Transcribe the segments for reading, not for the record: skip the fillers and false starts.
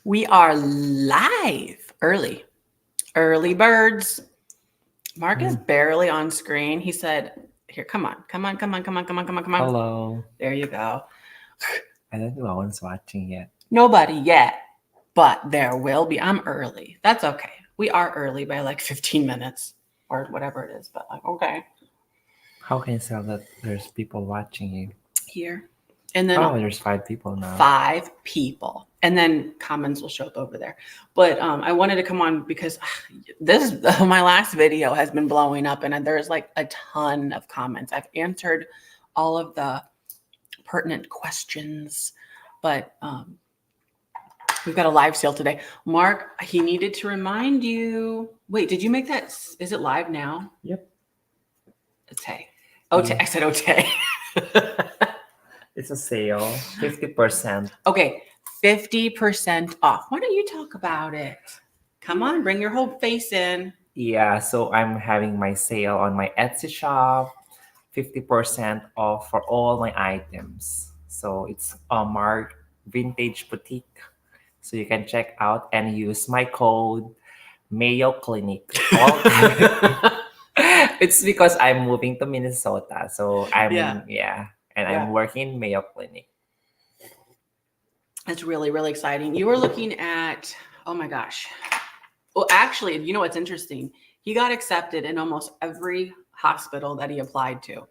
We are live early. Early birds. Mark is barely on screen. He said, here, come on. Hello. There you go. I don't think no one's watching yet. Nobody yet, but there will be. I'm early. That's okay. We are early by like 15 minutes or whatever it is, but like, okay. How can you tell that there's people watching you? Here. And then there's 5 people now. 5 people. And then comments will show up over there. But I wanted to come on because my last video has been blowing up and there's like a ton of comments. I've answered all of the pertinent questions, but we've got a live sale today. Mark, he needed to remind you. Wait, did you make that? Is it live now? Yep. Ote. Ote. I said Ote. It's a sale, 50%. Okay, 50% off. Why don't you talk about it? Come on, bring your whole face in. Yeah, so I'm having my sale on my Etsy shop, 50% off for all my items. So it's a Mark Vintage Boutique. So you can check out and use my code Mayo Clinic. It's because I'm moving to Minnesota. So I'm I'm working in Mayo Clinic. It's really, really exciting. You were looking at, oh my gosh. Well, actually, you know what's interesting? He got accepted in almost every hospital that he applied to.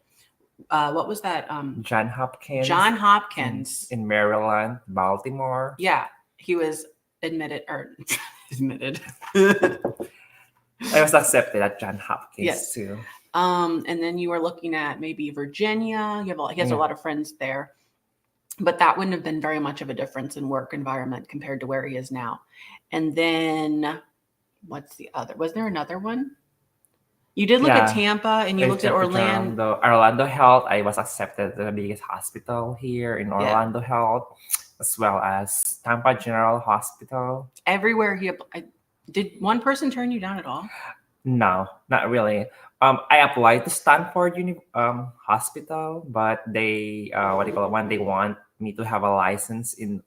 What was that? John Hopkins. John Hopkins. In Maryland, Baltimore. Yeah, he was admitted. I was accepted at John Hopkins too. And then you were looking at maybe Virginia. He has a lot of friends there. But that wouldn't have been very much of a difference in work environment compared to where he is now. And then what's the other? Was there another one? You did look at Tampa and you looked at Orlando. Orlando Health. I was accepted at the biggest hospital here in Orlando Health, as well as Tampa General Hospital. Everywhere did one person turn you down at all? No, not really. I applied to Stanford Hospital, but they when they want me to have a license in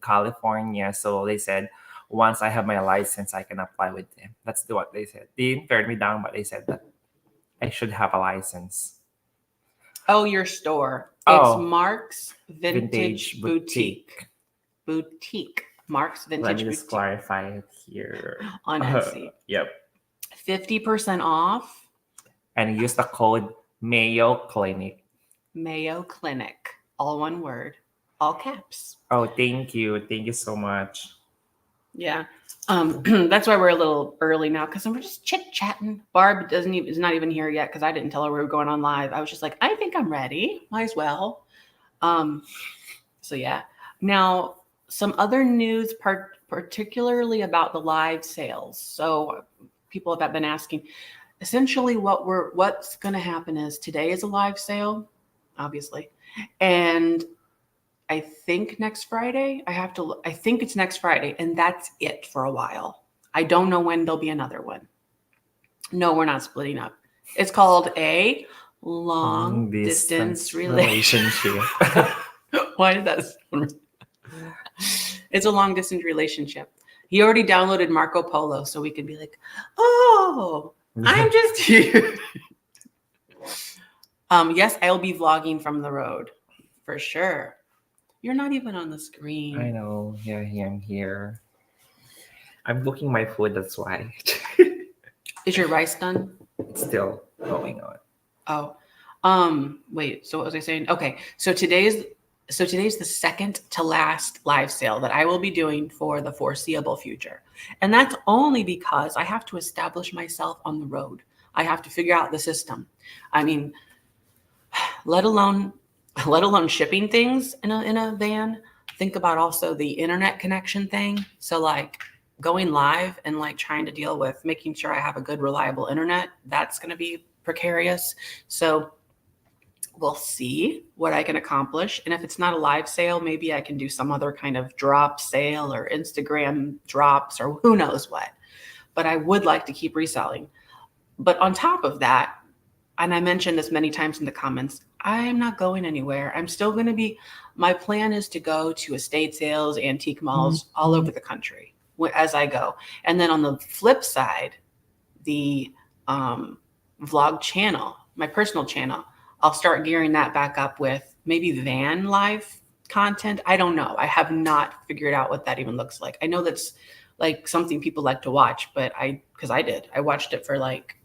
California, so they said once I have my license, I can apply with them. That's what they said. They didn't turn me down, but they said that I should have a license. Oh, your store. It's Mark's Vintage Boutique. Mark's Vintage Let me Boutique. just clarify it here. On Etsy. Yep. 50% off. And use the code Mayo Clinic. Mayo Clinic. All one word. All caps. Oh, thank you. Thank you so much. Yeah. That's why we're a little early now because we're just chit-chatting. Barb is not even here yet because I didn't tell her we were going on live. I was just like, I think I'm ready. Might as well. So yeah. Now, some other news, particularly about the live sales. So people have been asking, essentially what's going to happen is today is a live sale, obviously. And I think next Friday, I think it's next Friday, and that's it for a while. I don't know when there'll be another one. No, we're not splitting up. It's called a long distance relationship. Why did that sound? It's a long distance relationship. He already downloaded Marco Polo, so we can be like, oh, I'm just here. Yes, I'll be vlogging from the road for sure. You're not even on the screen. I know. Yeah, I'm here. I'm cooking my food, that's why. Is your rice done? It's still going on. Oh. Wait, so what was I saying? Okay, so today's the second to last live sale that I will be doing for the foreseeable future. And that's only because I have to establish myself on the road. I have to figure out the system. I mean, let alone shipping things in a van. Think about also the internet connection thing. So like going live and like trying to deal with making sure I have a good, reliable internet, that's going to be precarious. So we'll see what I can accomplish. And if it's not a live sale, maybe I can do some other kind of drop sale or Instagram drops or who knows what. But I would like to keep reselling. But on top of that, and I mentioned this many times in the comments, I'm not going anywhere. I'm still going to be, my plan is to go to estate sales, antique malls all over the country as I go. And then on the flip side, the vlog channel, my personal channel, I'll start gearing that back up with maybe van life content. I don't know. I have not figured out what that even looks like. I know that's like something people like to watch, but because I watched it for like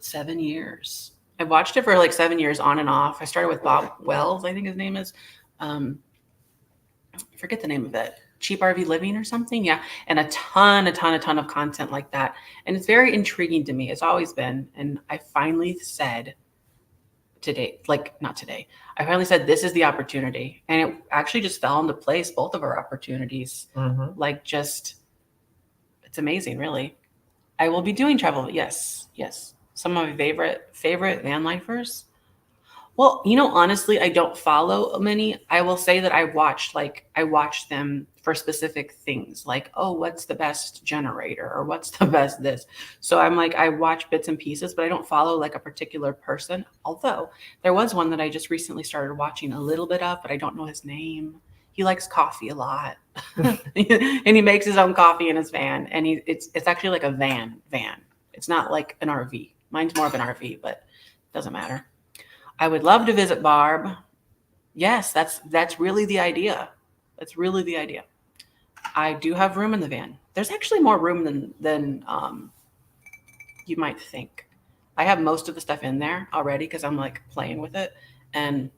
7 years. I watched it for like 7 years on and off. I started with Bob Wells, I think his name is. I forget the name of it. Cheap RV Living or something. Yeah. And a ton of content like that. And it's very intriguing to me. It's always been. And I finally said today, like not today, I finally said, this is the opportunity. And it actually just fell into place. Both of our opportunities, like just, it's amazing, really. I will be doing travel. Yes. Some of my favorite van lifers. Well, honestly, I don't follow many. I will say that I watch them for specific things, like, oh, what's the best generator or what's the best this. So I'm like, I watch bits and pieces, but I don't follow like a particular person. Although there was one that I just recently started watching a little bit of, but I don't know his name. He likes coffee a lot, and he makes his own coffee in his van. And it's actually like a van. It's not like an RV. Mine's more of an RV, but it doesn't matter. I would love to visit Barb. Yes, that's really the idea. That's really the idea. I do have room in the van. There's actually more room than you might think. I have most of the stuff in there already because I'm like playing with it and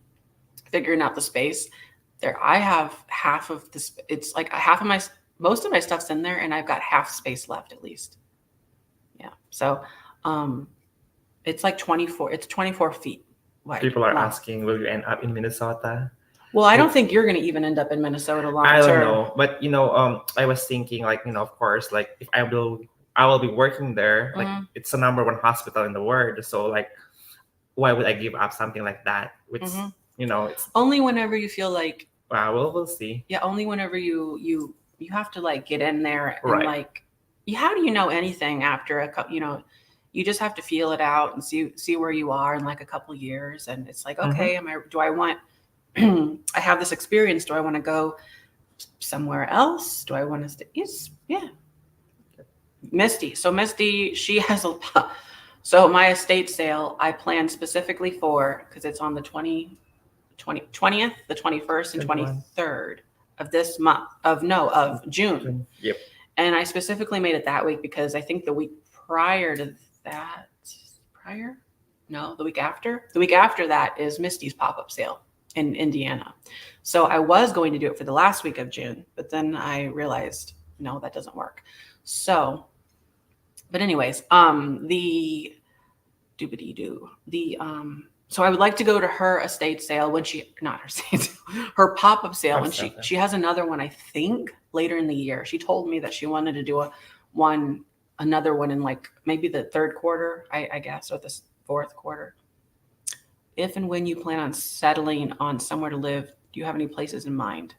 figuring out the space. There, I have half of this. It's like most of my stuff's in there, and I've got half space left at least. Yeah. So, it's like 24. It's 24 feet wide. People are asking, will you end up in Minnesota? Well, I don't think you're going to even end up in Minnesota long term. I don't know, but I was thinking, like, of course, like if I will be working there. Like it's the number one hospital in the world, so like, why would I give up something like that? Which it's only whenever you feel like. Well, we'll see. Yeah, only whenever you have to like get in there and right. Like, how do you know anything after a couple? You just have to feel it out and see where you are in like a couple years, and it's like, okay, do I want? I have this experience. Do I want to go somewhere else? Do I want to stay? Yes, yeah. Misty. So Misty, she has so my estate sale I planned specifically for, because it's on the 20th, the 21st, and 23rd of this month of June. Yep. And I specifically made it that week because I think the week prior to that, the week after that is Misty's pop-up sale in Indiana. So I was going to do it for the last week of June, but then I realized, no, that doesn't work. So, but anyways, so I would like to go to her estate sale her pop-up sale when she has another one, I think later in the year. She told me that she wanted to do another one in like maybe the third quarter, I guess, or the fourth quarter. If and when you plan on settling on somewhere to live, do you have any places in mind?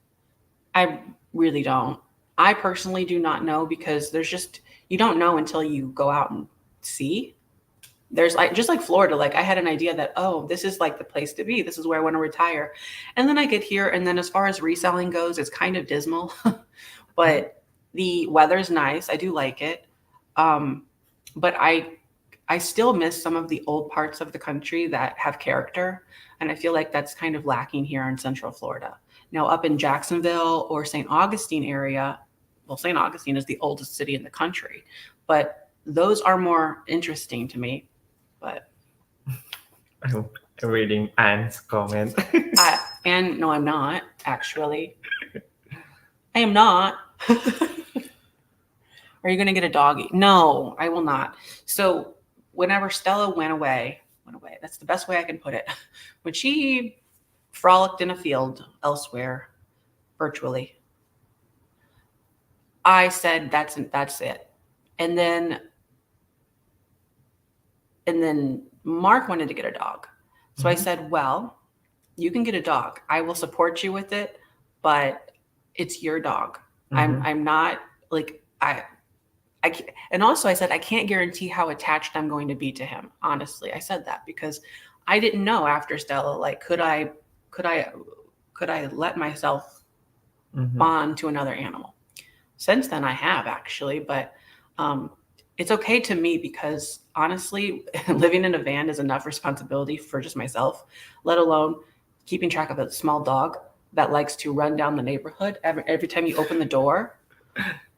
I really don't. I personally do not know, because you don't know until you go out and see. There's just like Florida, like I had an idea that, oh, this is like the place to be. This is where I want to retire. And then I get here, and then as far as reselling goes, it's kind of dismal, but the weather's nice. I do like it. But I still miss some of the old parts of the country that have character. And I feel like that's kind of lacking here in Central Florida. Now up in Jacksonville or St. Augustine area, well, St. Augustine is the oldest city in the country, but those are more interesting to me. But I'm reading Anne's comment. And no, I'm not actually. I am not. Are you going to get a doggy? No, I will not. So whenever Stella went away, that's the best way I can put it. When she frolicked in a field elsewhere, virtually, I said, that's it. And then Mark wanted to get a dog. So I said, well, you can get a dog. I will support you with it, but it's your dog. I'm not like, I and also I said I can't guarantee how attached I'm going to be to him. Honestly, I said that because I didn't know after Stella, like, could I let myself bond to another animal? Since then, I have actually, but it's okay to me because honestly, living in a van is enough responsibility for just myself, let alone keeping track of a small dog that likes to run down the neighborhood every time you open the door,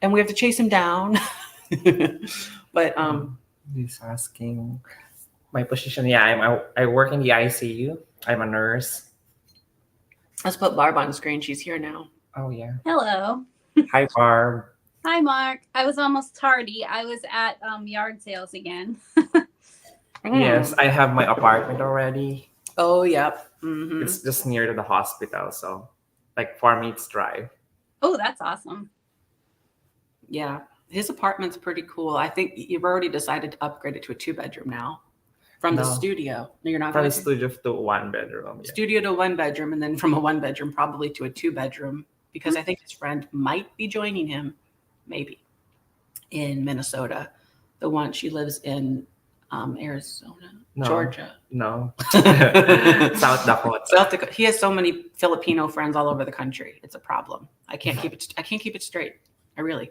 and we have to chase him down. But he's asking my position. Yeah, I work in the ICU. I'm a nurse. let's put Barb on screen. She's here now. Oh yeah. Hello. Hi Barb. Hi, Mark. I was almost tardy. I was at yard sales again. Yes, I have my apartment already. Oh, yep. Mm-hmm. It's just near to the hospital, so like 4 minutes drive. Oh, that's awesome. Yeah, his apartment's pretty cool. I think you've already decided to upgrade it to a 2-bedroom now. From the studio. No, you're not from going the studio to 1 bedroom. Yeah. Studio to 1-bedroom, and then from a 1-bedroom probably to a 2-bedroom, because I think his friend might be joining him, maybe, in Minnesota. The one, she lives in Arizona, Georgia. No. South Dakota. South Dakota. He has so many Filipino friends all over the country. It's a problem. I can't keep it straight. I really.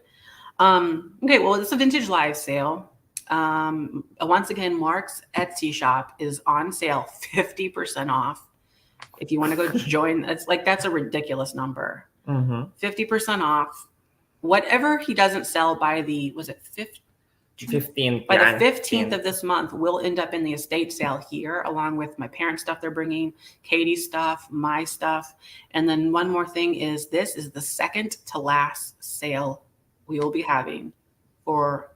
Okay, well, it's a vintage live sale. Once again, Mark's Etsy shop is on sale, 50% off. If you want to go join, that's a ridiculous number. 50% off. Whatever he doesn't sell by the, was it 15th? By the 15th of this month, will end up in the estate sale here, along with my parents' stuff they're bringing, Katie's stuff, my stuff. And then one more thing is, this is the second to last sale we will be having for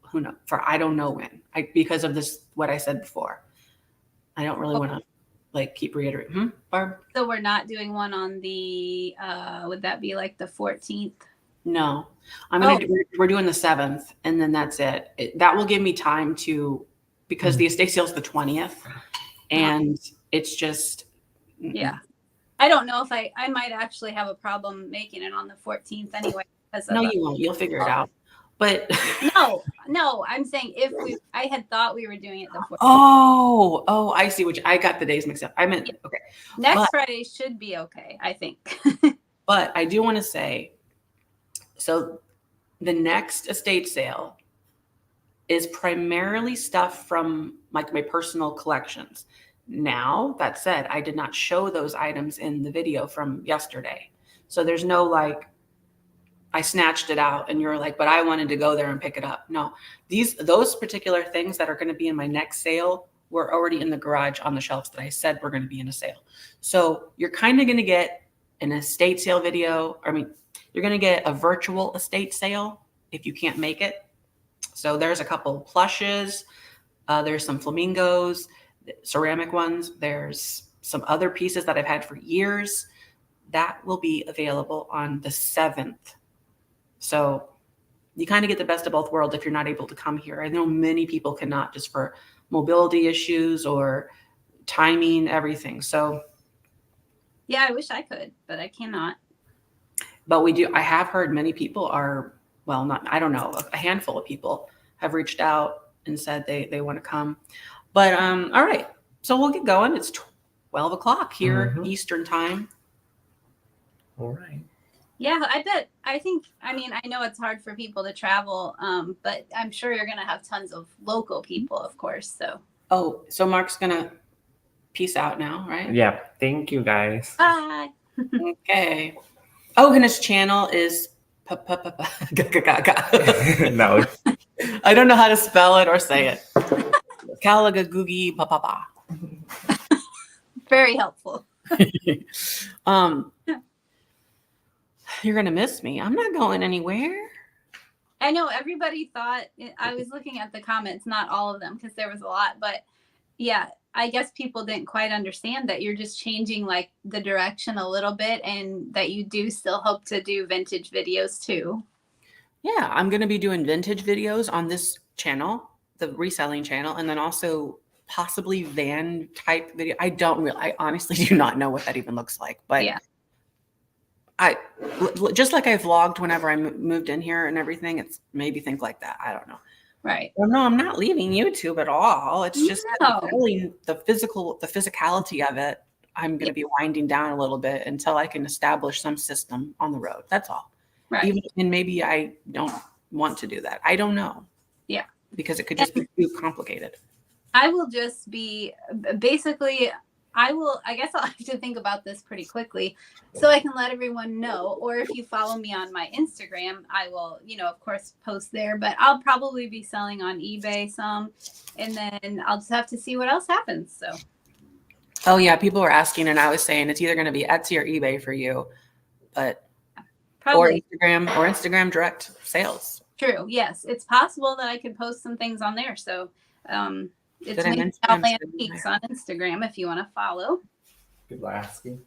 who knows, for I don't know when. Because of this, what I said before. I don't really want to keep reiterating. Barb? So we're not doing one on the would that be like the 14th? No. We're doing the 7th, and then that's it. That will give me time to, because the estate sale is the 20th, and it's just yeah. I don't know if I might actually have a problem making it on the 14th anyway. No, you won't. You'll figure it out. But no, I'm saying I had thought we were doing it the 14th. Oh, I see I got the days mixed up. I meant, okay. Next Friday should be okay, I think. But I do want to say, so the next estate sale is primarily stuff from my personal collections. Now, that said, I did not show those items in the video from yesterday. So there's no I snatched it out and you're like, but I wanted to go there and pick it up. No, those particular things that are going to be in my next sale were already in the garage on the shelves that I said were going to be in a sale. So you're kind of going to get an estate sale video. You're going to get a virtual estate sale if you can't make it. So there's a couple plushes. There's some flamingos, ceramic ones. There's some other pieces that I've had for years. That will be available on the 7th. So you kind of get the best of both worlds if you're not able to come here. I know many people cannot, just for mobility issues or timing, everything. So yeah, I wish I could, but I cannot. But we do. I have heard many people are, I don't know, a handful of people have reached out and said they want to come. But all right, so we'll get going. It's 12 o'clock here, Eastern time. All right. Yeah, I know it's hard for people to travel, but I'm sure you're going to have tons of local people, of course. So. Oh, so Mark's going to peace out now, right? Yeah. Thank you, guys. Bye. Okay. Oh, and his channel is no. I don't know how to spell it or say it. Kalagagoogie pa. Very helpful. You're going to miss me. I'm not going anywhere. I know everybody thought, I was looking at the comments, not all of them, because there was a lot, but yeah, I guess people didn't quite understand that you're just changing the direction a little bit, and that you do still hope to do vintage videos too. Yeah, I'm going to be doing vintage videos on this channel, the reselling channel, and then also possibly van type video. I honestly do not know what that even looks like, but yeah. just like I vlogged whenever I moved in here and everything, it's made me think like that. I don't know. Right. Well, no, I'm not leaving YouTube at all. It's just really the physicality of it. I'm going to be winding down a little bit until I can establish some system on the road. That's all. Right. And maybe I don't want to do that. I don't know. Yeah. Because it could just be too complicated. I will just be basically, I guess I'll have to think about this pretty quickly so I can let everyone know. Or if you follow me on my Instagram, I will, of course, post there. But I'll probably be selling on eBay some. And then I'll just have to see what else happens. So. Oh, yeah. People were asking, and I was saying it's either going to be Etsy or eBay for you. But probably. Or Instagram direct sales. True. Yes. It's possible that I could post some things on there. So it's Antiques on Instagram if you want to follow. People are asking.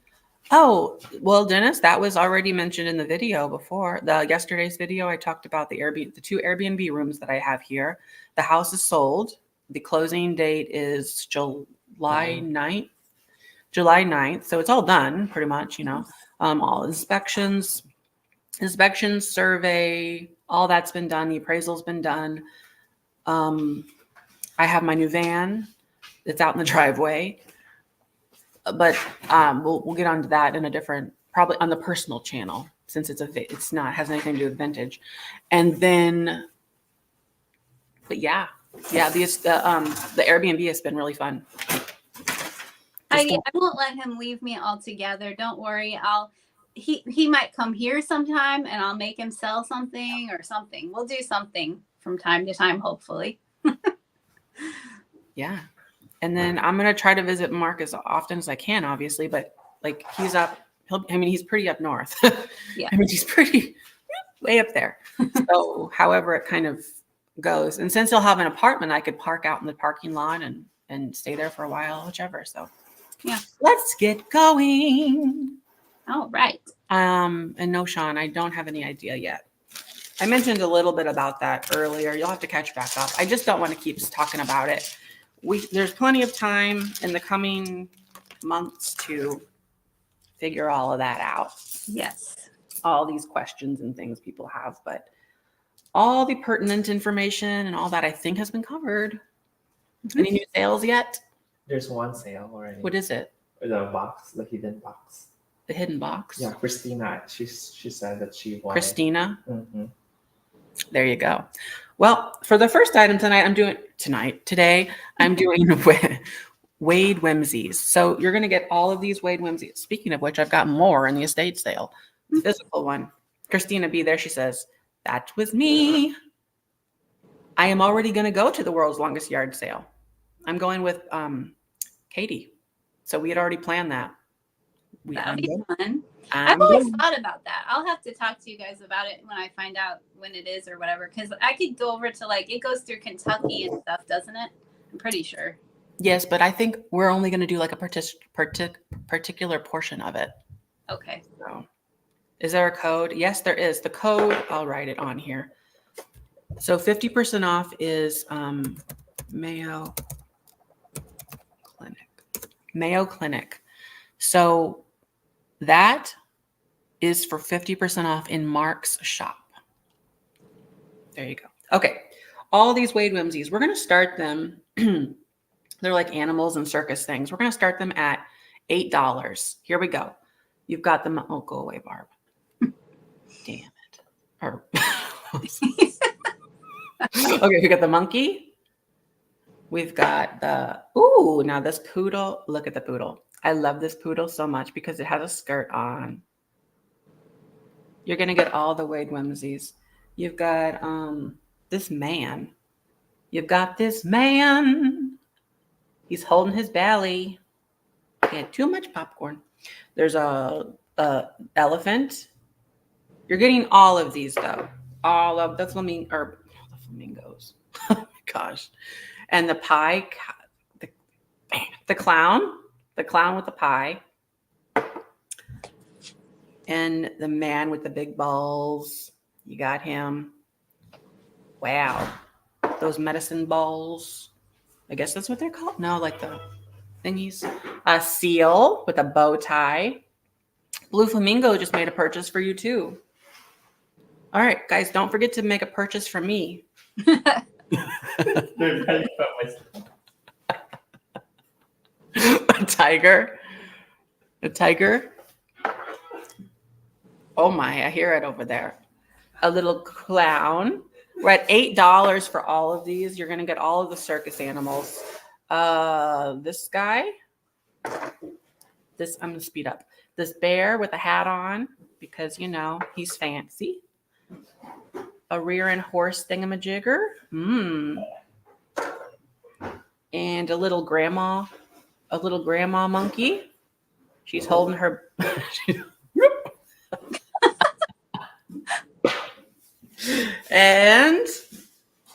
Oh, well, Dennis, that was already mentioned in the video before. Yesterday's video, I talked about the two Airbnb rooms that I have here. The house is sold. The closing date is July 9th. July 9th. So it's all done pretty much, all inspections, survey, all that's been done. The appraisal's been done. I have my new van. It's out in the driveway, but we'll get onto that in a different, probably on the personal channel, since has anything to do with vintage. And then, but yeah, the Airbnb has been really fun. I won't let him leave me altogether. Don't worry. He might come here sometime and I'll make him sell something or something. We'll do something from time to time, hopefully. Yeah. And then I'm going to try to visit Mark as often as I can, obviously, but like he's pretty up north. Yeah. He's pretty way up there. So however it kind of goes. And since he'll have an apartment, I could park out in the parking lot and stay there for a while, whichever. So yeah, let's get going. All right. And no, Sean, I don't have any idea yet. I mentioned a little bit about that earlier. You'll have to catch back up. I just don't want to keep talking about it. There's plenty of time in the coming months to figure all of that out. Yes. All these questions and things people have, but all the pertinent information and all that I think has been covered. Mm-hmm. Any new sales yet? There's one sale already. What is it? The hidden box. The hidden box? Yeah, Christina. She said that she wanted. Christina? Mm-hmm. There you go. Well, for the first item today, I'm doing Wade Whimsies. So you're going to get all of these Wade Whimsies. Speaking of which, I've got more in the estate sale. The physical one. Christina B. there, she says, that was me. I am already going to go to the world's longest yard sale. I'm going with Katie. So we had already planned that. That'll be fun. I've always thought about that. I'll have to talk to you guys about it when I find out when it is or whatever. Because I could go over to it goes through Kentucky and stuff, doesn't it? I'm pretty sure. Yes, but I think we're only going to do like a particular portion of it. Okay. So, is there a code? Yes, there is. The code, I'll write it on here. So 50% off is Mayo Clinic. So that is for 50% off in Mark's shop. There you go. Okay. All these Wade Whimsies, we're going to start them. They're like animals and circus things. We're going to start them at $8. Here we go. You've got them. Oh, go away, Barb. Damn it. Okay, we got the monkey. We've got now this poodle. Look at the poodle. I love this poodle so much because it has a skirt on. You're going to get all the Wade Whimsies. You've got this man. You've got this man. He's holding his belly. He had too much popcorn. There's a elephant. You're getting all of these though. All of the flamingos. Oh my gosh. And the pie, the clown with the pie. And the man with the big balls. You got him. Wow. Those medicine balls. I guess that's what they're called. No, like the thingies. A seal with a bow tie. Blue Flamingo just made a purchase for you too. All right, guys, don't forget to make a purchase for me. A tiger. A tiger. Oh my, I hear it over there. A little clown. We're at $8 for all of these. You're going to get all of the circus animals. This guy. I'm going to speed up. This bear with a hat on because, you know, he's fancy. A rear end horse thingamajigger. And a little grandma monkey. She's holding her. And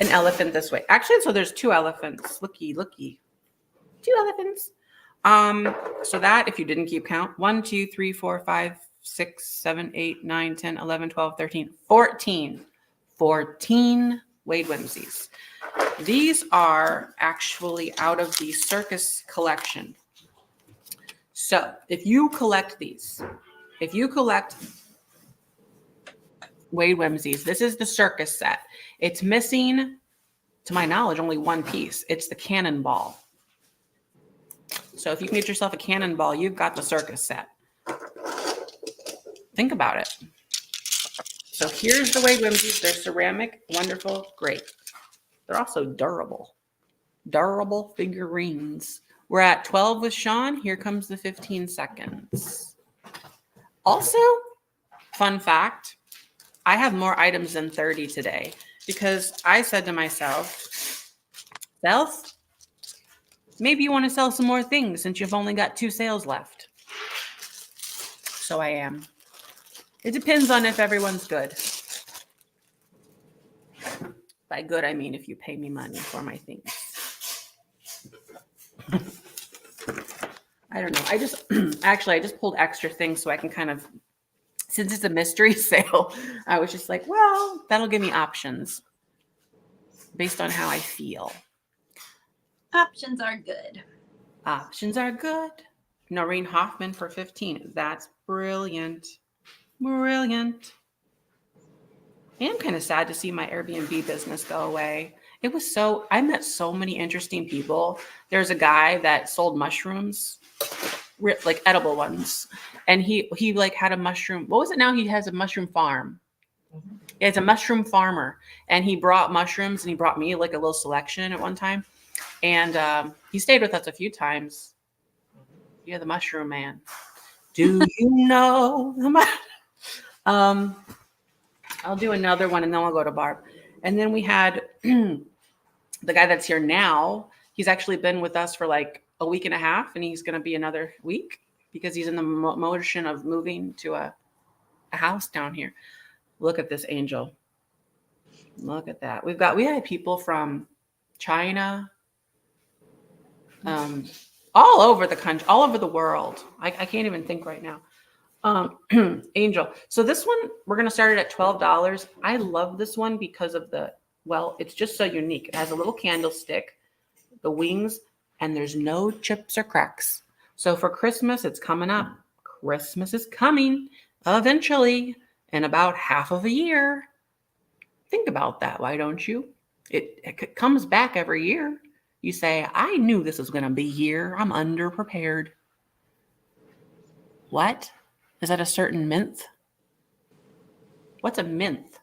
an elephant this way. Actually, so there's 2 elephants. Looky. 2 elephants. So that, if you didn't keep count, 1, 2, 3, 4, 5, 6, 7, 8, 9, 10, 11, 12, 13, 14. 14 Wade Whimsies. These are actually out of the circus collection. So if you collect these, if you collect Wade Whimsies, this is the circus set. It's missing, to my knowledge, only one piece. It's the cannonball. So if you can get yourself a cannonball, you've got the circus set. Think about it. So here's the Wade Whimsies. They're ceramic, wonderful, great. They're also durable. Durable figurines. We're at 12 with Sean. Here comes the 15 seconds. Also, fun fact, I have more items than 30 today because I said to myself, Self, maybe you want to sell some more things since you've only got 2 sales left. So I am. It depends on if everyone's good. By good, I mean if you pay me money for my things. I don't know. I just pulled extra things so I can kind of, since it's a mystery sale, I was just like, well, that'll give me options based on how I feel. Options are good. Options are good. Noreen Hoffman for 15. That's brilliant. Brilliant. I am kind of sad to see my Airbnb business go away. I met so many interesting people. There's a guy that sold mushrooms, like edible ones. And he like had a mushroom. What was it now? He has a mushroom farm. It's a mushroom farmer. And he brought mushrooms and he brought me like a little selection at one time. And he stayed with us a few times. You're the mushroom man. Do you know the mushroom? I'll do another one and then I'll go to Barb. And then we had the guy that's here now. He's actually been with us for like a week and a half, and he's going to be another week because he's in the motion of moving to a house down here. Look at this angel. Look at that. We had people from China, all over the country, all over the world. I can't even think right now. Angel. So this one, we're going to start it at $12. I love this one because of it's just so unique. It has a little candlestick, the wings, and there's no chips or cracks. So for Christmas, it's coming up. Christmas is coming eventually in about half of a year. Think about that. Why don't you? It comes back every year. You say, I knew this was going to be here. I'm underprepared. What? Is that a certain month? What's a month?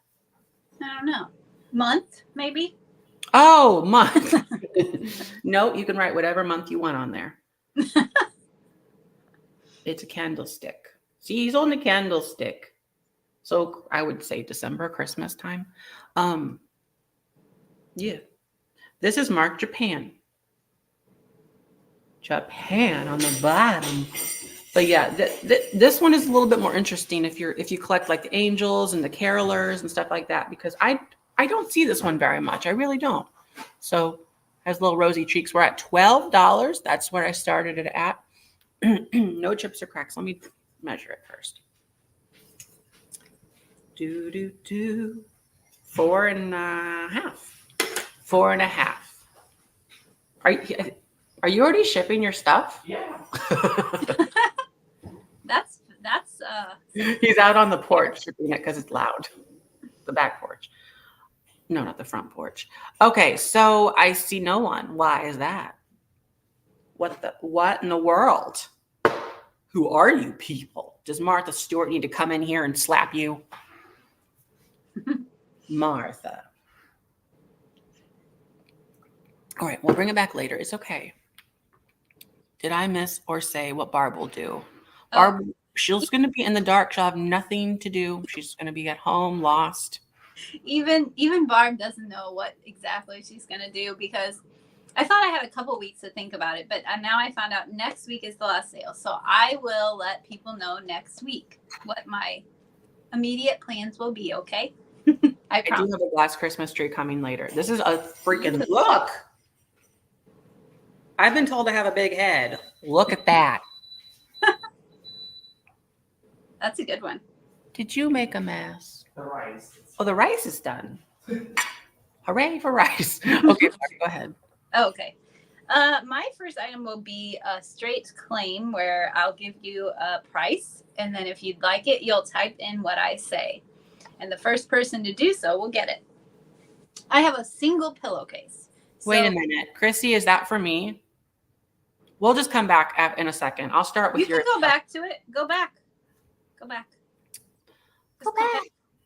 I don't know. Month, maybe? Oh, month. No, you can write whatever month you want on there. It's a candlestick. See, he's on the candlestick. So I would say December, Christmas time. Yeah. This is marked Japan. Japan on the bottom. But yeah, this one is a little bit more interesting if you collect like the angels and the carolers and stuff like that, because I don't see this one very much. I really don't. So has little rosy cheeks. We're at $12. That's where I started it at. No chips or cracks. Let me measure it first. 4.5. 4.5. Are you already shipping your stuff? Yeah. That's He's out on the porch because it's loud. The back porch. No, not the front porch. Okay, so I see no one. Why is that? What in the world? Who are you people? Does Martha Stewart need to come in here and slap you? Martha. All right, we'll bring it back later. It's okay. Did I miss or say what Barb will do? Barb, she's going to be in the dark. She'll have nothing to do. She's going to be at home, lost. Even Barb doesn't know what exactly she's going to do, because I thought I had a couple weeks to think about it, but now I found out next week is the last sale. So I will let people know next week what my immediate plans will be, okay? I do have a glass Christmas tree coming later. This is a freaking look. I've been told to have a big head. Look at that. That's a good one. Did you make a mess? The rice. Oh, the rice is done. Hooray for rice. Okay, Marty, go ahead. Okay. My first item will be a straight claim where I'll give you a price, and then if you'd like it, you'll type in what I say. And the first person to do so will get it. I have a single pillowcase. Wait a minute. Chrissy, is that for me? We'll just come back in a second. I'll start with you can go back to it. Go back. Go back. Go back.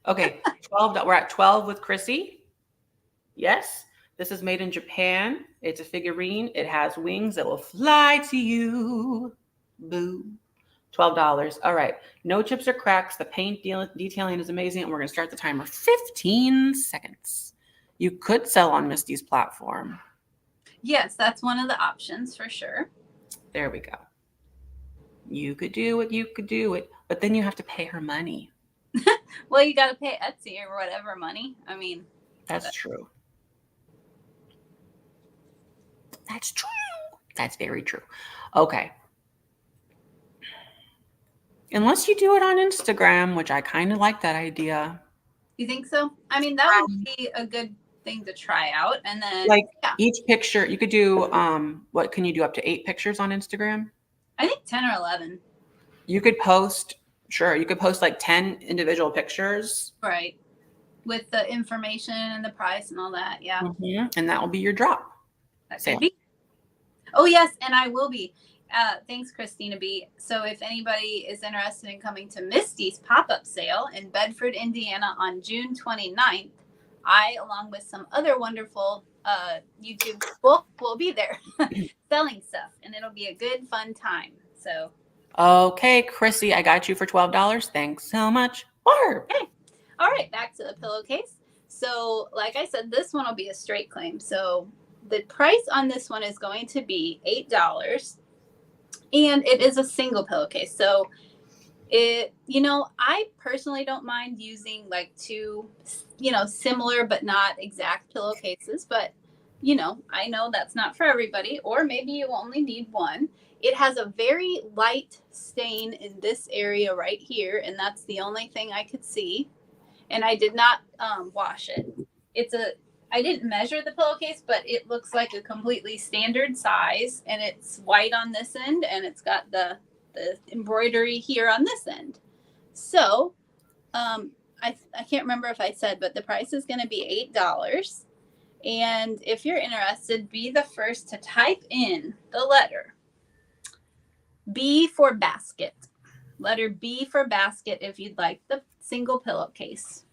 Okay, 12. We're at 12 with Chrissy. Yes. This is made in Japan. It's a figurine. It has wings that will fly to you. Boo. $12. All right. No chips or cracks. The paint detailing is amazing. And we're going to start the timer 15 seconds. You could sell on Misty's platform. Yes, that's one of the options for sure. There we go. You could do it. You could do it. But then you have to pay her money. Well, you got to pay Etsy or whatever money. I mean. That's true. That's true. That's very true. Okay. Unless you do it on Instagram, which I kind of like that idea. You think so? I mean, that would be a good thing to try out. And then each picture, you could do, what can you do, up to 8 pictures on Instagram? I think 10 or 11. You could post, you could post like 10 individual pictures. Right. With the information and the price and all that. Yeah. Mm-hmm. And that will be your drop. That could be. Oh, yes. And I will be. Thanks, Christina B. So if anybody is interested in coming to Misty's pop-up sale in Bedford, Indiana on June 29th, I, along with some other wonderful YouTube people, will be there selling stuff. And it'll be a good, fun time. So. Okay, Chrissy, I got you for $12. Thanks so much. Barb. Okay. All right, back to the pillowcase. So, like I said, this one will be a straight claim. So the price on this one is going to be $8. And it is a single pillowcase. So I personally don't mind using like 2, similar but not exact pillowcases. But, I know that's not for everybody. Or maybe you only need one. It has a very light stain in this area right here. And that's the only thing I could see. And I did not wash it. I didn't measure the pillowcase, but it looks like a completely standard size, and it's white on this end, and it's got the embroidery here on this end. So I can't remember if I said, but the price is going to be $8. And if you're interested, be the first to type in the letter B for basket. Letter B for basket if you'd like the single pillowcase.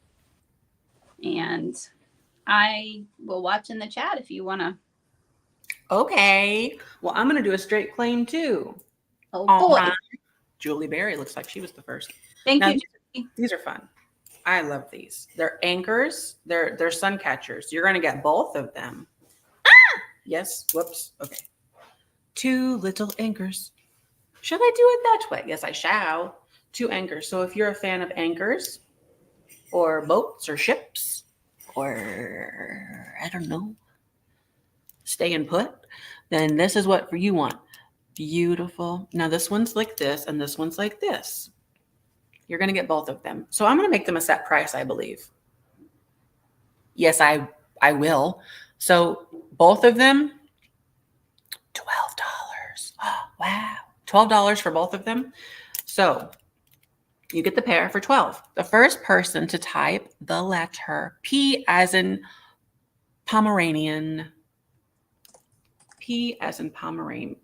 And I will watch in the chat if you want to. Okay. Well, I'm going to do a straight claim too. Oh, boy. Julie Berry looks like she was the first. Thank you. These are fun. I love these. They're anchors. They're Suncatchers. You're going to get both of them. Yes. Whoops. Okay. 2 little anchors. Should I do it that way? Yes, I shall. 2 anchors. So if you're a fan of anchors or boats or ships, or I don't know, stay and put, then this is what you want. Beautiful. Now this one's like this and this one's like this. You're going to get both of them. So I'm going to make them a set price, I believe. Yes, I will. So both of them, $12. Oh, wow. $12 for both of them. So You get the pear for 12. The first person to type the letter P as in Pomeranian. P as in Pomeranian.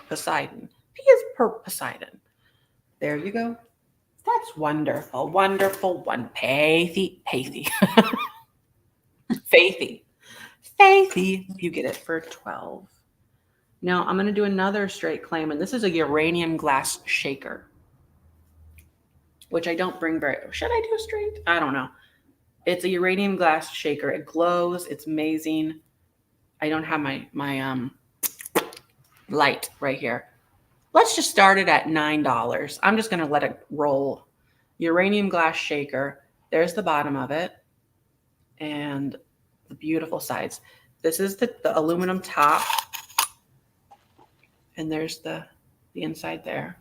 Poseidon. P is per Poseidon. There you go. That's wonderful. Wonderful. One. Pathy. Faithy. You get it for 12. Now I'm going to do another straight claim, and this is a uranium glass shaker, which I don't bring very. Should I do a straight? I don't know. It's a uranium glass shaker. It glows. It's amazing. I don't have my light right here. Let's just start it at $9. I'm just going to let it roll. Uranium glass shaker. There's the bottom of it, and the beautiful sides. This is the aluminum top, and there's the inside there.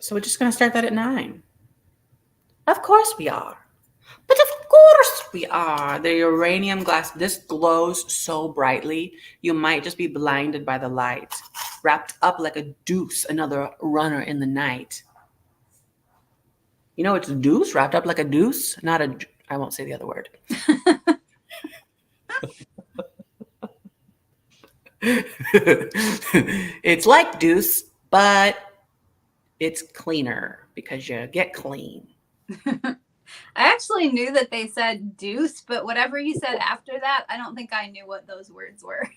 So we're just going to start that at 9. Of course we are. But of course we are. The uranium glass, this glows so brightly, you might just be blinded by the light. Wrapped up like a deuce, another runner in the night. You know, it's a deuce, wrapped up like a deuce, not a, I won't say the other word. It's like deuce, but it's cleaner because you get clean. I actually knew that they said deuce, but whatever you said after that, I don't think I knew what those words were.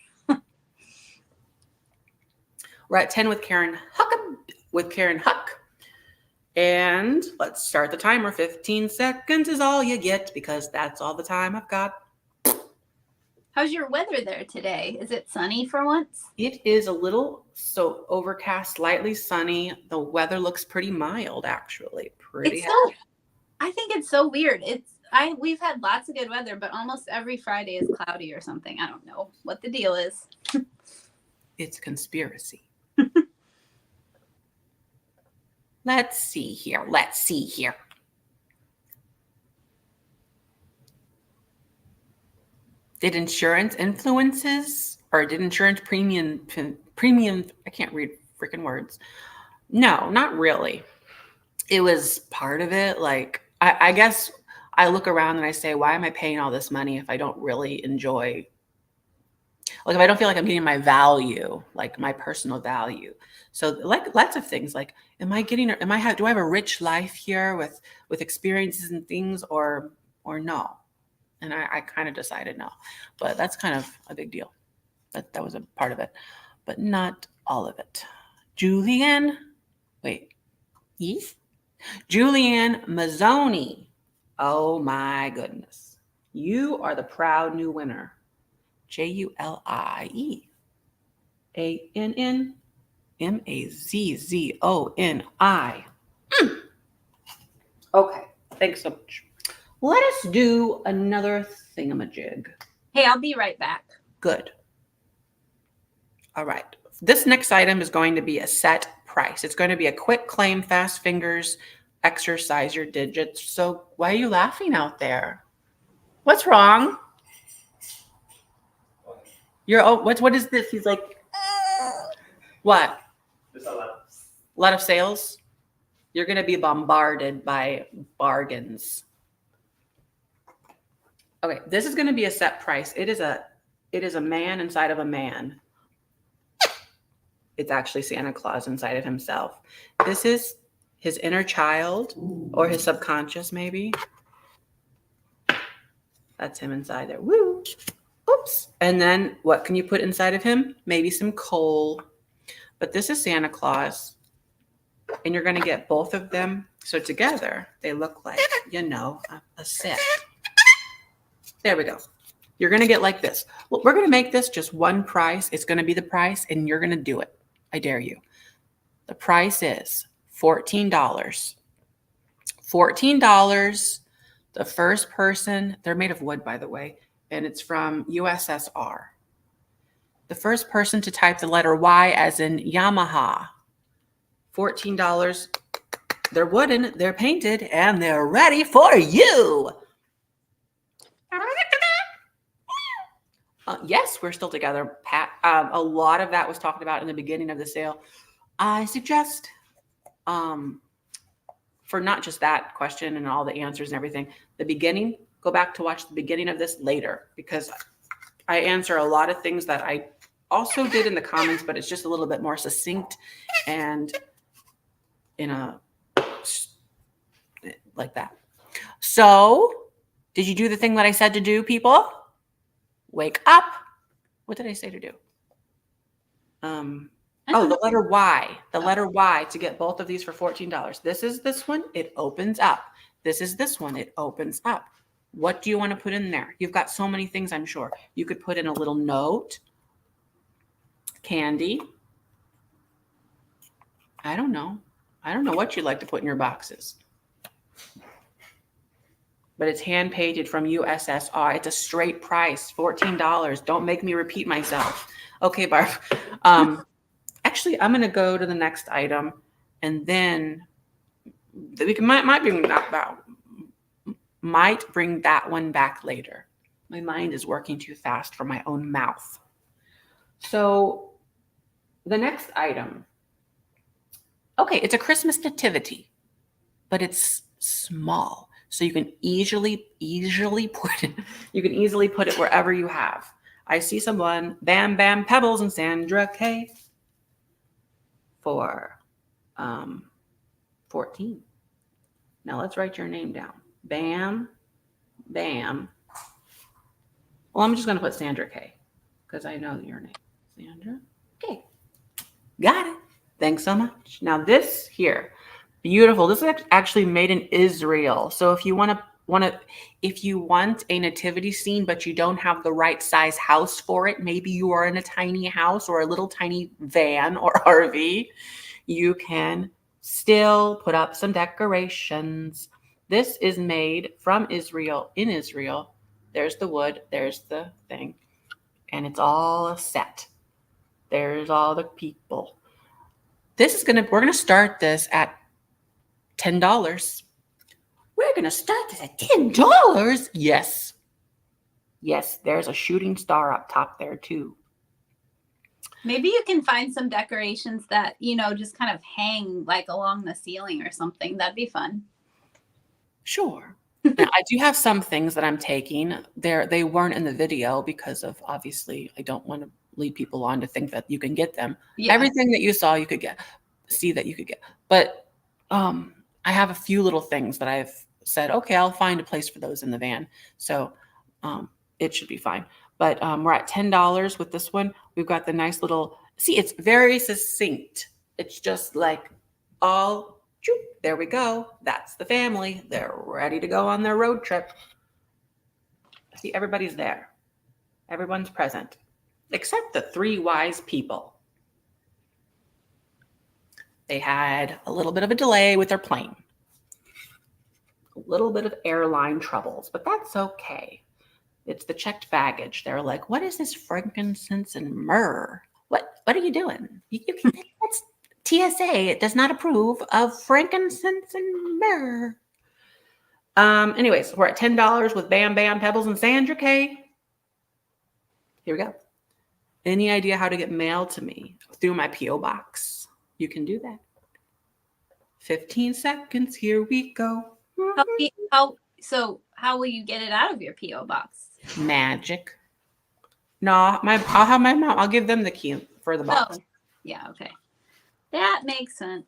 We're at 10 with Karen Huck. And let's start the timer. 15 seconds is all you get because that's all the time I've got. How's your weather there today? Is it sunny for once? It is a little so overcast, slightly sunny. The weather looks pretty mild, actually. I think it's so weird. We've had lots of good weather, but almost every Friday is cloudy or something. I don't know what the deal is. It's conspiracy. Let's see here. Did insurance influences, or did insurance premium, I can't read freaking words. No, not really. It was part of it. Like, I guess I look around and I say, why am I paying all this money if I don't really enjoy, like, if I don't feel like I'm getting my value, like my personal value. So like lots of things, like, do I have a rich life here with experiences and things or no? And I kind of decided no, but that's kind of a big deal. That was a part of it, but not all of it. Julianne Mazzoni. Oh my goodness. You are the proud new winner. JulienneMazzoni. Okay, thanks so much. Let us do another thingamajig. Hey, I'll be right back. Good. All right. This next item is going to be a set price. It's going to be a quick claim, fast fingers, exercise your digits. So why are you laughing out there? What's wrong? What is this? He's like, what? There's a lot of sales. You're going to be bombarded by bargains. Okay, this is going to be a set price. It is a man inside of a man. It's actually Santa Claus inside of himself. This is his inner child or his subconscious, maybe. That's him inside there. Woo! Oops. And then what can you put inside of him? Maybe some coal. But this is Santa Claus. And you're going to get both of them. So together, they look like, a set. There we go. You're going to get like this. Well, we're going to make this just one price. It's going to be the price, and you're going to do it. I dare you. The price is $14. $14. The first person, they're made of wood, by the way, and it's from USSR. The first person to type the letter Y as in Yamaha. $14. They're wooden, they're painted, and they're ready for you. Yes, we're still together, Pat. A lot of that was talked about in the beginning of the sale. I suggest for not just that question and all the answers and everything, the beginning, go back to watch the beginning of this later, because I answer a lot of things that I also did in the comments, but it's just a little bit more succinct and in a like that. So, did you do the thing that I said to do, people? Wake up. What did I say to do? Oh, the letter Y. The letter Y to get both of these for $14. This is this one. It opens up. This is this one. It opens up. What do you want to put in there? You've got so many things, I'm sure. You could put in a little note, candy. I don't know. I don't know what you'd like to put in your boxes. But it's hand painted from USSR. It's a straight price, $14. Don't make me repeat myself. Okay, Barb. Actually, I'm going to go to the next item, and then we might bring that one back later. My mind is working too fast for my own mouth. So the next item. Okay, it's a Christmas nativity, but it's small. So you can easily put it, wherever you have. I see someone, Bam Bam Pebbles and Sandra K, for 14. Now let's write your name down. Bam Bam. Well, I'm just going to put Sandra K, because I know your name. Sandra K. Got it. Thanks so much. Now this here, beautiful. This is actually made in Israel. So if you want a nativity scene, but you don't have the right size house for it, maybe you are in a tiny house or a little tiny van or RV, you can still put up some decorations. This is made from Israel, in Israel. There's the wood, there's the thing, and it's all a set. There's all the people. We're gonna start this at $10. We're gonna start this at $10. Yes. Yes, there's a shooting star up top there too. Maybe you can find some decorations that, just kind of hang like along the ceiling or something. That'd be fun. Sure. Now, I do have some things that I'm taking. They weren't in the video because of, obviously, I don't want to lead people on to think that you can get them. Yeah. Everything that you saw, you could get. But I have a few little things that I've said, okay, I'll find a place for those in the van. So it should be fine. But we're at $10 with this one. We've got the nice little, see, it's very succinct. It's just like there we go. That's the family. They're ready to go on their road trip. See, everybody's there. Everyone's present, except the three wise people. They had a little bit of a delay with their plane. A little bit of airline troubles, but that's okay. It's the checked baggage. They're like, what is this frankincense and myrrh? What are you doing? That's TSA. It does not approve of frankincense and myrrh. Anyways, we're at $10 with Bam Bam Pebbles and Sandra K. Here we go. Any idea how to get mail to me through my P.O. box? You can do that. 15 seconds. Here we go. How will you get it out of your P.O. box? Magic. No, I'll have my mom. I'll give them the key for the box. Oh, yeah, okay. That makes sense.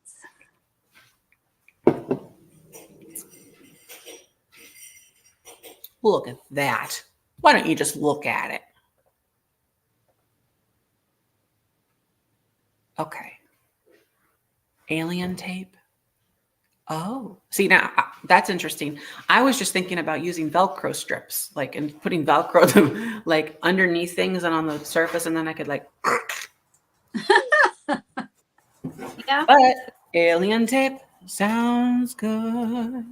Look at that. Why don't you just look at it? Okay. Alien tape. Oh, see, now that's interesting. I was just thinking about using Velcro strips, and putting Velcro them underneath things and on the surface, and then I could yeah. But alien tape sounds good.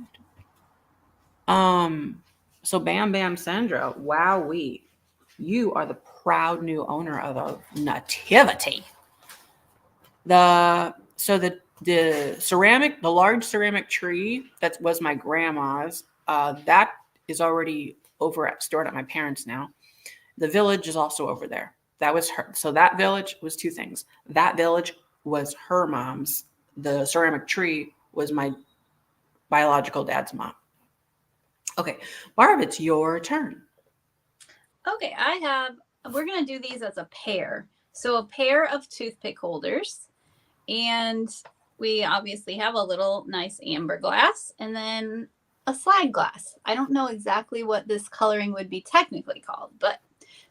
So Bam Bam Sandra, wowee, you are the proud new owner of a nativity. The ceramic, the large ceramic tree that was my grandma's, that is already stored at my parents' now. The village is also over there. That was her. So that village was two things. That village was her mom's. The ceramic tree was my biological dad's mom. Okay, Barb, it's your turn. Okay, we're going to do these as a pair. So a pair of toothpick holders. And we obviously have a little nice amber glass and then a slag glass. I don't know exactly what this coloring would be technically called, but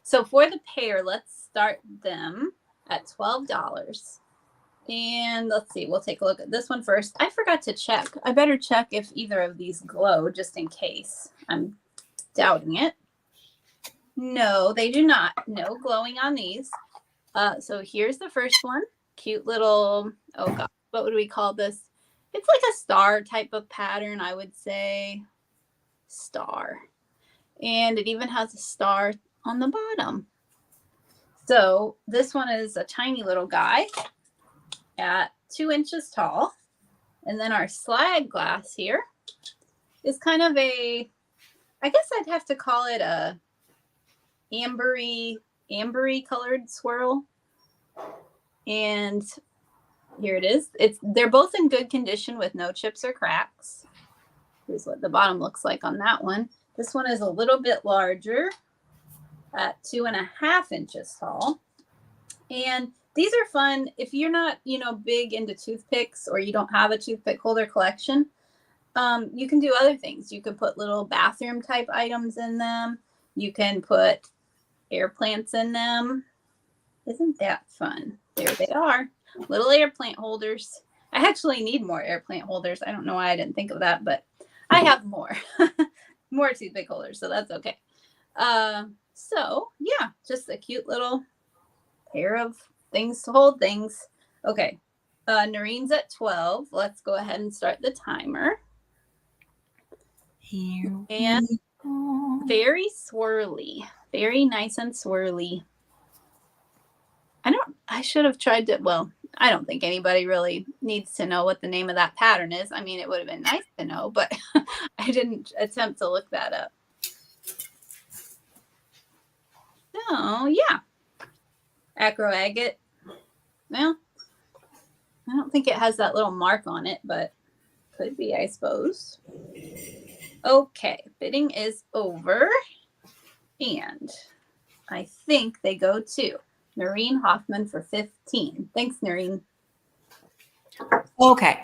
so for the pair, let's start them at $12. And let's see, we'll take a look at this one first. I forgot to check. I better check if either of these glow just in case. I'm doubting it. No, they do not. No glowing on these. So here's the first one. Cute little, oh God, what would we call this? It's like a star type of pattern, I would say. Star. And it even has a star on the bottom. So this one is a tiny little guy at 2 inches tall. And then our slag glass here is kind of I guess I'd have to call it a ambery colored swirl. And here it is. They're both in good condition with no chips or cracks. Here's what the bottom looks like on that one. This one is a little bit larger at 2.5 inches tall. And these are fun if you're not, big into toothpicks or you don't have a toothpick holder collection. You can do other things. You could put little bathroom type items in them. You can put air plants in them. Isn't that fun? There they are. Little air plant holders. I actually need more air plant holders. I don't know why I didn't think of that, but I have more. More toothpick holders, so that's okay. So yeah, just a cute little pair of things to hold things. Okay. Noreen's at 12. Let's go ahead and start the timer. Here and very swirly. Very nice and swirly. I should have tried to, well, I don't think anybody really needs to know what the name of that pattern is. I mean, it would have been nice to know, but I didn't attempt to look that up. So, yeah. Acro agate. Well, I don't think it has that little mark on it, but could be, I suppose. Okay, bidding is over. And I think they go to Noreen Hoffman for 15. Thanks, Noreen. Okay.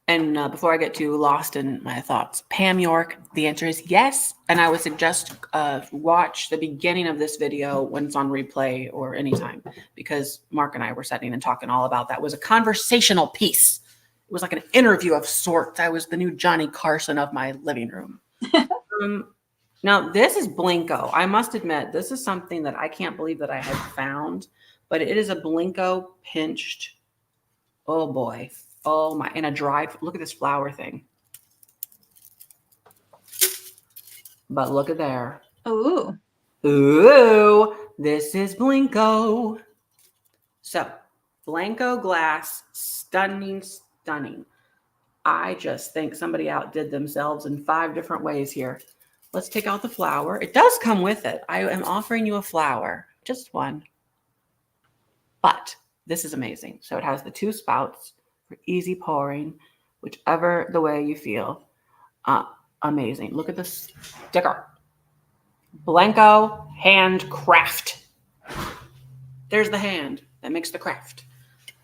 And before I get too lost in my thoughts, Pam York, the answer is yes. And I would suggest watch the beginning of this video when it's on replay or anytime, because Mark and I were sitting and talking all about that. It was a conversational piece. It was like an interview of sorts. I was the new Johnny Carson of my living room. Now, this is Blenko. I must admit, this is something that I can't believe that I had found, but it is a Blenko pinched. Oh, boy. Oh, my. In a dried. Look at this flower thing. But look at there. Ooh. Ooh. This is Blenko. So, Blenko glass. Stunning, stunning. I just think somebody outdid themselves in 5 different ways here. Let's take out the flower. It does come with it. I am offering you a flower, just one. But this is amazing. So it has the 2 spouts for easy pouring, whichever the way you feel. Amazing. Look at this sticker. Blenko handcraft. There's the hand that makes the craft.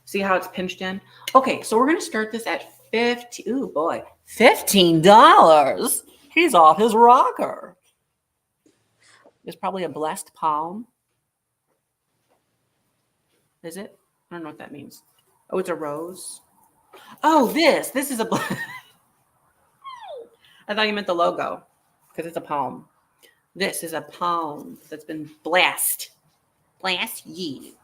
See how it's pinched in? Okay, so we're going to start this at $15. He's off his rocker. There's probably a blessed palm. Is it? I don't know what that means. Oh, it's a rose. Oh, this is a. I thought you meant the logo because it's a palm. This is a palm that's been blessed. Bless ye.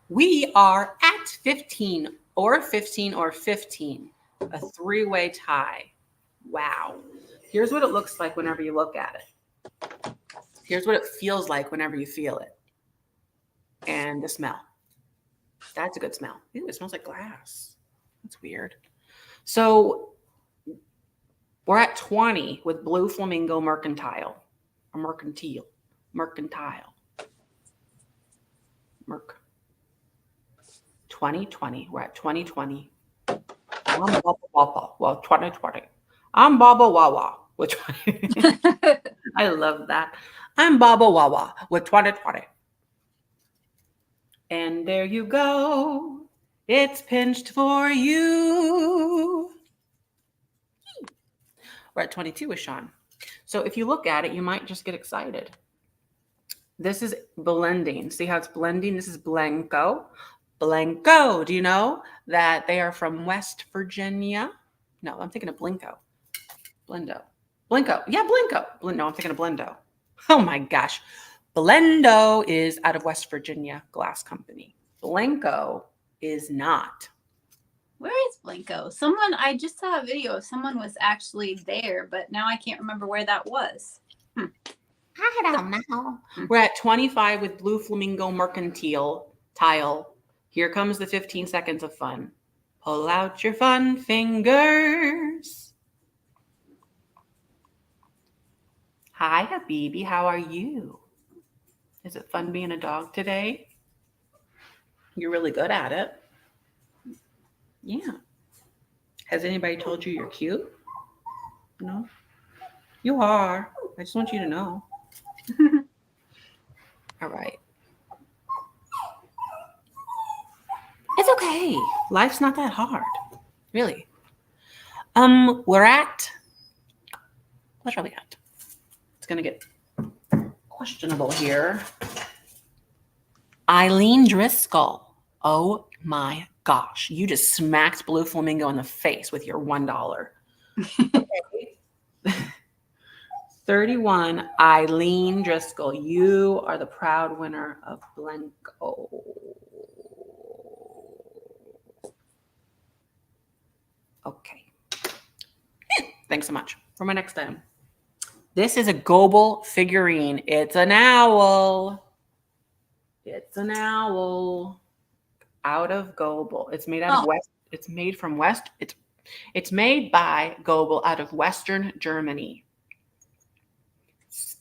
We are at 15 or 15 or 15. A 3-way tie. Wow. Here's what it looks like whenever you look at it. Here's what it feels like whenever you feel it. And the smell. That's a good smell. Ew, it smells like glass. That's weird. So we're at 20 with Blue Flamingo Mercantile. Or Mercantile. 2020. We're at 2020. I'm Baba Wawa. Well, 2020. I'm Baba Wawa with 20. I love that. I'm Baba Wawa with 2020. And there you go. It's pinched for you. We're at 22 with Sean. So if you look at it, you might just get excited. This is blending. See how it's blending? This is Blenko. Blenko. Do you know that they are from West Virginia? No, I'm thinking of Blenko. Blendo. Blenko. Yeah, Blenko. No, I'm thinking of Blendo. Oh my gosh. Blendo is out of West Virginia Glass Company. Blenko is not. Where is Blenko? I just saw a video of someone was actually there, but now I can't remember where that was. I don't know. We're at 25 with Blue Flamingo Mercantile Tile. Here comes the 15 seconds of fun. Pull out your fun fingers. Hi, Habibi. How are you? Is it fun being a dog today? You're really good at it. Yeah. Has anybody told you you're cute? No? You are. I just want you to know. All right. It's okay. Life's not that hard. Really. We're at, what are we at? It's going to get questionable here. Eileen Driscoll. Oh my gosh. You just smacked Blue Flamingo in the face with your $1. Okay. 31, Eileen Driscoll. You are the proud winner of Blenko. Okay. Thanks so much. For my next item. This is a Goebel figurine. It's an owl. It's an owl. Out of Goebel. It's made out of West. It's made from West. It's made by Goebel out of Western Germany.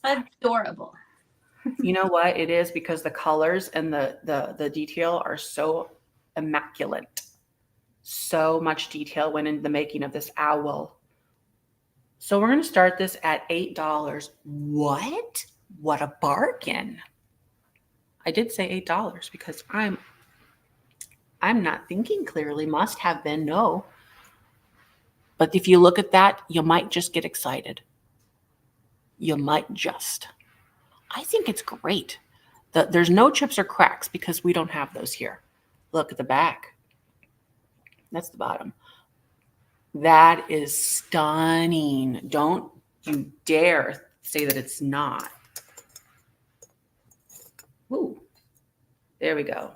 Adorable. You know what? It is because the colors and the detail are so immaculate. So much detail went into the making of this owl. So we're going to start this at $8. What? What a bargain. I did say $8 because I'm not thinking clearly. Must have been no. But if you look at that, you might just get excited. You might just. I think it's great. There's no chips or cracks because we don't have those here. Look at the back. That's the bottom. That is stunning. Don't you dare say that it's not. Ooh, there we go.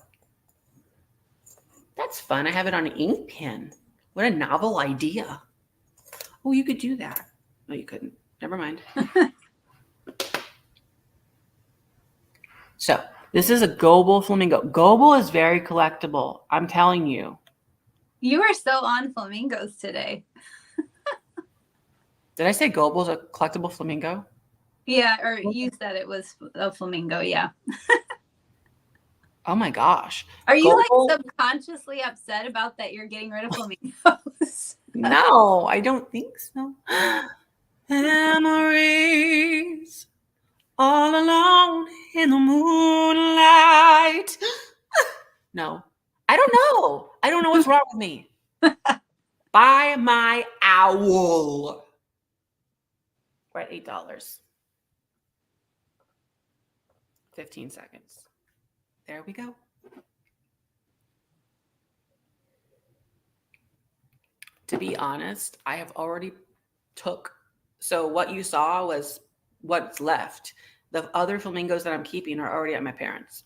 That's fun. I have it on an ink pen. What a novel idea. Oh, you could do that. No, you couldn't. Never mind. So this is a Goebel Flamingo. Goebel is very collectible. I'm telling you. You are so on flamingos today. Did I say Goebel is a collectible flamingo? Yeah, or you said it was a flamingo. Yeah. Oh my gosh. Are you Goebel, like subconsciously upset about that you're getting rid of flamingos? No, I don't think so. Memories all alone in the moonlight. No, I don't know. I don't know what's wrong with me. Buy my owl. We're at $8. 15 seconds. There we go. To be honest, I have already so what you saw was what's left. The other flamingos that I'm keeping are already at my parents'.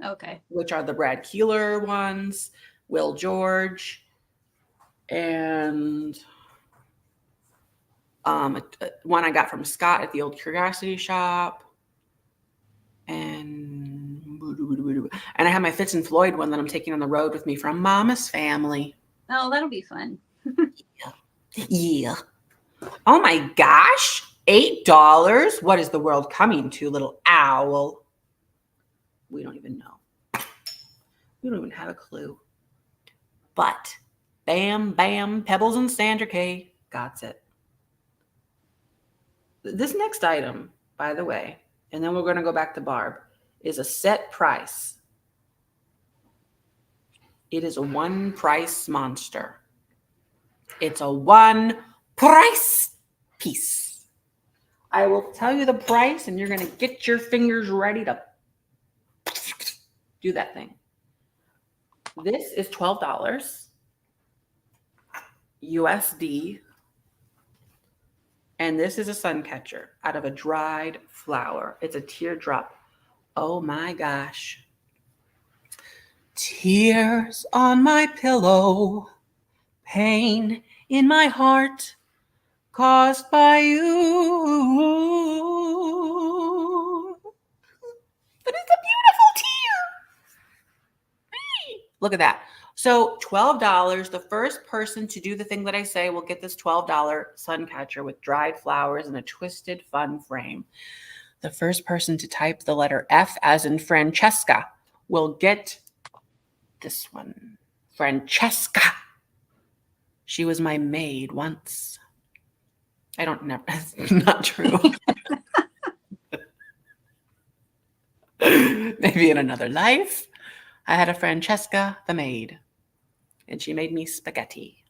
Okay. Which are the Brad Keeler ones, Will George, and one I got from Scott at the old Curiosity Shop. And I have my Fitz and Floyd one that I'm taking on the road with me from Mama's family. Oh, that'll be fun. Yeah. Oh my gosh. $8? What is the world coming to, little owl? We don't even know. We don't even have a clue. But bam, bam, Pebbles and Sandra K. Got it. This next item, by the way, and then we're going to go back to Barb, is a set price. It is a one price monster. It's a one price piece. I will tell you the price, and you're going to get your fingers ready to do that thing. This is $12 USD. And this is a Suncatcher out of a dried flower. It's a teardrop. Oh my gosh. Tears on my pillow, pain in my heart, caused by you. But it's a beautiful tear. Look at that. So $12, the first person to do the thing that I say will get this $12 Suncatcher with dried flowers and a twisted fun frame. The first person to type the letter F as in Francesca will get this one. Francesca. She was my maid once. I don't never. It's not true. Maybe in another life, I had a Francesca the maid, and she made me spaghetti.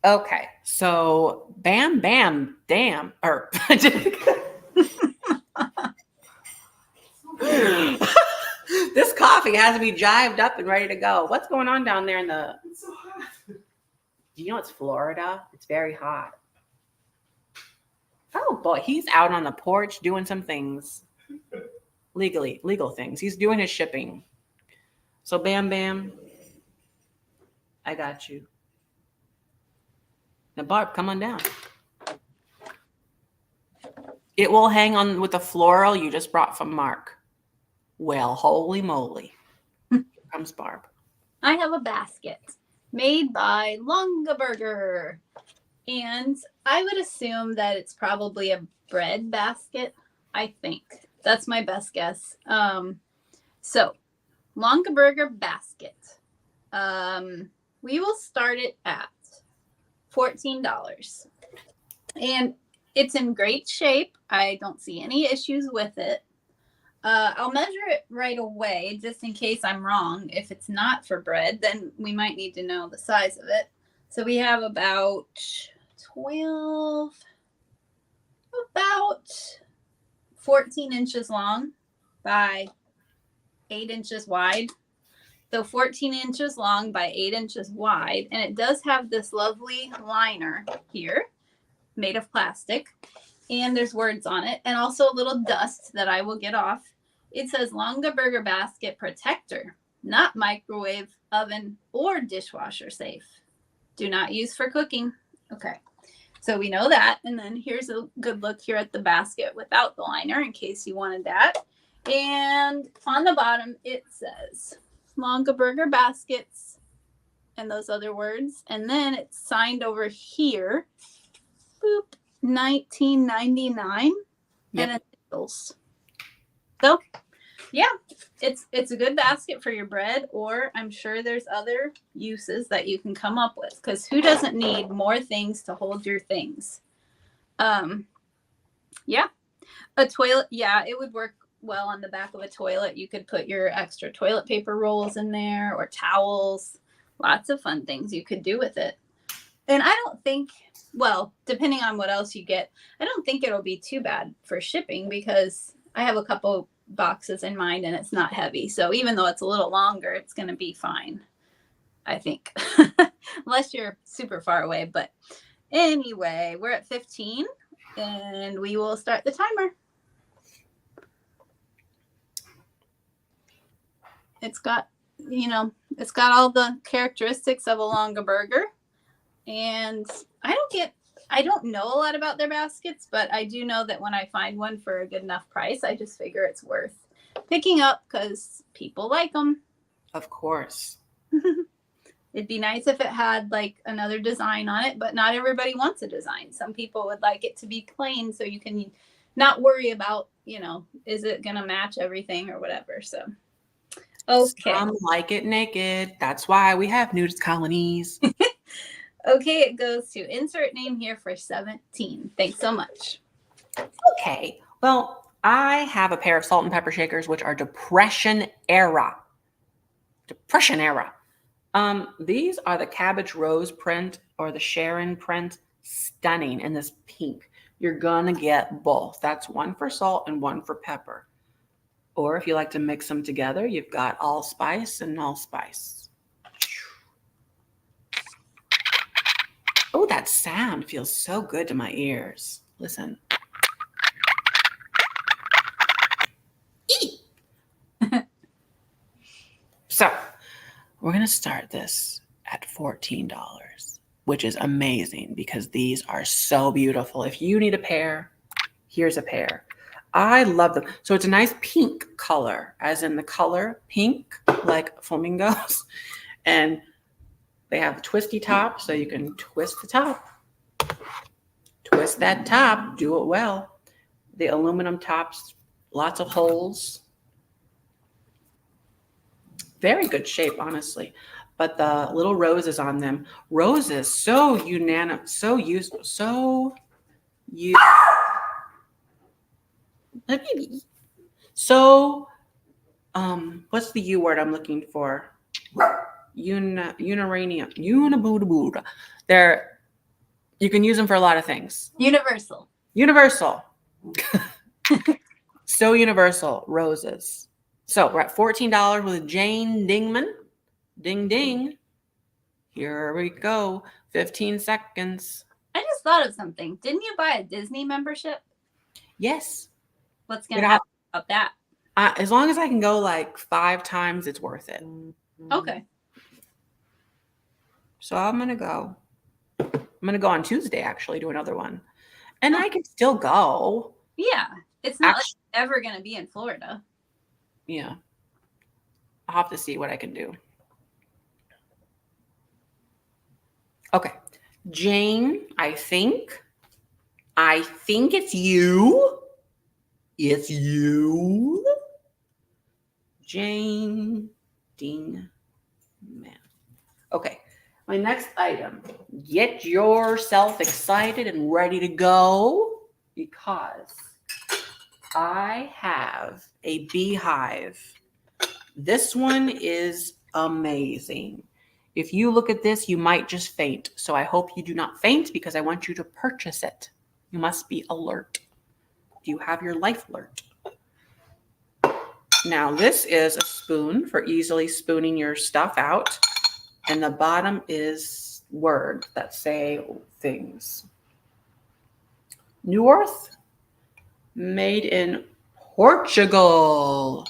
Okay, so bam, bam, damn, or this coffee has me jived up and ready to go. What's going on down there in the? It's so hot. Do you know it's Florida? It's very hot. Oh boy, he's out on the porch doing some things. Legal things. He's doing his shipping. So bam, bam. I got you. Now Barb, come on down. It will hang on with the floral you just brought from Mark. Well, holy moly. Here comes Barb. I have a basket made by Longaberger. And I would assume that it's probably a bread basket, I think. That's my best guess. So, Longaberger basket. We will start it at $14. And it's in great shape. I don't see any issues with it. I'll measure it right away just in case I'm wrong. If it's not for bread, then we might need to know the size of it. So we have about 14 inches long by 8 inches wide. So 14 inches long by 8 inches wide. And it does have this lovely liner here made of plastic. And there's words on it. And also a little dust that I will get off. It says Longaberger basket protector, not microwave, oven, or dishwasher safe. Do not use for cooking. Okay. So we know that. And then here's a good look here at the basket without the liner in case you wanted that. And on the bottom, it says Longaberger baskets and those other words. And then it's signed over here. Boop. 1999. Yep. And initials. So yeah, it's a good basket for your bread, or I'm sure there's other uses that you can come up with, because who doesn't need more things to hold your things? Yeah, a toilet. Yeah, it would work well on the back of a toilet. You could put your extra toilet paper rolls in there, or towels. Lots of fun things you could do with it. And I don't think, well, depending on what else you get, I don't think it'll be too bad for shipping, because I have a couple boxes in mind and it's not heavy. So even though it's a little longer, it's going to be fine, I think. Unless you're super far away. But anyway, we're at 15 and we will start the timer. It's got, it's got all the characteristics of a Longaberger. And I don't know a lot about their baskets, but I do know that when I find one for a good enough price, I just figure it's worth picking up because people like them. Of course. It'd be nice if it had like another design on it, but not everybody wants a design. Some people would like it to be plain so you can not worry about, is it going to match everything or whatever. So Okay. Some like it naked. That's why we have nudist colonies. Okay, it goes to insert name here for 17. Thanks so much. Okay. Well, I have a pair of salt and pepper shakers, which are Depression era. Depression era. These are the cabbage rose print or the Sharon print. Stunning in this pink. You're gonna get both. That's one for salt and one for pepper. Or if you like to mix them together, you've got allspice and allspice. Oh, that sound feels so good to my ears. Listen. So we're going to start this at $14, which is amazing because these are so beautiful. If you need a pair, here's a pair. I love them. So it's a nice pink color, as in the color pink, like flamingos. And they have a twisty top, so you can twist the top. Twist that top. Do it well. The aluminum tops, lots of holes. Very good shape, honestly. But the little roses on them, roses, so unanimous, so useful, so what's the U word I'm looking for? Uranium. They're, you can use them for a lot of things. Universal. So universal, roses. So we're at $14 with Jane Dingman. Ding, ding. Here we go. 15 seconds. I just thought of something. Didn't you buy a Disney membership? Yes. What's going to happen about that? As long as I can go like 5 times, it's worth it. Okay. So I'm going to go. I'm going to go on Tuesday, actually, to another one. And I can still go. Yeah. It's not like ever going to be in Florida. Yeah. I'll have to see what I can do. Okay. Jane, I think it's you. It's you. Jane Ding Man. Okay. My next item. Get yourself excited and ready to go because I have a beehive. This one is amazing. If you look at this, you might just faint. So I hope you do not faint because I want you to purchase it. You must be alert. Do you have your life alert? Now, this is a spoon for easily spooning your stuff out. And the bottom is words that say things. New Earth, made in Portugal.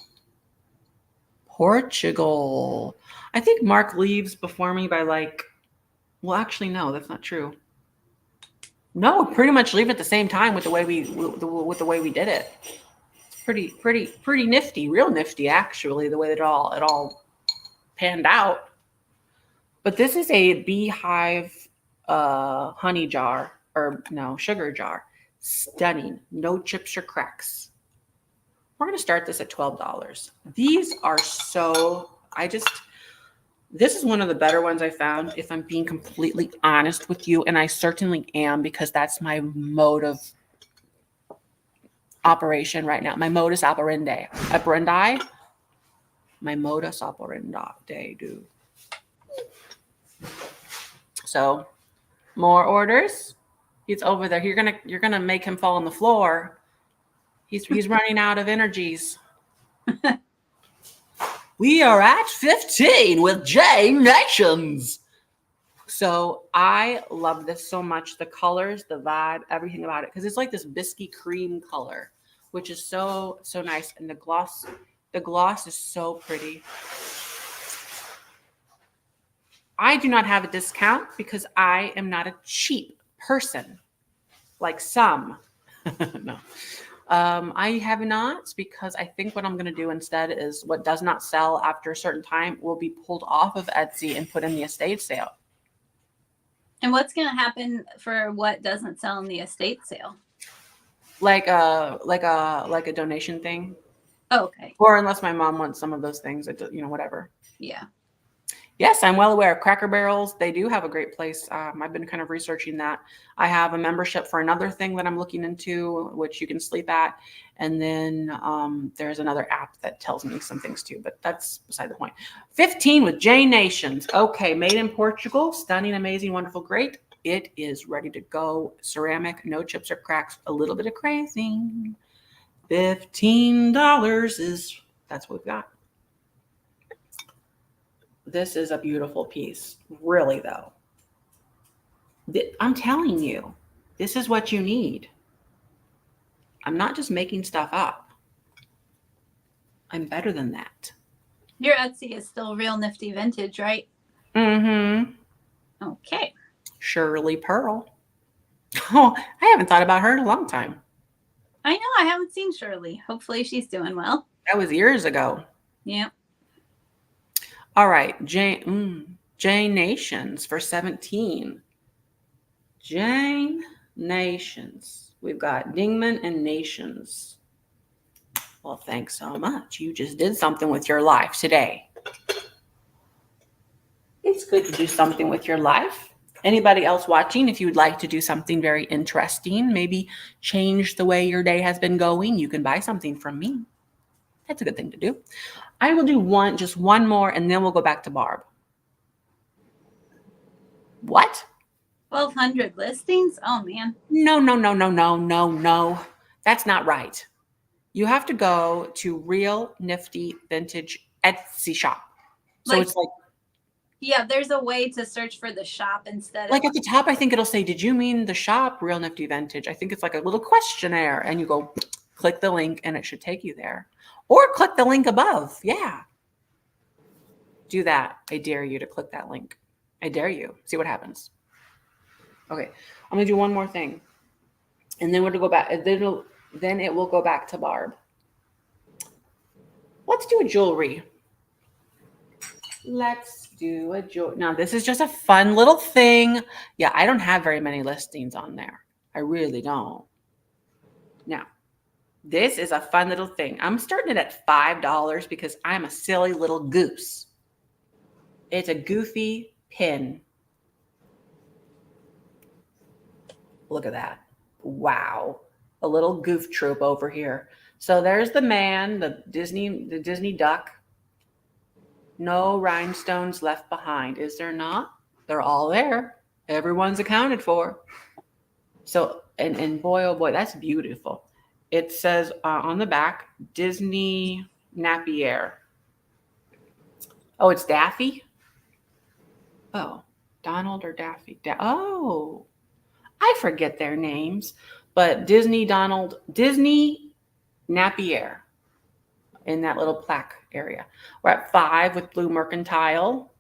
Portugal. I think Mark leaves before me by well, actually, no, that's not true. No, pretty much leave at the same time with the way we did it. It's pretty nifty, real nifty, actually, the way that it all panned out. But this is a beehive honey jar, or no, sugar jar. Stunning, no chips or cracks. We're going to start this at $12. These are this is one of the better ones I found, if I'm being completely honest with you. And I certainly am, because that's my mode of operation right now. My modus operandi. My modus operandi, dude. So, more orders. He's over there. You're gonna make him fall on the floor. He's running out of energies. We are at 15 with J Nations. So I love this so much. The colors, the vibe, everything about it. Because it's like this biscuit cream color, which is so nice. And the gloss is so pretty. I do not have a discount because I am not a cheap person like some. No. I have not, because I think what I'm going to do instead is what does not sell after a certain time will be pulled off of Etsy and put in the estate sale. And what's going to happen for what doesn't sell in the estate sale? Like a donation thing. Oh, okay. Or unless my mom wants some of those things, whatever. Yeah. Yes, I'm well aware. Cracker Barrels, they do have a great place. I've been kind of researching that. I have a membership for another thing that I'm looking into, which you can sleep at. And then there's another app that tells me some things too, but that's beside the point. 15 with J Nations. Okay, made in Portugal. Stunning, amazing, wonderful, great. It is ready to go. Ceramic, no chips or cracks, a little bit of crazy. $15 that's what we've got. This is a beautiful piece. Really, though. I'm telling you, this is what you need. I'm not just making stuff up. I'm better than that. Your Etsy is still Real Nifty Vintage, right? Mm-hmm. Okay. Shirley Pearl. Oh, I haven't thought about her in a long time. I know. I haven't seen Shirley. Hopefully she's doing well. That was years ago. Yeah. All right. Jane Nations for 17. Jane Nations. We've got Dingman and Nations. Well, thanks so much. You just did something with your life today. It's good to do something with your life. Anybody else watching, if you would like to do something very interesting, maybe change the way your day has been going, you can buy something from me. That's a good thing to do. I will do just one more, and then we'll go back to Barb. What? 1,200 listings? Oh, man. No. That's not right. You have to go to Real Nifty Vintage Etsy shop. So it's like, yeah, there's a way to search for the shop instead like of at the top, I think it'll say, did you mean the shop Real Nifty Vintage? I think it's like a little questionnaire, and you go click the link and it should take you there. Or click the link above. Yeah. Do that. I dare you to click that link. I dare you. See what happens. Okay. I'm going to do one more thing. And then we're going to go back. Then it will go back to Barb. Let's do a jewelry. Let's do a jewelry. Now, this is just a fun little thing. Yeah, I don't have very many listings on there. I really don't. Now, this is a fun little thing. I'm starting it at $5 because I'm a silly little goose. It's a goofy pin. Look at that. Wow. A little goof troop over here. So there's the man, the Disney duck. No rhinestones left behind. Is there not? They're all there. Everyone's accounted for. So, and boy, oh boy, that's beautiful. It says on the back, Disney Napier. Oh, it's Daffy? Oh, Donald or Daffy? Oh, I forget their names. But Disney Napier in that little plaque area. We're at 5 with blue mercantile,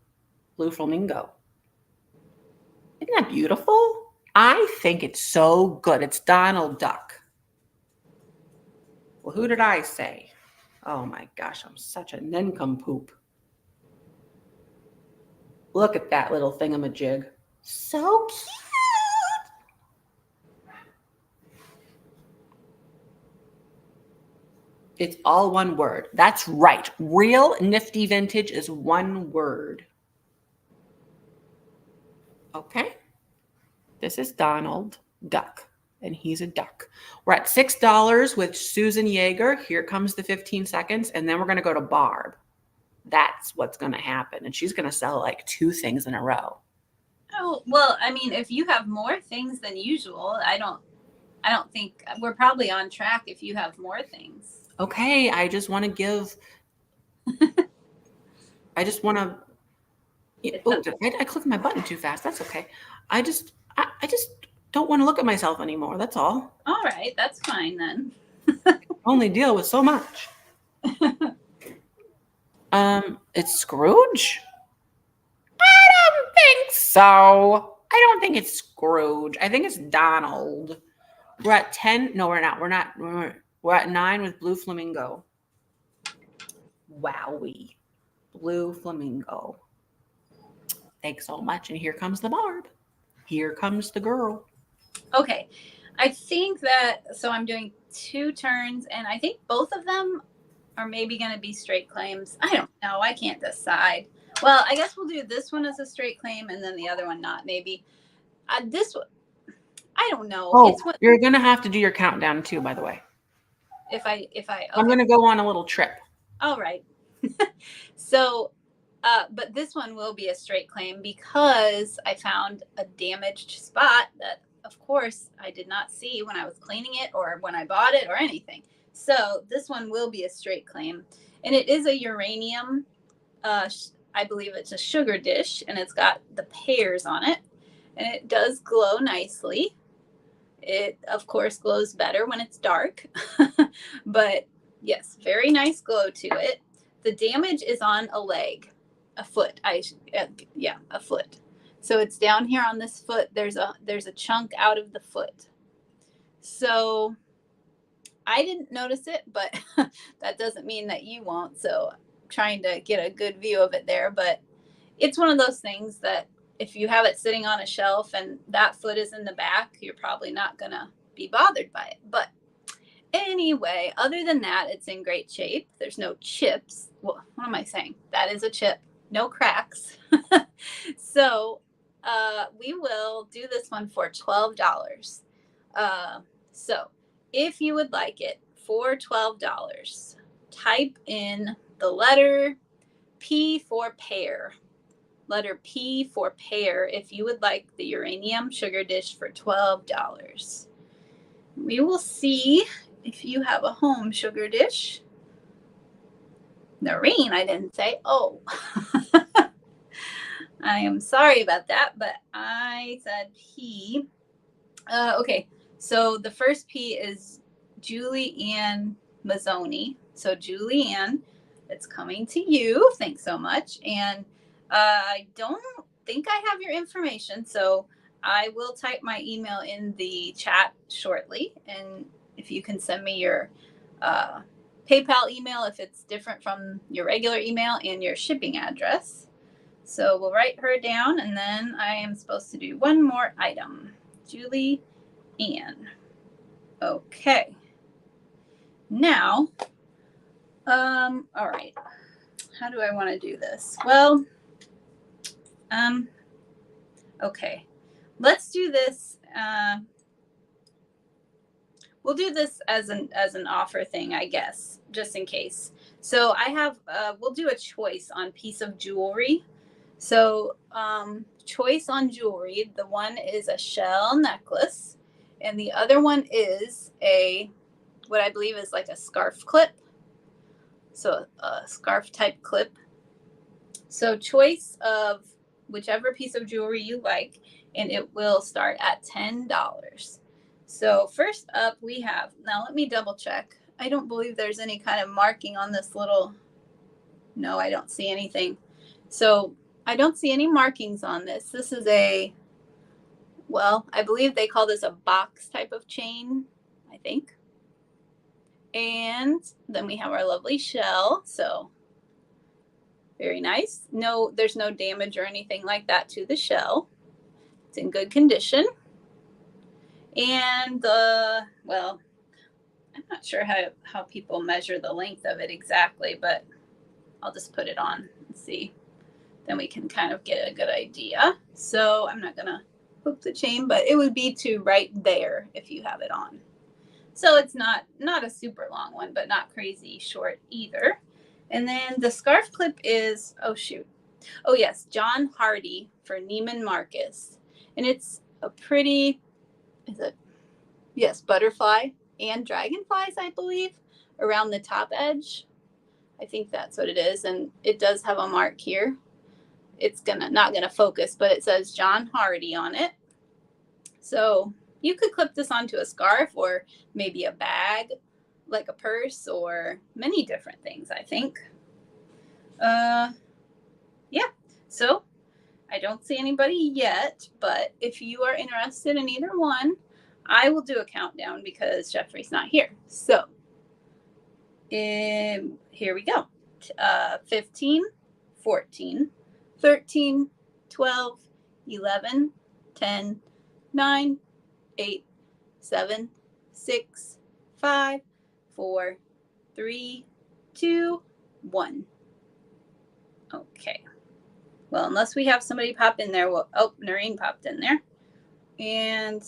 blue flamingo. Isn't that beautiful? I think it's so good. It's Donald Duck. Well, who did I say? Oh my gosh, I'm such a nincompoop. Look at that little thingamajig. So cute. It's all one word. That's right. Real Nifty Vintage is one word. Okay. This is Donald Duck, and he's a duck. We're at $6 with Susan Yeager. Here comes the 15 seconds, and then we're going to go to Barb. That's what's going to happen, and she's going to sell like 2 things in a row. Oh, well, I mean, if you have more things than usual, I don't think we're probably on track if you have more things. Okay, I just want to give. I just want to. Oh, I clicked my button too fast. That's okay. I just don't want to look at myself anymore. That's all. All right, that's fine then. Only deal with so much. It's Scrooge? I don't think so. I don't think it's Scrooge. I think it's Donald. We're at 10. No, we're not. We're at 9 with blue flamingo. Wowie. Blue flamingo. Thanks so much. And here comes the Barb. Here comes the girl. Okay. I think that, so I'm doing 2 turns, and I think both of them are maybe going to be straight claims. I don't know. I can't decide. Well, I guess we'll do this one as a straight claim and then the other one not, maybe. This one, I don't know. Oh, It's what, you're gonna have to do your countdown too, by the way. if I, I'm okay. gonna go on a little trip. All right. So, but this one will be a straight claim because I found a damaged spot that, of course, I did not see when I was cleaning it or when I bought it or anything. So this one will be a straight claim. And it is a uranium, I believe it's a sugar dish, and it's got the pears on it. And it does glow nicely. It, of course, glows better when it's dark. But yes, very nice glow to it. The damage is on a leg, a foot. A foot. So it's down here on this foot. There's a chunk out of the foot. So I didn't notice it, but that doesn't mean that you won't. So I'm trying to get a good view of it there. But it's one of those things that if you have it sitting on a shelf and that foot is in the back, you're probably not going to be bothered by it. But anyway, other than that, it's in great shape. There's no chips. Well, what am I saying? That is a chip. No cracks. So we will do this one for $12. So if you would like it for $12, type in the letter P for pear. Letter P for pear if you would like the uranium sugar dish for $12. We will see if you have a home sugar dish. Noreen, I didn't say. Oh, I am sorry about that, but I said P. Okay, so the first P is Julie Ann Mazzoni. So Julie Ann, it's coming to you. Thanks so much. And I don't think I have your information, so I will type my email in the chat shortly. And if you can send me your PayPal email, if it's different from your regular email, and your shipping address. So we'll write her down, and then I am supposed to do one more item. Julie Ann. Okay. Now, all right. How do I want to do this? Well, okay. Let's do this. We'll do this as an offer thing, I guess, just in case. So I have, we'll do a choice on piece of jewelry. So choice on jewelry. The one is a shell necklace, and the other one is what I believe is like a scarf clip. So a scarf type clip. So choice of whichever piece of jewelry you like, and it will start at $10. So first up we have, now let me double check. I don't believe there's any kind of marking on this little, no, I don't see anything. So I don't see any markings on this. This is well, I believe they call this a box type of chain, I think. And then we have our lovely shell. So very nice. No, there's no damage or anything like that to the shell. It's in good condition. And well, I'm not sure how people measure the length of it exactly, but I'll just put it on and see. Then we can kind of get a good idea. So I'm not gonna hook the chain, but it would be to right there if you have it on. So it's not a super long one, but not crazy short either. And then the scarf clip is, oh shoot. Oh yes, John Hardy for Neiman Marcus. And it's a pretty, yes, butterfly and dragonflies, I believe, around the top edge. I think that's what it is. And it does have a mark here. It's not gonna focus, but it says John Hardy on it. So you could clip this onto a scarf or maybe a bag, like a purse, or many different things, I think. Yeah, so I don't see anybody yet, but if you are interested in either one, I will do a countdown because Jeffrey's not here. So here we go. 15, 14, 13, 12, 11, 10, 9, 8, 7, 6, 5, 4, 3, 2, 1. Okay. Well, unless we have somebody pop in there. Oh, Noreen popped in there. And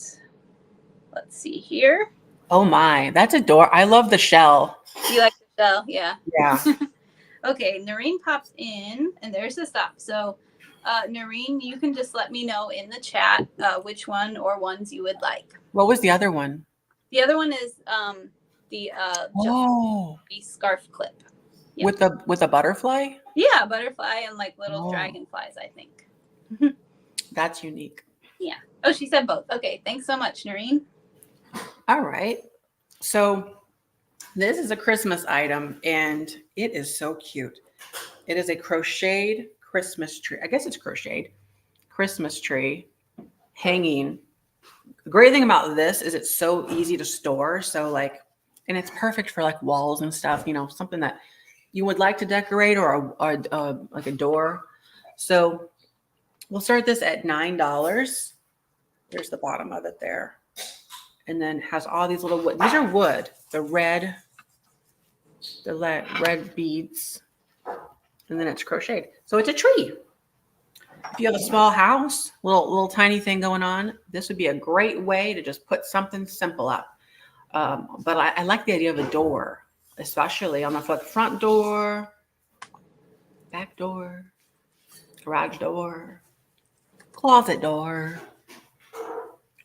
let's see here. Oh my, that's adorable. I love the shell. You like the shell? Yeah. Yeah. Okay, Noreen pops in, and there's the stop. So, Noreen, you can just let me know in the chat which one or ones you would like. What was the other one? The other one is the scarf clip. Yep. With a butterfly? Yeah, butterfly and like little dragonflies, I think. That's unique. Yeah. Oh, she said both. Okay, thanks so much, Noreen. All right. So this is a Christmas item, and it is so cute. It is a crocheted Christmas tree. I guess it's crocheted Christmas tree hanging. The great thing about this is it's so easy to store. So like, and it's perfect for like walls and stuff, you know, something that you would like to decorate or like a door. So we'll start this at $9. There's the bottom of it there. And then has all these little wood. These are wood. The red beads. And then it's crocheted. So it's a tree. If you have a small house, little tiny thing going on, this would be a great way to just put something simple up. But I like the idea of a door, especially on the front door, back door, garage door, closet door,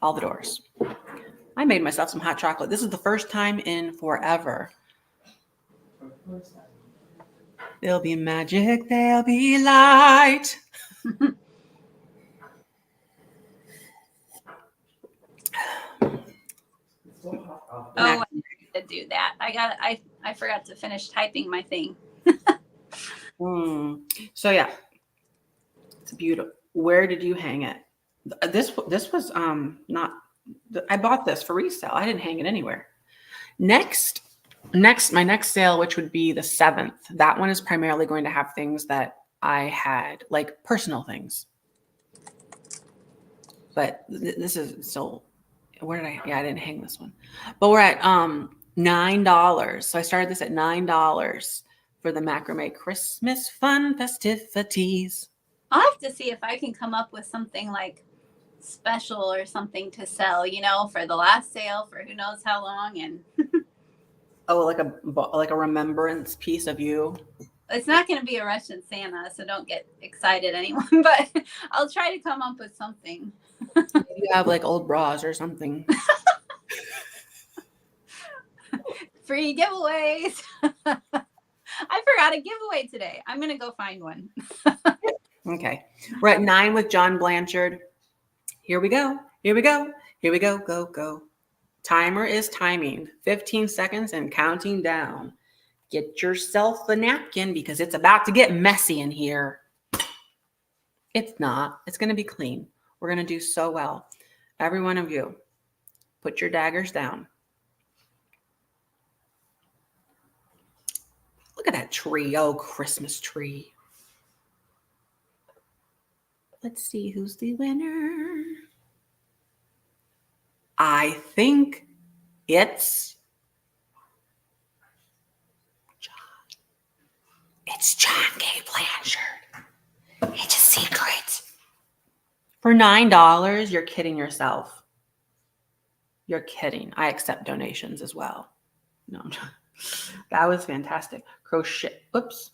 all the doors. I made myself some hot chocolate. This is the first time in forever. There'll be magic, there'll be light. Oh, I need to do that. I forgot to finish typing my thing. So yeah, it's beautiful. Where did you hang it? This was not. I bought this for resale. I didn't hang it anywhere. Next, my next sale, which would be the 7th. That one is primarily going to have things that I had, like personal things. But this is still. Where did I? Yeah, I didn't hang this one. But we're at $9. So I started this at $9 for the macrame Christmas fun festivities. I'll have to see if I can come up with something like special or something to sell, you know, for the last sale for who knows how long. And like a remembrance piece of you. It's not going to be a Russian Santa, so don't get excited, anyone. But I'll try to come up with something. You have like old bras or something. Free giveaways. I forgot a giveaway today. I'm going to go find one. Okay. We're at 9 with John Blanchard. Here we go. Here we go. Here we go. Go, go. Timer is timing. 15 seconds and counting down. Get yourself a napkin because it's about to get messy in here. It's not. It's going to be clean. We're going to do so well. Every one of you, put your daggers down. Look at that tree. Oh, Christmas tree. Let's see who's the winner. I think it's John. It's John K. Blanchard. It's a secret. For $9, you're kidding yourself. You're kidding. I accept donations as well. No, I'm trying. That was fantastic. Crochet. Oops.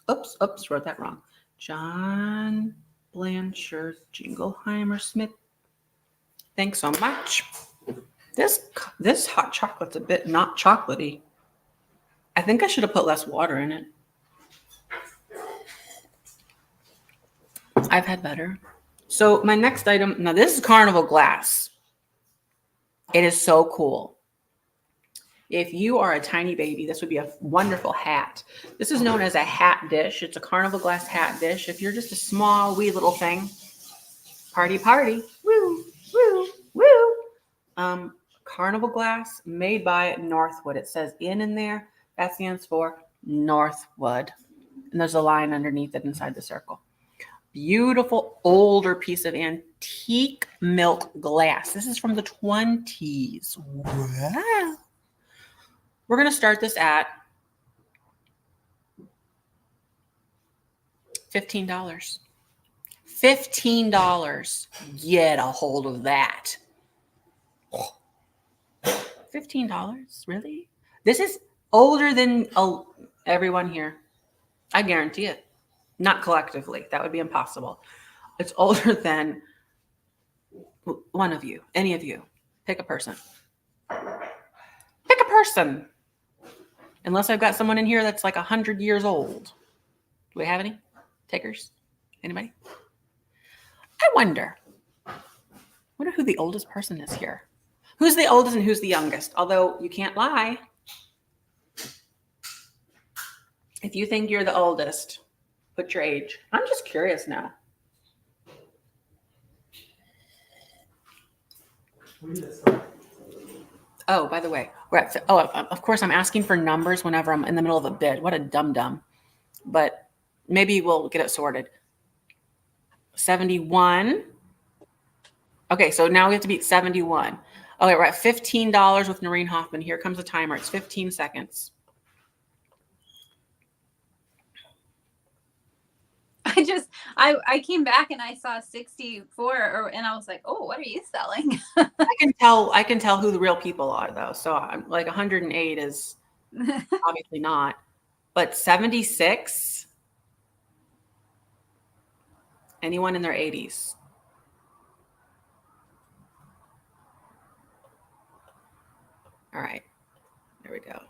Wrote that wrong. John Blanchard, Jingleheimer Smith. Thanks so much. This hot chocolate's a bit not chocolatey. I think I should have put less water in it. I've had better. So my next item, now this is Carnival glass. It is so cool. If you are a tiny baby, this would be a wonderful hat. This is known as a hat dish. It's a Carnival glass hat dish. If you're just a small, wee little thing, party, woo, woo, woo. Carnival glass made by Northwood. It says in there. That stands for Northwood. And there's a line underneath it inside the circle. Beautiful older piece of antique milk glass. This is from the 20s. Wow. We're going to start this at $15. $15. Get a hold of that. $15? Really? This is older than everyone here. I guarantee it. Not collectively. That would be impossible. It's older than one of you, any of you. Pick a person. Pick a person. Unless I've got someone in here that's like 100 years old. Do we have any takers? Anybody? I wonder who the oldest person is here. Who's the oldest and who's the youngest? Although you can't lie. If you think you're the oldest, put your age. I'm just curious now. Oh, by the way, of course, I'm asking for numbers whenever I'm in the middle of a bid. What a dum-dum. But maybe we'll get it sorted. 71. Okay, so now we have to beat 71. Okay, we're at $15 with Noreen Hoffman. Here comes the timer. It's 15 seconds. I came back and I saw 64 and I was like, oh, what are you selling? I can tell who the real people are though. So I'm like 108 is obviously not, but 76. Anyone in their 80s? All right, there we go.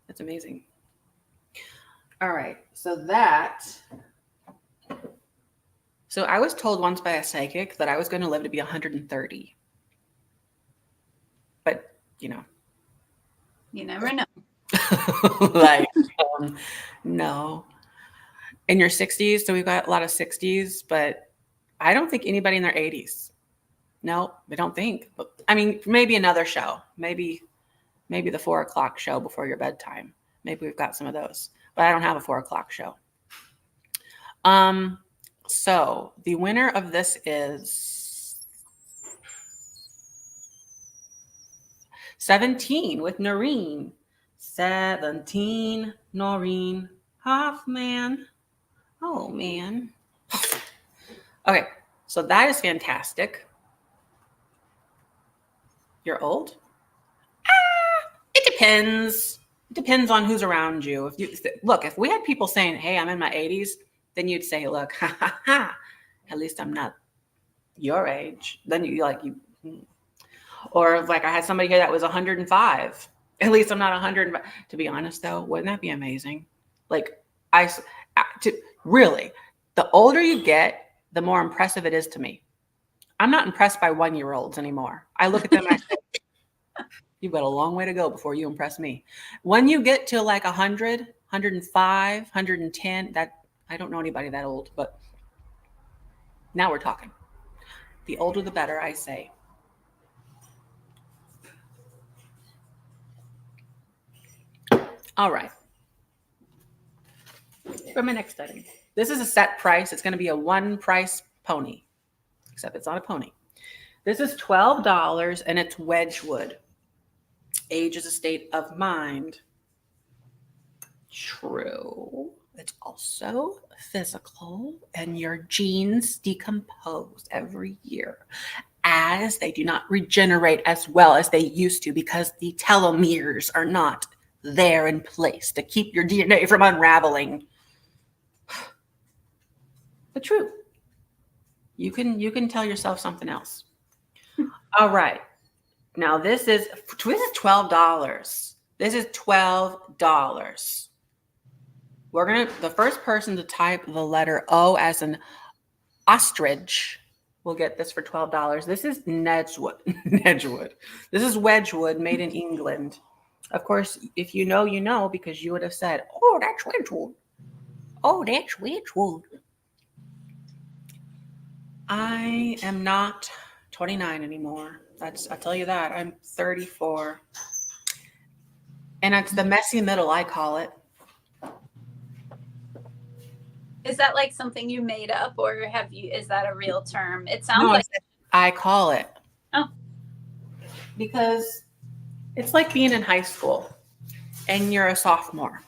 That's amazing. All right, so I was told once by a psychic that I was going to live to be 130. But, you never know. like, no. In your 60s, so we've got a lot of 60s, but I don't think anybody in their 80s. No, I don't think. I mean, maybe another show. Maybe the 4 o'clock show before your bedtime. Maybe we've got some of those. But I don't have a 4 o'clock show. So the winner of this is 17 with Noreen. 17, Noreen Hoffman. Oh, man. Okay, so that is fantastic. You're old? It depends. It depends on who's around you. If we had people saying, hey, I'm in my 80s, then you'd say, look, at least I'm not your age. Then or like I had somebody here that was 105. At least I'm not 100. To be honest though, wouldn't that be amazing? Like really, the older you get, the more impressive it is to me. I'm not impressed by 1-year-olds anymore. I look at them and I say, you've got a long way to go before you impress me. When you get to like 100, 105, 110, that I don't know anybody that old, but now we're talking. The older, the better, I say. All right. For my next item. This is a set price. It's going to be a one price pony, except it's not a pony. This is $12 and it's Wedgwood. Age is a state of mind. True. It's also physical, and your genes decompose every year as they do not regenerate as well as they used to because the telomeres are not there in place to keep your DNA from unraveling. But true. You can tell yourself something else. All right. Now this is $12. This is $12. The first person to type the letter O as an ostrich will get this for $12. This is Nedgewood. This is Wedgwood, made in England. Of course, if you know, you know, because you would have said, oh, that's Wedgwood. Oh, that's Wedgwood. I am not 29 anymore. I'll tell you that. I'm 34. And it's the messy middle, I call it. Is that like something you made up, or is that a real term? It sounds like I call it. Oh. Because it's like being in high school and you're a sophomore.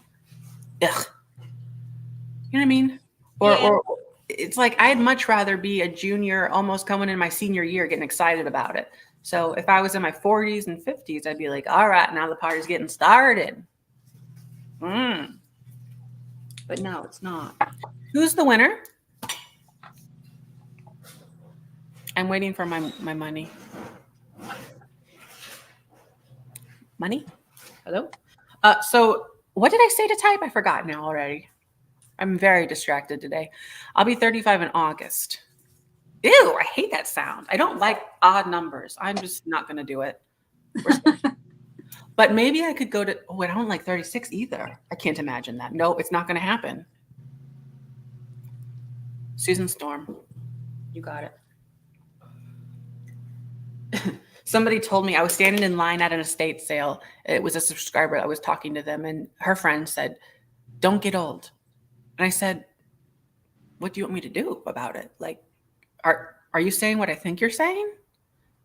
Ugh. You know what I mean? Or, Yeah. or it's like I'd much rather be a junior, almost coming in my senior year, getting excited about it. So if I was in my 40s and 50s, I'd be like, all right, now the party's getting started. But no, it's not. Who's the winner? I'm waiting for my money. Money? Hello? So what did I say to type? I forgot now already. I'm very distracted today. I'll be 35 in August. Ew, I hate that sound. I don't like odd numbers. I'm just not going to do it. But maybe I could go to, I don't like 36 either. I can't imagine that. No, it's not going to happen. Susan Storm, you got it. Somebody told me I was standing in line at an estate sale. It was a subscriber. I was talking to them, and her friend said, "Don't get old." And I said, "What do you want me to do about it? Like, are you saying what I think you're saying?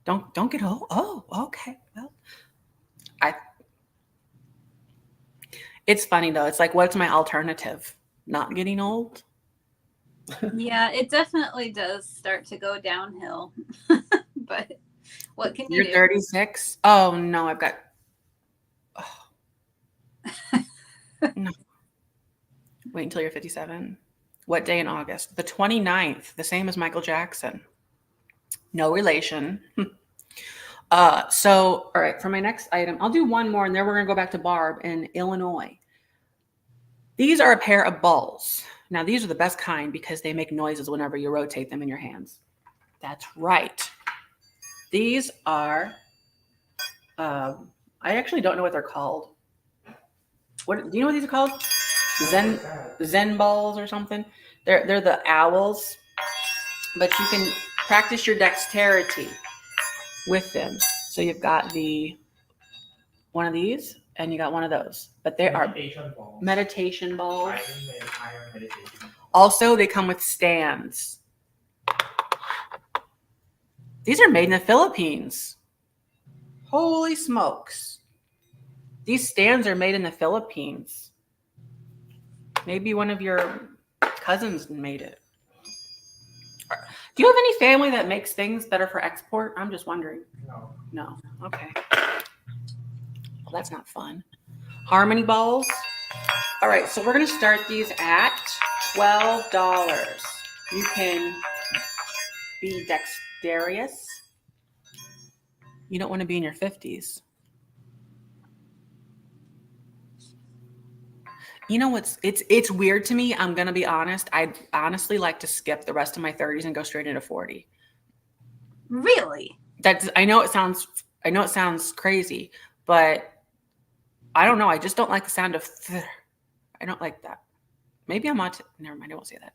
Don't get old." Oh, okay. Well, it's funny though. It's like, what's my alternative? Not getting old? Yeah, it definitely does start to go downhill. But what can you do? You're 36? Oh no, I've got no. Wait until you're 57. What day in August? The 29th, the same as Michael Jackson. No relation. So, all right, for my next item, I'll do one more and then we're going to go back to Barb in Illinois. These are a pair of balls. Now, these are the best kind because they make noises whenever you rotate them in your hands. That's right. These are, I actually don't know what they're called. What do you know what these are called? Zen balls or something. They're the owls, but you can practice your dexterity with them. So you've got one of these and you got one of those, but they are meditation balls. Also, they come with stands. These are made in the Philippines. Holy smokes. These stands are made in the Philippines. Maybe one of your cousins made it. Do you have any family that makes things that are for export? I'm just wondering. No. Okay. Well, that's not fun. Harmony balls. All right, so we're going to start these at $12. You can be dexterous. You don't want to be in your 50s. You know what's it's weird to me. I'm gonna be honest. I'd honestly like to skip the rest of my 30s and go straight into 40. Really? I know it sounds crazy, but I don't know. I just don't like the sound of I don't like that. Maybe I'm not. Never mind. I won't say that.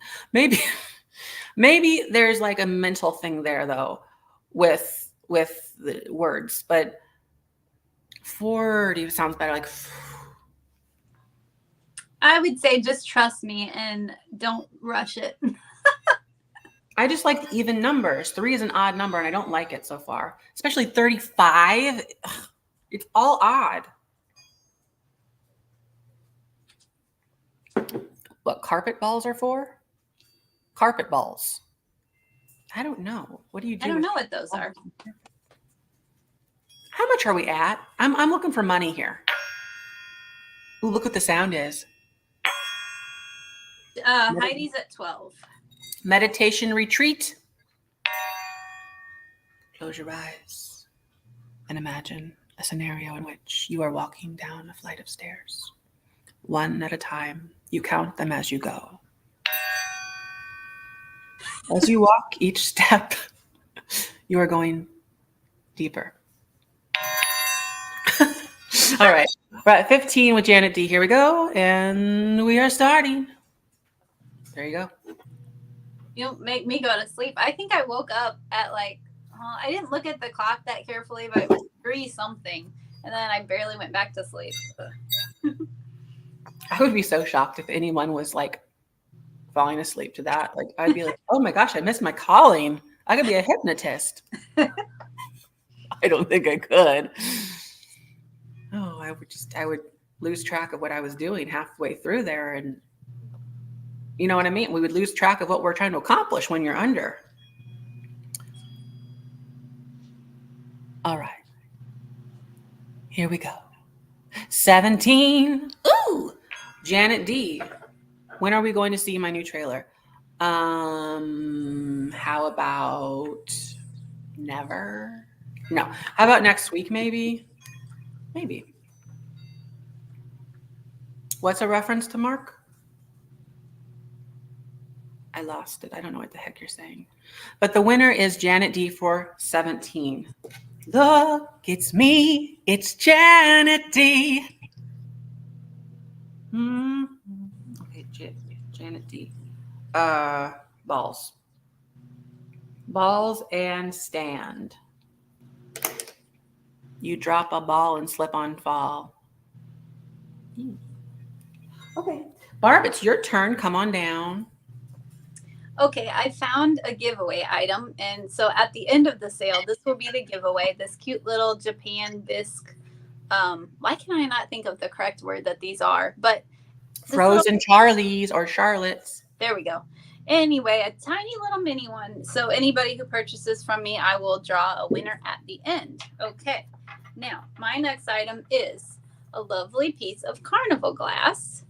Maybe there's like a mental thing there though, with the words. But 40 sounds better. Like. I would say just trust me and don't rush it. I just like the even numbers. 3 is an odd number, and I don't like it so far. Especially 35. Ugh, it's all odd. What carpet balls are for? Carpet balls. I don't know. What do you do? I don't know what those are. How much are we at? I'm looking for money here. Ooh, look what the sound is. Heidi's at 12. Meditation retreat. Close your eyes and imagine a scenario in which you are walking down a flight of stairs. One at a time, you count them as you go. As you walk each step, you are going deeper. All right, we're at 15 with Janet D. Here we go, and we are starting. There you go. You don't make me go to sleep. I think I woke up at I didn't look at the clock that carefully, but it was 3 something. And then I barely went back to sleep. I would be so shocked if anyone was like falling asleep to that. Like I'd be like, oh my gosh, I missed my calling. I could be a hypnotist. I don't think I could. Oh, I would lose track of what I was doing halfway through there. And You know what I mean? We would lose track of what we're trying to accomplish when you're under. All right. Here we go. 17. Ooh, Janet D. When are we going to see my new trailer? How about never? No. How about next week, maybe? Maybe. What's a reference to Mark? I lost it. I don't know what the heck you're saying. But the winner is Janet D for 17. Look, it's me. It's Janet D. Okay, Janet D. Balls. Balls and stand. You drop a ball and slip on fall. Okay. Barb, it's your turn. Come on down. Okay, I found a giveaway item. And so at the end of the sale, this will be the giveaway. This cute little Japan bisque. Why can I not think of the correct word that these are? But Frozen Charlies or Charlottes. There we go. Anyway, a tiny little mini one. So anybody who purchases from me, I will draw a winner at the end. Okay. Now, my next item is a lovely piece of Carnival glass.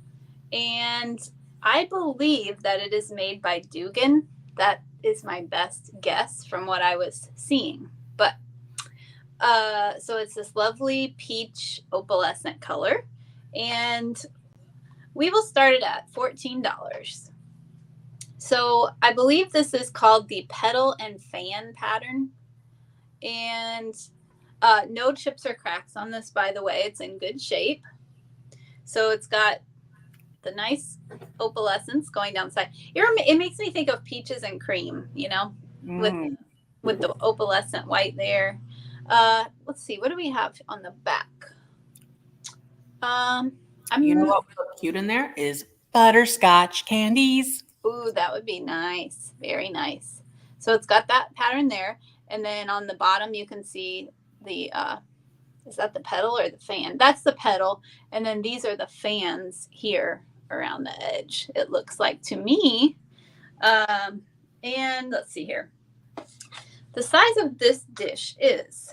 And I believe that it is made by Dugan. That is my best guess from what I was seeing. But so it's this lovely peach opalescent color. And we will start it at $14. So I believe this is called the petal and fan pattern. And no chips or cracks on this, by the way. It's in good shape. So it's got the nice opalescence going down the side. It makes me think of peaches and cream, you know, with the opalescent white there. Let's see, what do we have on the back? You know what would look cute in there is butterscotch candies. Ooh, that would be nice. Very nice. So it's got that pattern there. And then on the bottom, you can see the, is that the petal or the fan? That's the petal. And then these are the fans here around the edge, it looks like to me. And let's see here. The size of this dish is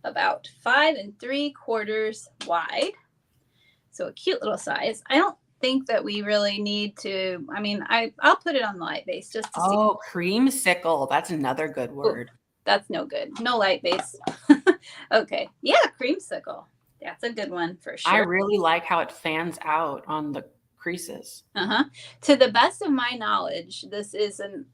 about 5 3/4 wide. So a cute little size. I don't think that we really need to, I mean, I'll put it on the light base just to see. Oh, creamsicle. That's another good word. Ooh, that's no good. No light base. Okay. Yeah, creamsicle. That's a good one for sure. I really like how it fans out on the creases. To the best of my knowledge, this is an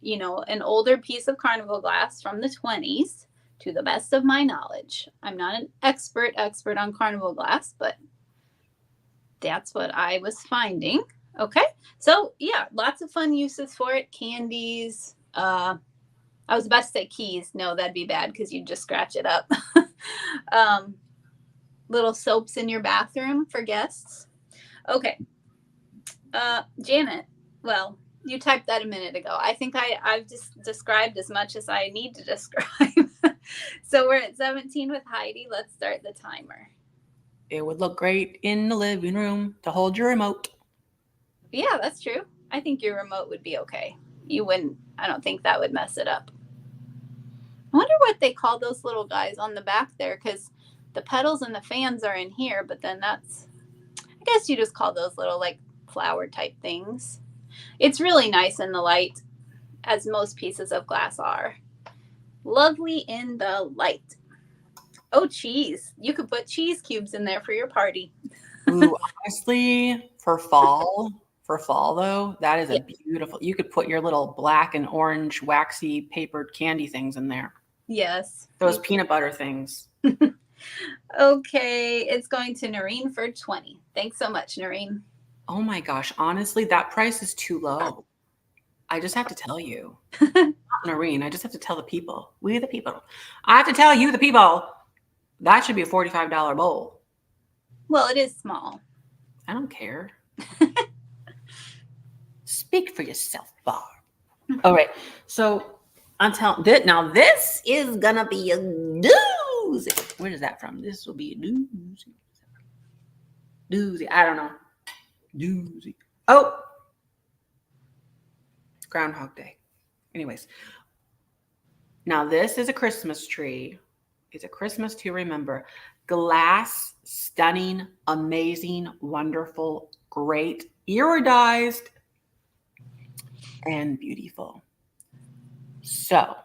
older piece of Carnival glass from the 20s. To the best of my knowledge. I'm not an expert on Carnival glass, but that's what I was finding. Okay. So yeah, lots of fun uses for it. Candies. I was about to say keys. No, that'd be bad because you'd just scratch it up. Little soaps in your bathroom for guests. Okay. Janet, well, you typed that a minute ago. I think I've just described as much as I need to describe. So we're at 17 with Heidi. Let's start the timer. It would look great in the living room to hold your remote. Yeah, that's true. I think your remote would be okay. I don't think that would mess it up. I wonder what they call those little guys on the back there, because the petals and the fans are in here, but then I guess you just call those little like flower type things. It's really nice in the light, as most pieces of glass are. Lovely in the light. Oh, cheese. You could put cheese cubes in there for your party. Ooh, honestly, for fall though, that is a beautiful, you could put your little black and orange waxy papered candy things in there. Yes. Those peanut butter things. Okay, it's going to Noreen for 20. Thanks so much, Noreen. Oh my gosh, honestly, that price is too low. I just have to tell you. Not Noreen, I just have to tell the people. We the people. I have to tell you the people. That should be a $45 bowl. Well, it is small. I don't care. Speak for yourself, Barb. All right. So I'm telling now this is gonna be a doozy. Where is that from? This will be a doozy. Doozy. I don't know. Doozy. Oh. Groundhog Day. Anyways. Now this is a Christmas tree. It's a Christmas to remember. Glass, stunning, amazing, wonderful, great, iridized, and beautiful. So,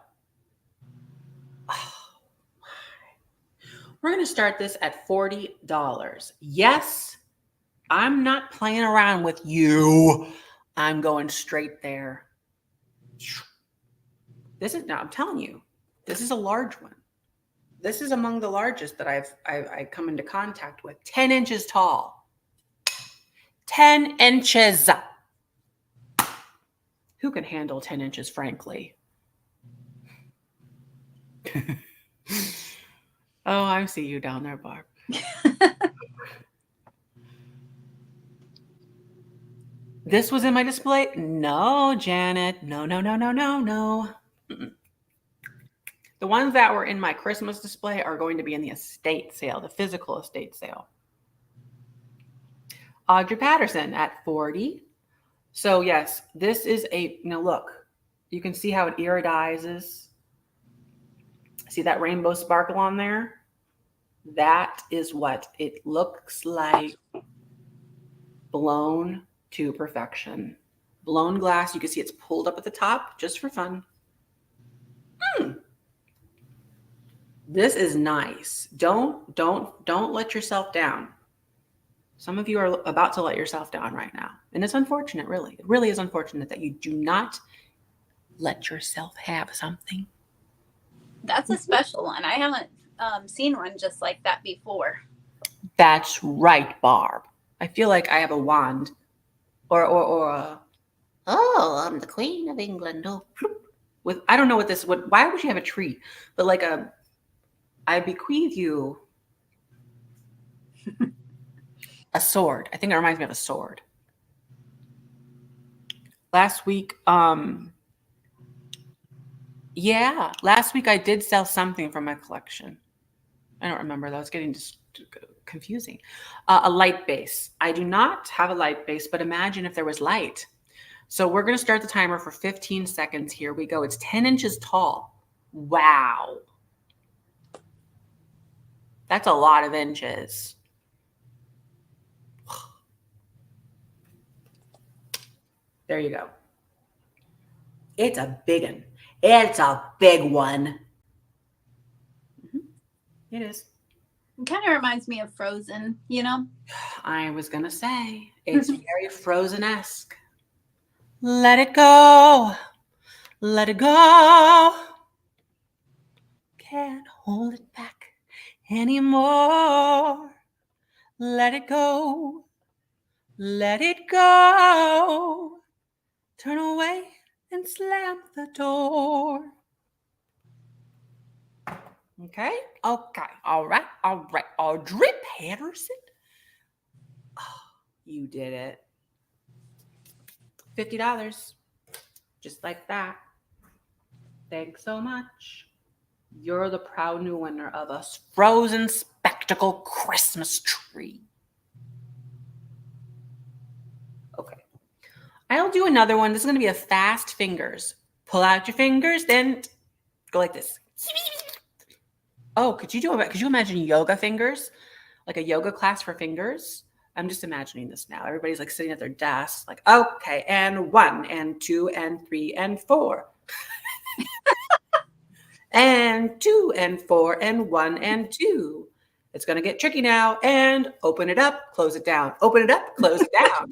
we're going to start this at $40. Yes, I'm not playing around with you. I'm going straight there. This is, now I'm telling you, this is a large one. This is among the largest that I've come into contact with. 10 inches tall. 10 inches. Who can handle 10 inches, frankly? Oh, I see you down there, Barb. This was in my display? No, Janet. No. Mm-mm. The ones that were in my Christmas display are going to be in the estate sale, the physical estate sale. Audrey Patterson at 40. So yes, this is a, look, you can see how it iridizes. See that rainbow sparkle on there? That is what it looks like, blown to perfection. Blown glass, you can see it's pulled up at the top just for fun. This is nice. Don't let yourself down. Some of you are about to let yourself down right now. And it's unfortunate, really. It really is unfortunate that you do not let yourself have something. That's a special one. I haven't seen one just like that before. That's right, Barb. I feel like I have a wand or a, oh, I'm the Queen of England. Oh, with, I don't know what this would, why would you have a tree? But like I bequeath you a sword. I think it reminds me of a sword. Last week, last week I did sell something from my collection. I don't remember though. It's getting just confusing. A light base. I do not have a light base, but imagine if there was light. So we're going to start the timer for 15 seconds. Here we go. It's 10 inches tall. Wow. That's a lot of inches. There you go. It's a big one. It's a big one. It is. It kind of reminds me of Frozen, I was going to say, it's very Frozen-esque. Let it go. Let it go. Can't hold it back anymore. Let it go. Let it go. Turn away and slam the door. Okay. All right. Audrey Patterson. Oh, you did it. $50. Just like that. Thanks so much. You're the proud new winner of a Frozen Spectacle Christmas tree. Okay. I'll do another one. This is going to be a fast fingers. Pull out your fingers, then go like this. Oh, could you imagine yoga fingers? Like a yoga class for fingers? I'm just imagining this now. Everybody's like sitting at their desk, like, okay, and 1 and 2 and 3 and 4. And 2 and 4 and 1 and 2. It's going to get tricky now. And open it up, close it down. Open it up, close it down.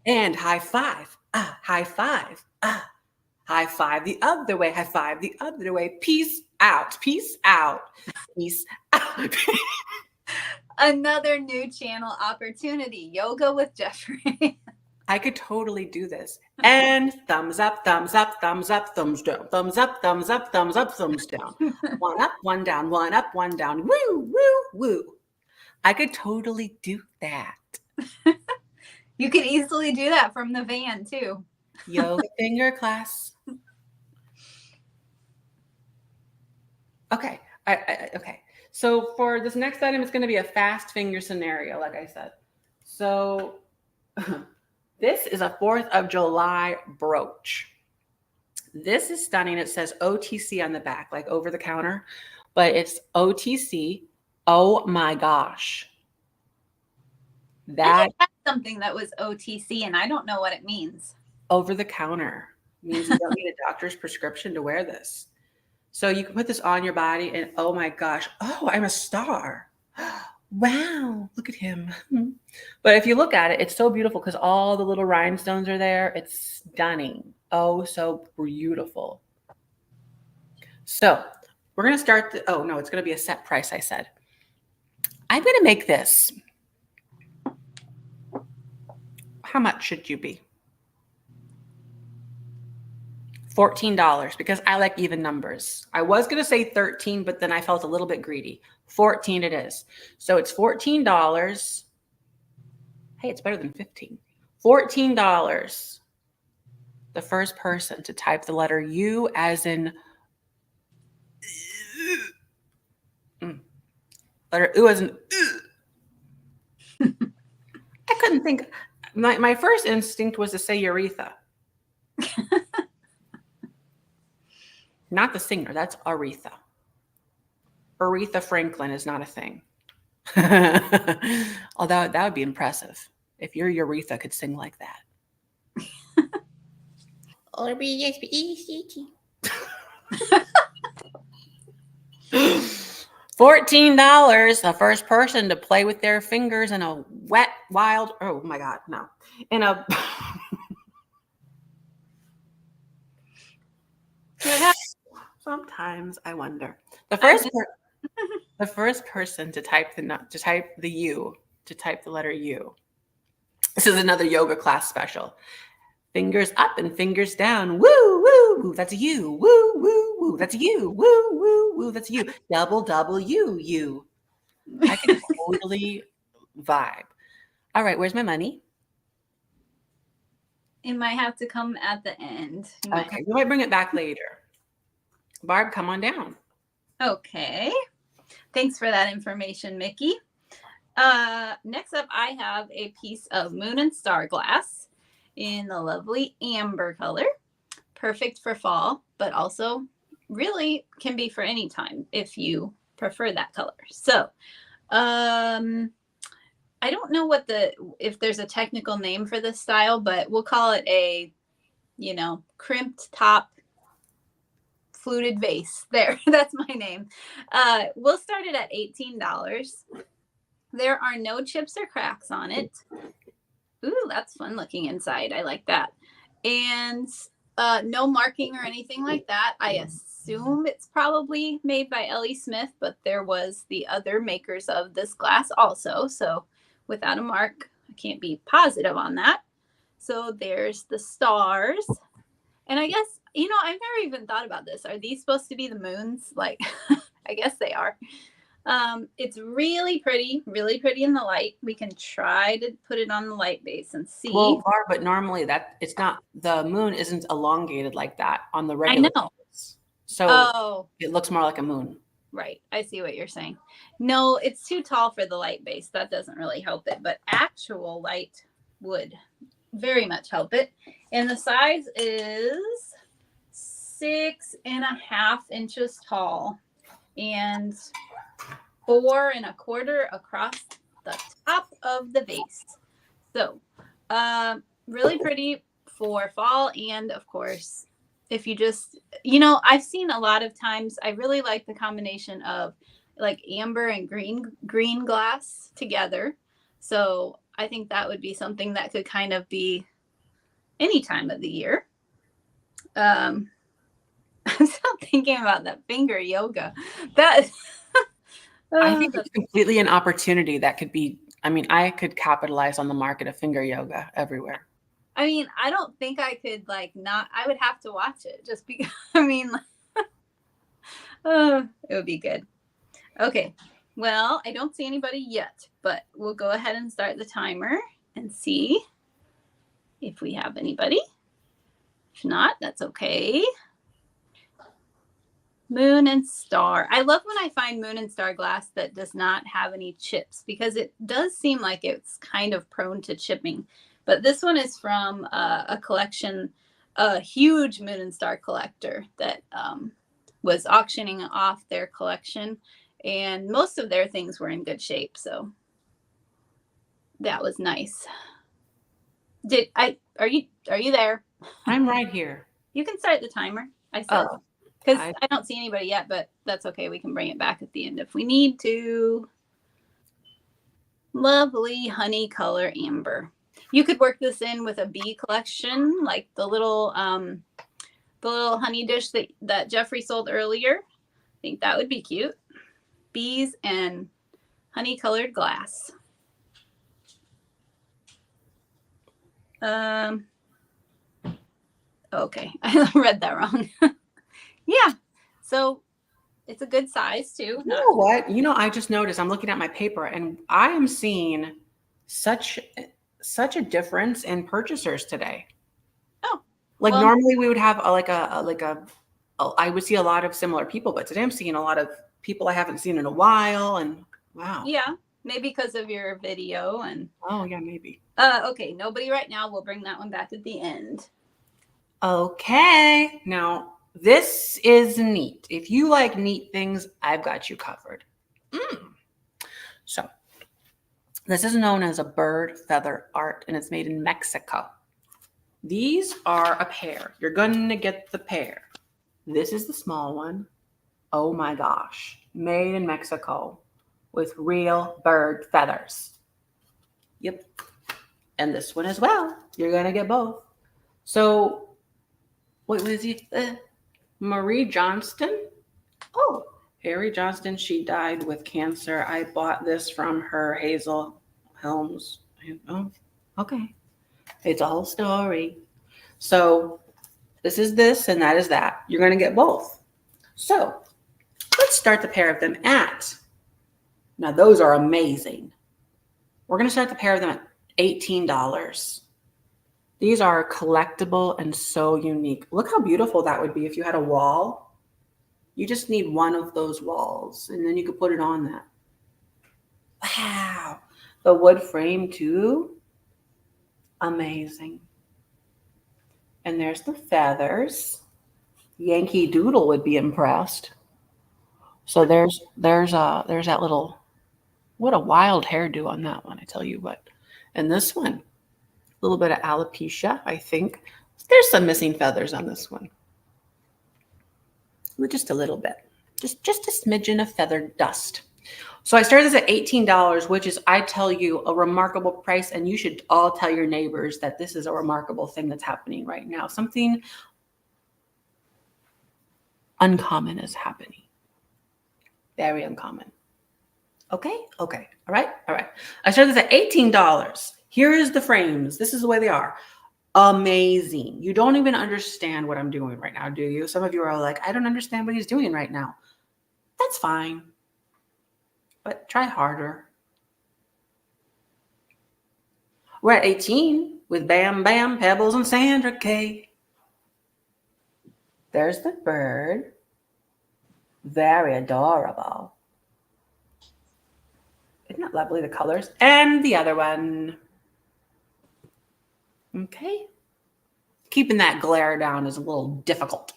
And high five. High five. High five the other way. High five the other way. Peace out. Peace out. Peace out. Another new channel opportunity. Yoga with Jeffrey. I could totally do this. And thumbs up, thumbs up, thumbs up, thumbs down. Thumbs up, thumbs up, thumbs up, thumbs down. 1 up, 1 down, 1 up, 1 down. Woo, woo, woo. I could totally do that. You could easily do that from the van too. Yoga finger class. Okay. Okay. So for this next item, it's going to be a fast finger scenario, like I said. So this is a 4th of July brooch. This is stunning. It says OTC on the back, like over the counter, but it's OTC. Oh my gosh. I That just had something that was OTC and I don't know what it means. over the counter means you don't need a doctor's prescription to wear this. So you can put this on your body and oh my gosh, oh, I'm a star. Wow, look at him. But if you look at it, it's so beautiful because all the little rhinestones are there. It's stunning. Oh, so beautiful. So we're going to start. Oh, no, it's going to be a set price, I said. I'm going to make this. How much should you be? $14 because I like even numbers. I was going to say 13, but then I felt a little bit greedy. 14 it is. So it's $14. Hey, it's better than 15. $14. The first person to type the letter U as in letter U as in I couldn't think. My first instinct was to say urethra. Not the singer. That's Aretha. Aretha Franklin is not a thing. Although that would be impressive if your urethra could sing like that. $14. The first person to play with their fingers in a wet, wild. Oh my God, no! In a. Sometimes I wonder. The first person to type the U, to type the letter U. This is another yoga class special. Fingers up and fingers down. Woo, woo, woo. That's a U. Woo, woo, woo. That's a U. Woo, woo, woo. That's a U. Double, double U, U. I can totally vibe. All right, where's my money? It might have to come at the end. Okay, we might bring it back later. Barb, come on down. Okay. Thanks for that information, Mickey. Next up, I have a piece of Moon and Star glass in the lovely amber color. Perfect for fall, but also really can be for any time if you prefer that color. So, I don't know if there's a technical name for this style, but we'll call it a, crimped top fluted vase. There, that's my name. We'll start it at $18. There are no chips or cracks on it. Ooh, that's fun looking inside. I like that. And no marking or anything like that. I assume it's probably made by Ellie Smith, but there was the other makers of this glass also. So without a mark, I can't be positive on that. So there's the stars. And I guess, I've never even thought about this. Are these supposed to be the moons? Like, I guess they are. It's really pretty in the light. We can try to put it on the light base and see. Well, Barb, but normally it's not, the moon isn't elongated like that on the regular. I know. Base. So it looks more like a moon. Right. I see what you're saying. No, it's too tall for the light base. That doesn't really help it, but actual light would very much help it. And the size is 6.5 inches tall and 4 1/4 across the top of the vase. So really pretty for fall. And of course, if you just, I've seen a lot of times, I really like the combination of like amber and green glass together. So I think that would be something that could kind of be any time of the year. I'm still thinking about that finger yoga. That I think it's completely an opportunity that could be, I could capitalize on the market of finger yoga everywhere. I don't think I could I would have to watch it just because, it would be good. Okay. Well, I don't see anybody yet, but we'll go ahead and start the timer and see if we have anybody. If not, that's okay. Moon and Star. I love when I find Moon and Star glass that does not have any chips because it does seem like it's kind of prone to chipping. But this one is from a collection a huge Moon and Star collector that was auctioning off their collection, and most of their things were in good shape. So that was nice. Are you there? I'm right here. You can start the timer. I said, Oh, because I don't see anybody yet, but that's okay. We can bring it back at the end if we need to. Lovely honey color amber. You could work this in with a bee collection, like the little honey dish that Jeffrey sold earlier. I think that would be cute. Bees and honey colored glass. Okay, I read that wrong. Yeah, so it's a good size too. You know what? I just noticed I'm looking at my paper and I am seeing such a difference in purchasers today. Oh, like normally we would have I would see a lot of similar people, but today I'm seeing a lot of people I haven't seen in a while. And wow. Yeah, maybe because of your video and. Oh yeah, maybe. Okay, nobody right now. We'll bring that one back at the end. Okay, now this is neat. If you like neat things, I've got you covered. So this is known as a bird feather art, and it's made in Mexico. These are a pair. You're gonna get the pair. This is the small one. Oh my gosh, made in Mexico with real bird feathers. Yep. And this one as well. You're gonna get both. So what was he? Marie Johnston. Oh, Harry Johnston. She died with cancer. I bought this from her, Hazel Helms. Oh, okay. It's a whole story. So this is this and that is that. You're going to get both. So let's start the pair of them at. Now those are amazing. We're going to start the pair of them at $18. These are collectible and so unique. Look how beautiful that would be if you had a wall. You just need one of those walls and then you could put it on that. Wow. The wood frame too. Amazing. And there's the feathers. Yankee Doodle would be impressed. So there's that little, what a wild hairdo on that one, I tell you what. And this one, a little bit of alopecia, I think. There's some missing feathers on this one. Just a little bit. Just a smidgen of feathered dust. So I started this at $18, which is, I tell you, a remarkable price. And you should all tell your neighbors that this is a remarkable thing that's happening right now. Something uncommon is happening. Very uncommon. Okay. All right. I started this at $18. Here is the frames. This is the way they are. Amazing. You don't even understand what I'm doing right now, do you? Some of you are like, I don't understand what he's doing right now. That's fine. But try harder. We're at 18 with Bam Bam, Pebbles, and Sandra K. There's the bird. Very adorable. Isn't that lovely, the colors? And the other one. Okay. Keeping that glare down is a little difficult.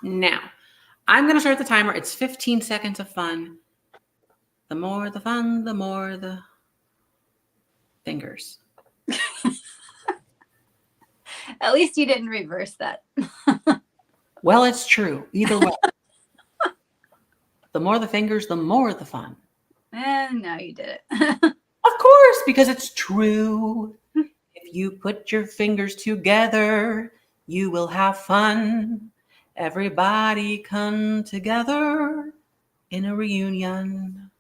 Now, I'm going to start the timer. It's 15 seconds of fun. The more the fun, the more the fingers. At least you didn't reverse that. Well, it's true. Either way. The more the fingers, the more the fun. And now you did it. Of course, because it's true. If you put your fingers together, you will have fun. Everybody come together in a reunion.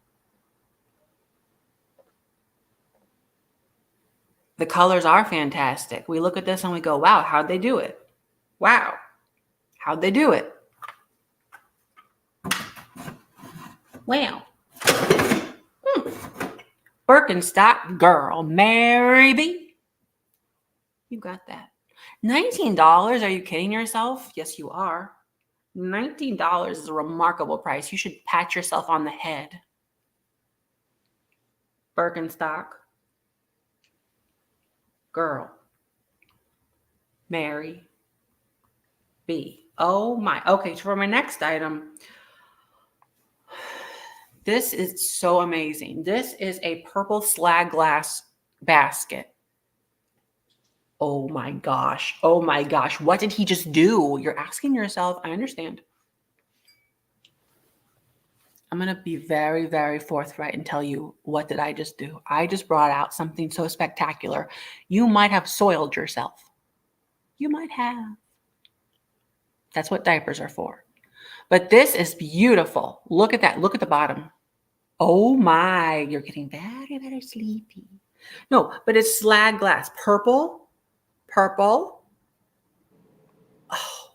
The colors are fantastic. We look at this and we go, wow, how'd they do it? Wow, how'd they do it? Wow. Birkenstock girl, Mary B. You got that. $19? Are you kidding yourself? Yes, you are. $19 is a remarkable price. You should pat yourself on the head. Birkenstock girl. Mary B. Oh my. Okay, so for my next item, this is so amazing. This is a purple slag glass basket. Oh my gosh. Oh my gosh. What did he just do? You're asking yourself. I understand. I'm going to be very, very forthright and tell you, what did I just do? I just brought out something so spectacular. You might have soiled yourself. You might have. That's what diapers are for. But this is beautiful. Look at that. Look at the bottom. Oh my, you're getting very, very sleepy. No, but it's slag glass. Purple. Purple. Oh,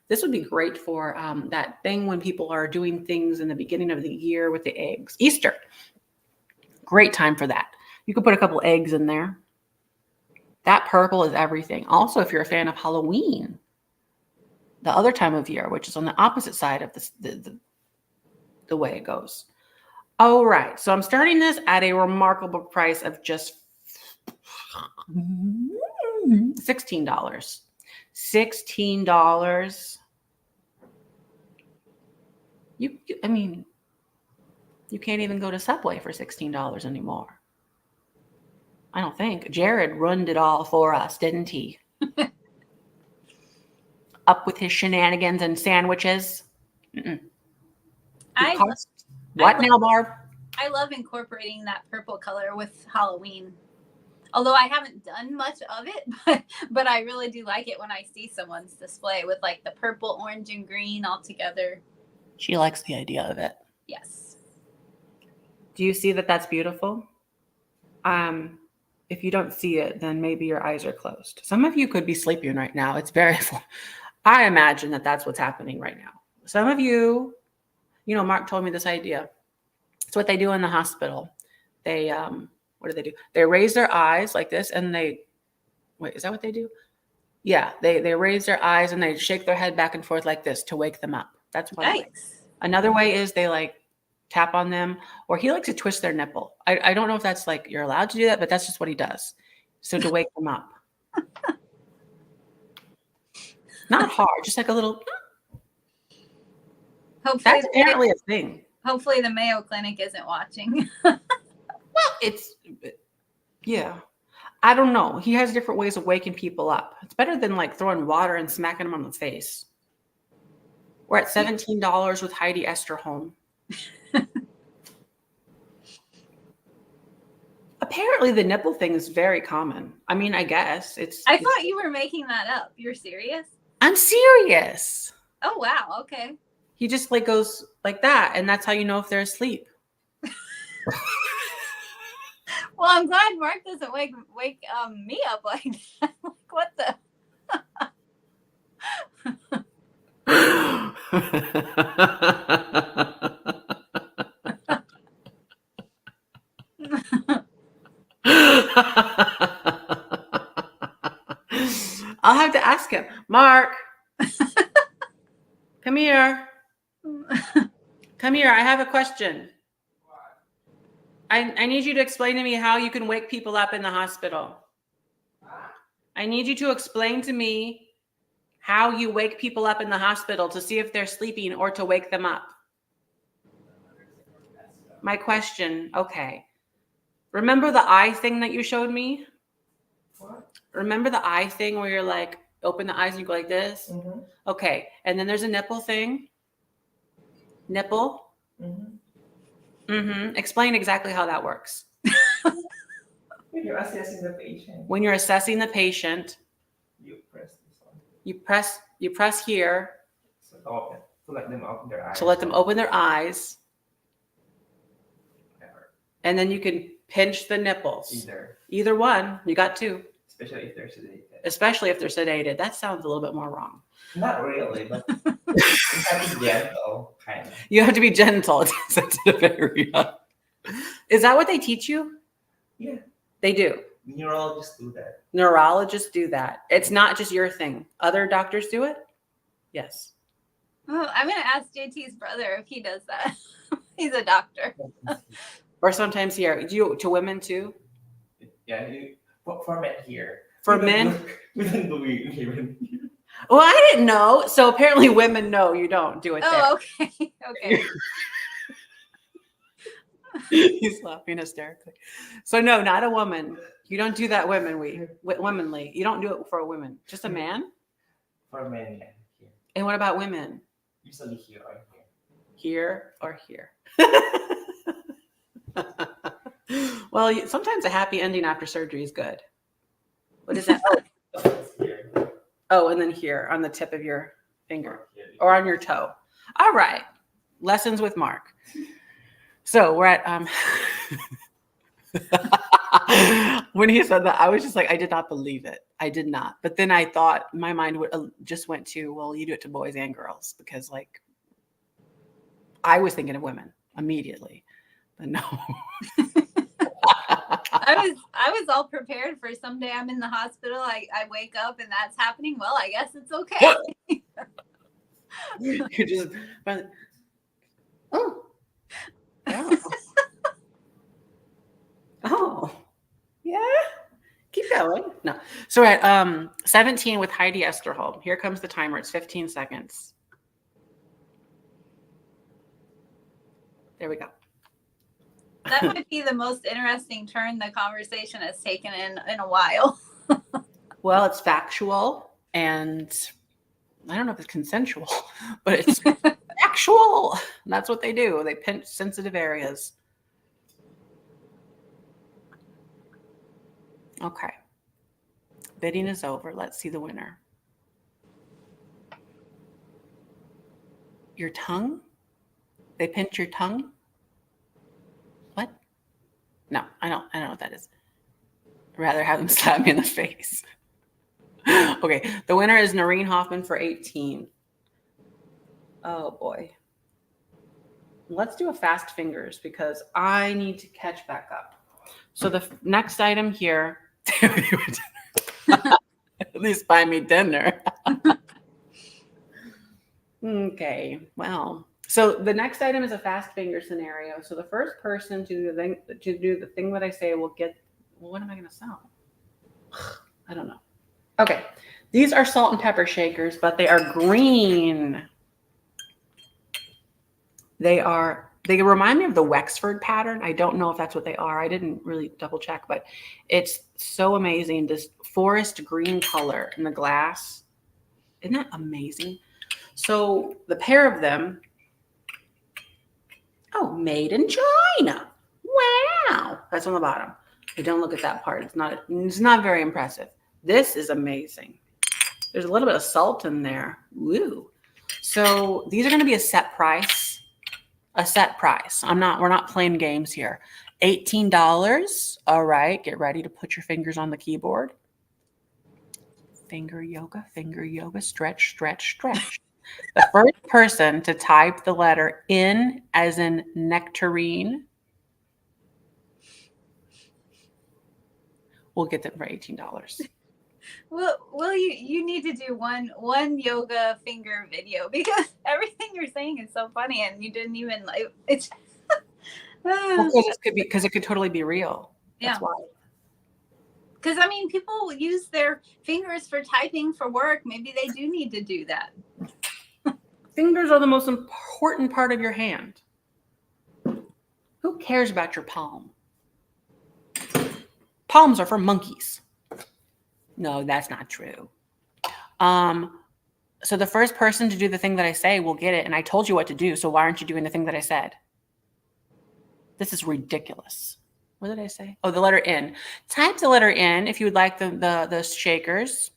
this would be great for that thing when people are doing things in the beginning of the year with the eggs. Easter. Great time for that. You could put a couple eggs in there. That purple is everything. Also, if you're a fan of Halloween, the other time of year, which is on the opposite side of the way it goes. All right. So I'm starting this at a remarkable price of just $16. $16. I mean, you can't even go to Subway for $16 anymore. I don't think. Jared ruined it all for us, didn't he? Up with his shenanigans and sandwiches. What now, Barb? I love incorporating that purple color with Halloween. Although I haven't done much of it, but I really do like it when I see someone's display with like the purple, orange, and green all together. She likes the idea of it. Yes. Do you see that that's beautiful? If you don't see it, then maybe your eyes are closed. Some of you could be sleeping right now. It's very full. I imagine that that's what's happening right now. Some of you, Mark told me this idea. It's what they do in the hospital. They, what do? They raise their eyes like this and wait, is that what they do? Yeah, they raise their eyes and they shake their head back and forth like this to wake them up. That's one way. Another way is they like tap on them, or he likes to twist their nipple. I don't know if that's like you're allowed to do that, but that's just what he does. So to wake them up. Not hard, just like a little. Hopefully that's apparently a thing. Hopefully the Mayo Clinic isn't watching. Well, yeah. I don't know. He has different ways of waking people up. It's better than like throwing water and smacking them on the face. We're at $17 with Heidi Esterholm. Apparently the nipple thing is very common. I mean, I guess I thought you were making that up. You're serious? I'm serious. Oh, wow. Okay. He just like goes like that. And that's how you know if they're asleep. Well, I'm glad Mark doesn't wake me up like that. Like, what the? I'll have to ask him. Mark, come here. Come here. I have a question. I need you to explain to me how you can wake people up in the hospital. I need you to explain to me how you wake people up in the hospital to see if they're sleeping or to wake them up. My question, okay. Remember the eye thing that you showed me? What? Remember the eye thing where you're like, open the eyes and you go like this? Mm-hmm. Okay, and then there's a nipple thing. Nipple? Mm-hmm. Mm-hmm. Explain exactly how that works. When you're assessing the patient. When you're assessing the patient, You press this one. you press here So open. To let them open their eyes. to let them open their eyes. Whatever. And then you can pinch the nipples. Either. One. You got two. Especially if they're sedated. Especially if they're sedated. That sounds a little bit more wrong. Not really, but you have to be gentle, kind of. You have to be gentle. It's a sensitive area. Is that what they teach you? Yeah. They do. Neurologists do that. Neurologists do that. It's not just your thing. Other doctors do it? Yes. Oh, I'm going to ask JT's brother if he does that. He's a doctor. Or sometimes here. Do you to women too? Yeah, for men here. For men, we didn't do it even. well, I didn't know. So apparently women know you don't do it there. Oh, okay. Okay. He's laughing hysterically. So no, not a woman. You don't do that womanly. You don't do it for a woman. Just a man? For men, yeah. Here. And what about women? Usually here or here. Here or here? Well, sometimes a happy ending after surgery is good. What is that? Here. Oh, and then here on the tip of your finger or on your toe. All right. Lessons with Mark. So we're at when he said that, I was just like, I did not believe it. I did not. But then I thought my mind just went to, well, you do it to boys and girls because like I was thinking of women immediately, but no. I was all prepared for someday I'm in the hospital. I wake up and that's happening. Well, I guess it's okay. You just, oh. Oh. Oh. Yeah. Keep going. No. So we're at 17 with Heidi Esterholm. Here comes the timer. It's 15 seconds. There we go. That might be the most interesting turn the conversation has taken in a while. Well, it's factual and I don't know if it's consensual, but it's factual. That's what they do. They pinch sensitive areas. Okay. Bidding is over. Let's see the winner. Your tongue? They pinch your tongue? What? No, I don't know what that is. I'd rather have them slap me in the face. Okay, the winner is Noreen Hoffman for 18. Oh boy. Let's do a fast fingers because I need to catch back up. So the next item here, at least buy me dinner. Okay, well, so the next item is a fast finger scenario. So the first person to do the thing that I say will get, well, what am I going to sell? I don't know. Okay, these are salt and pepper shakers, but they are green. They remind me of the Wexford pattern. I don't know if that's what they are. I didn't really double check, but it's so amazing. This forest green color in the glass. Isn't that amazing? So the pair of them, oh, made in China. Wow. That's on the bottom. But don't look at that part. It's not very impressive. This is amazing. There's a little bit of salt in there. Woo. So these are going to be a set price. A set price. We're not playing games here. $18. All right. Get ready to put your fingers on the keyboard. Finger yoga, stretch, stretch, stretch. The first person to type the letter N as in nectarine will get them for $18. Well, you need to do one yoga finger video because everything you're saying is so funny and you didn't even like it's. Because it could totally be real. That's why. Because I mean, people use their fingers for typing for work. Maybe they do need to do that. Fingers are the most important part of your hand. Who cares about your palm? Palms are for monkeys. No, that's not true. So the first person to do the thing that I say will get it. And I told you what to do. So why aren't you doing the thing that I said? This is ridiculous. What did I say? Oh, the letter N. Type the letter N if you would like the shakers.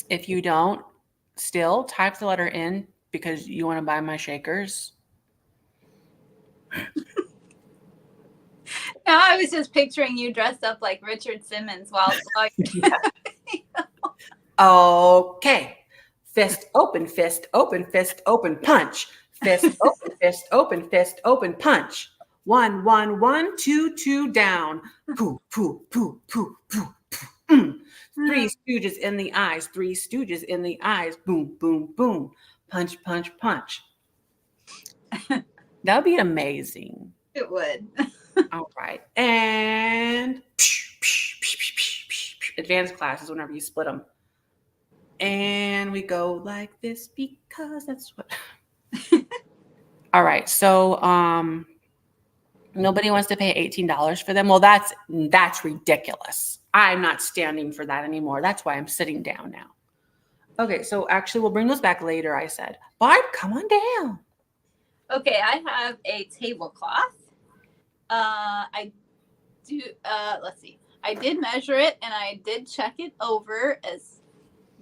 If you don't, still type the letter N because you want to buy my shakers. Now I was just picturing you dressed up like Richard Simmons while Okay. Fist open, punch. Fist open, fist open, punch. 1, 1, 1, 2, 2 down. Poo, poo, poo, poo, poo, poo. Three Stooges in the eyes. Three Stooges in the eyes. Boom, boom, boom. Punch, punch, punch. That would be amazing. It would. All right. And advanced classes whenever you split them. And we go like this because that's what. All right. So nobody wants to pay $18 for them. Well, that's ridiculous. I'm not standing for that anymore. That's why I'm sitting down now. Okay, so actually we'll bring those back later, I said. Barb, come on down. Okay, I have a tablecloth. I do let's see. I did measure it and I did check it over as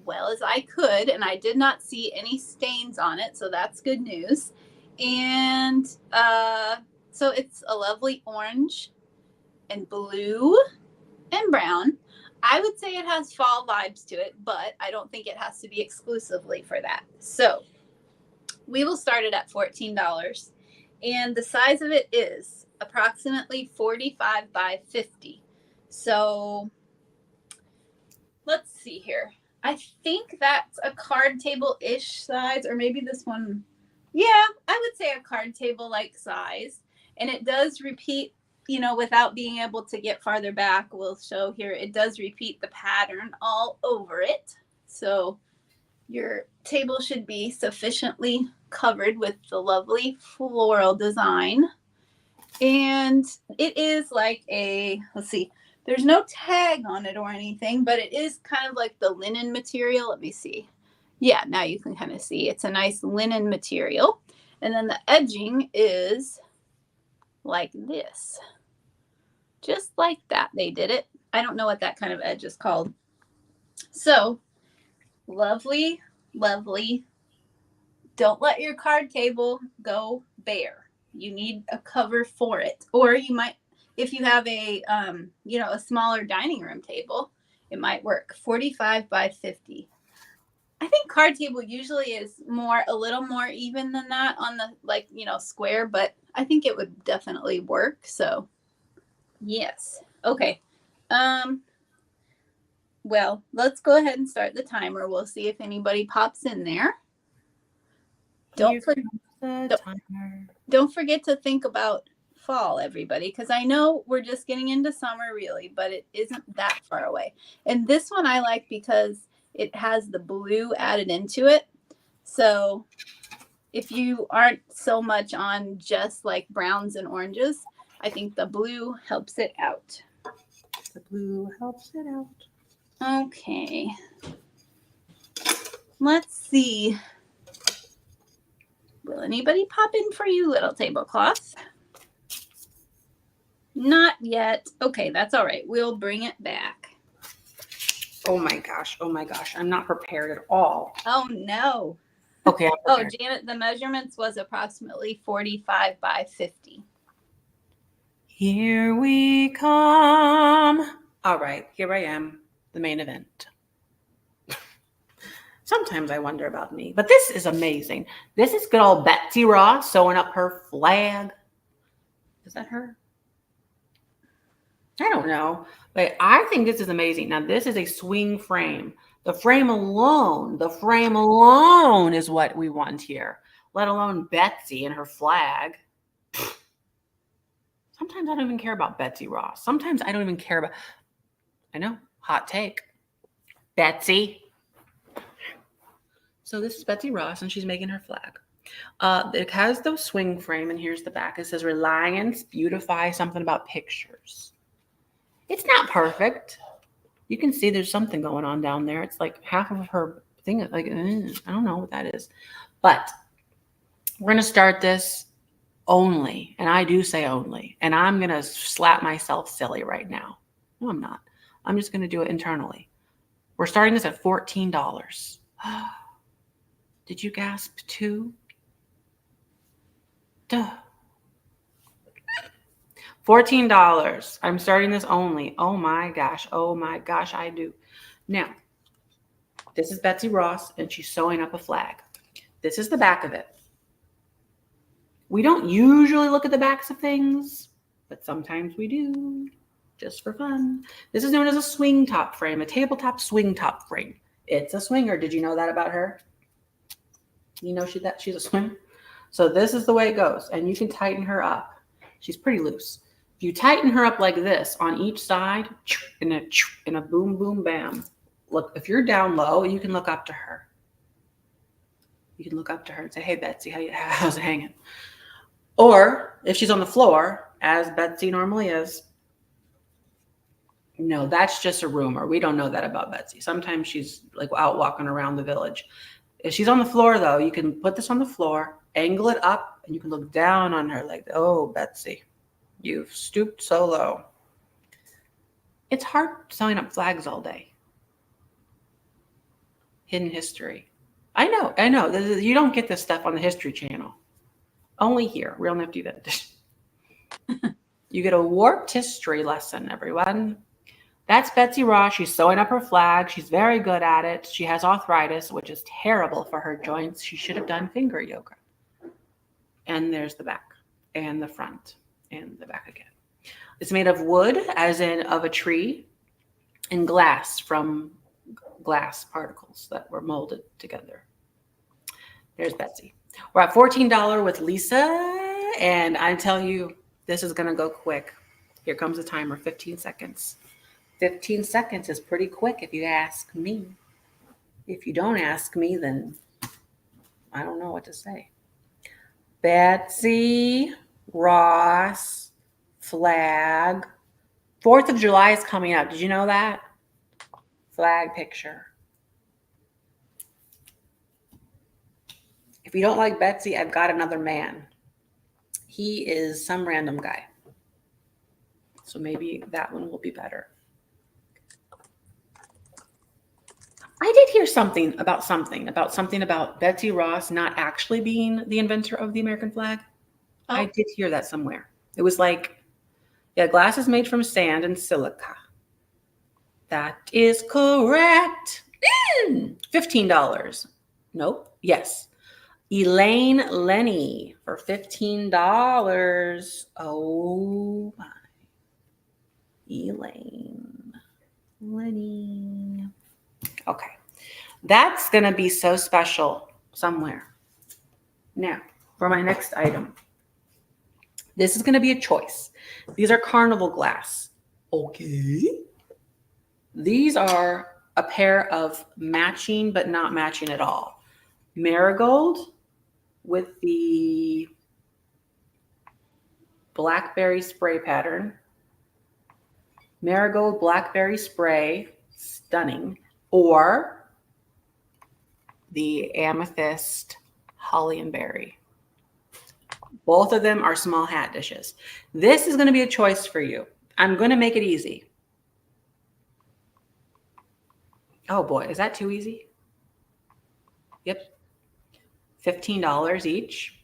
well as I could, and I did not see any stains on it, so that's good news. And so it's a lovely orange and blue and brown. I would say it has fall vibes to it, but I don't think it has to be exclusively for that. So we will start it at $14. And the size of it is approximately 45 by 50. So let's see here. I think that's a card table-ish size, or maybe this one. Yeah, I would say a card table-like size. And it does repeat, you know, without being able to get farther back, we'll show here, it does repeat the pattern all over it. So your table should be sufficiently covered with the lovely floral design. And it is like a, let's see, there's no tag on it or anything, but it is kind of like the linen material. Let me see. Yeah, now you can kind of see it's a nice linen material. And then the edging is like this. Just like that, they did it. I don't know what that kind of edge is called. So lovely, lovely. Don't let your card table go bare. You need a cover for it. Or you might, if you have a, you know, a smaller dining room table, it might work. 45 by 50. I think card table usually is a little more even than that on the, like, you know, square, but I think it would definitely work. So yes. Okay. Well, let's go ahead and start the timer. We'll see if anybody pops in there. Don't forget to think about fall, everybody, because I know we're just getting into summer really, but it isn't that far away. And this one I like because it has the blue added into it. So if you aren't so much on just like browns and oranges, I think the blue helps it out. The blue helps it out. Okay. Let's see. Will anybody pop in for you, little tablecloth? Not yet. Okay, that's all right. We'll bring it back. Oh my gosh. Oh my gosh. I'm not prepared at all. Oh no. Okay. Oh, Janet, the measurements was approximately 45 by 50. Here we come. All right, here I am, the main event. Sometimes I wonder about me, but this is amazing. This is good old Betsy Ross sewing up her flag. Is that her? I don't know, but I think this is amazing. Now, this is a swing frame. The frame alone is what we want here, let alone Betsy and her flag. Sometimes I don't even care about Betsy Ross. Sometimes I don't even care about, I know, hot take. Betsy. So this is Betsy Ross, and she's making her flag. It has the swing frame, and here's the back. It says Reliance, beautify, something about pictures. It's not perfect. You can see there's something going on down there. It's like half of her thing. Like, I don't know what that is. But we're going to start this only, and I do say only, and I'm going to slap myself silly right now. No, I'm not. I'm just going to do it internally. We're starting this at $14. Did you gasp too? Duh. $14. I'm starting this only. Oh my gosh. Oh my gosh, I do. Now, this is Betsy Ross, and she's sewing up a flag. This is the back of it. We don't usually look at the backs of things, but sometimes we do, just for fun. This is known as a swing top frame, a tabletop swing top frame. It's a swinger. Did you know that about her? You know she's a swinger? So this is the way it goes, and you can tighten her up. She's pretty loose. You tighten her up like this on each side in a boom, boom, bam. Look, if you're down low, you can look up to her. You can look up to her and say, hey, Betsy, how's it hanging? Or if she's on the floor, as Betsy normally is, no, that's just a rumor. We don't know that about Betsy. Sometimes she's like out walking around the village. If she's on the floor, though, you can put this on the floor, angle it up, and you can look down on her like, oh, Betsy, you've stooped so low. It's hard sewing up flags all day. Hidden history. I know. You don't get this stuff on the History Channel. Only here, Real Nifty Vintage. You get a warped history lesson, everyone. That's Betsy Ross. She's sewing up her flag. She's very good at it. She has arthritis, which is terrible for her joints. She should have done finger yoga. And there's the back and the front and the back again. It's made of wood, as in of a tree, and glass from glass particles that were molded together. There's Betsy. We're at $14 with Lisa, and I tell you, this is going to go quick. Here comes the timer, 15 seconds. 15 seconds is pretty quick if you ask me. If you don't ask me, then I don't know what to say. Betsy Ross flag. 4th of July is coming up. Did you know that? Flag picture. If you don't like Betsy, I've got another man. He is some random guy. So maybe that one will be better. I did hear something about Betsy Ross not actually being the inventor of the American flag. Oh. I did hear that somewhere. It was like, yeah, glass is made from sand and silica. That is correct. $15. Nope. Yes. Elaine Lenny for $15. Oh my. Elaine Lenny. Okay. That's going to be so special somewhere. Now, for my next item. This is going to be a choice. These are Carnival glass. Okay. These are a pair of matching, but not matching at all. Marigold with the blackberry spray pattern. Marigold blackberry spray, stunning. Or the amethyst holly and berry. Both of them are small hat dishes. This is going to be a choice for you. I'm going to make it easy. Oh boy, is that too easy? Yep. $15 each.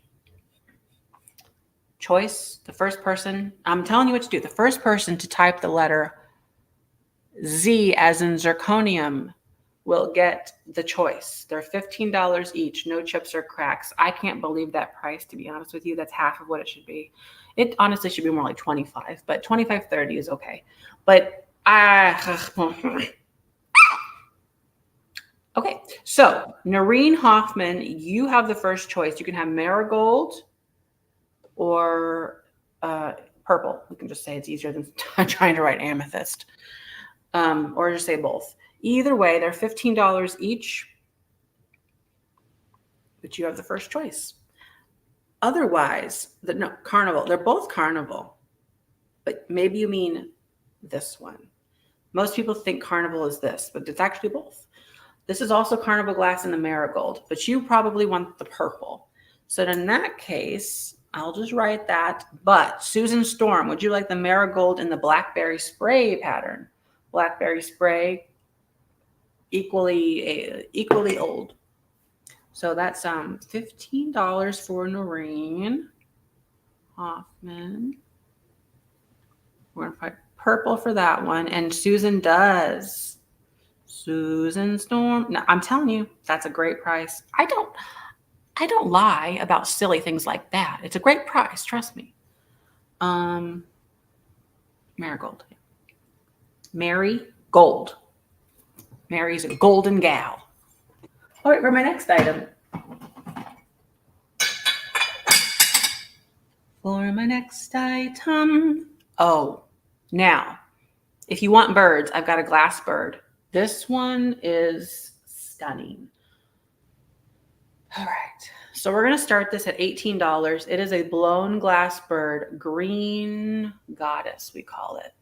Choice, the first person, I'm telling you what to do. The first person to type the letter Z as in zirconium will get the choice. They're $15 each, no chips or cracks. I can't believe that price, to be honest with you. That's half of what it should be. It honestly should be more like 25, but 25.30 is okay. But okay, so Noreen Hoffman, you have the first choice. You can have marigold or purple. We can just say it's easier than trying to write amethyst, or just say both. Either way, they're $15 each, but you have the first choice. Otherwise, no, Carnival. They're both Carnival, but maybe you mean this one. Most people think Carnival is this, but it's actually both. This is also Carnival glass in the marigold, but you probably want the purple. So in that case, I'll just write that. But Susan Storm, would you like the marigold in the blackberry spray pattern? Blackberry spray, equally old. So that's $15 for Noreen Hoffman. We're gonna put purple for that one, and Susan does. Susan Storm. No, I'm telling you, that's a great price. I don't lie about silly things like that. It's a great price, trust me. Marigold. Mary Gold. Mary's a golden gal. All right, for my next item. Oh, now, if you want birds, I've got a glass bird. This one is stunning. All right. So we're going to start this at $18. It is a blown glass bird, green goddess, we call it.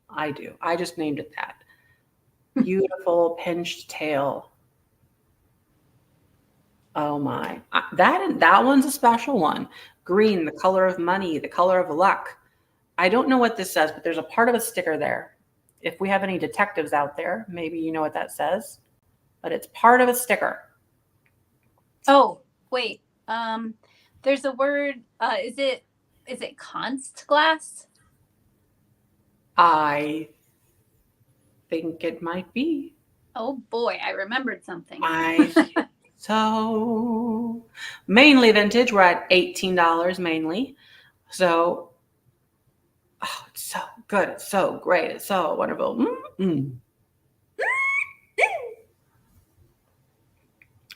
I do. I just named it that. Beautiful pinched tail. Oh my. That one's a special one. Green, the color of money, the color of luck. I don't know what this says, but there's a part of a sticker there. If we have any detectives out there, maybe you know what that says, but it's part of a sticker. Oh, wait. There's a word. Is it const glass? I think it might be. Oh boy, I remembered something. So mainly vintage. We're at $18 mainly. So, oh, it's so good. It's so great. It's so wonderful. Mm-mm.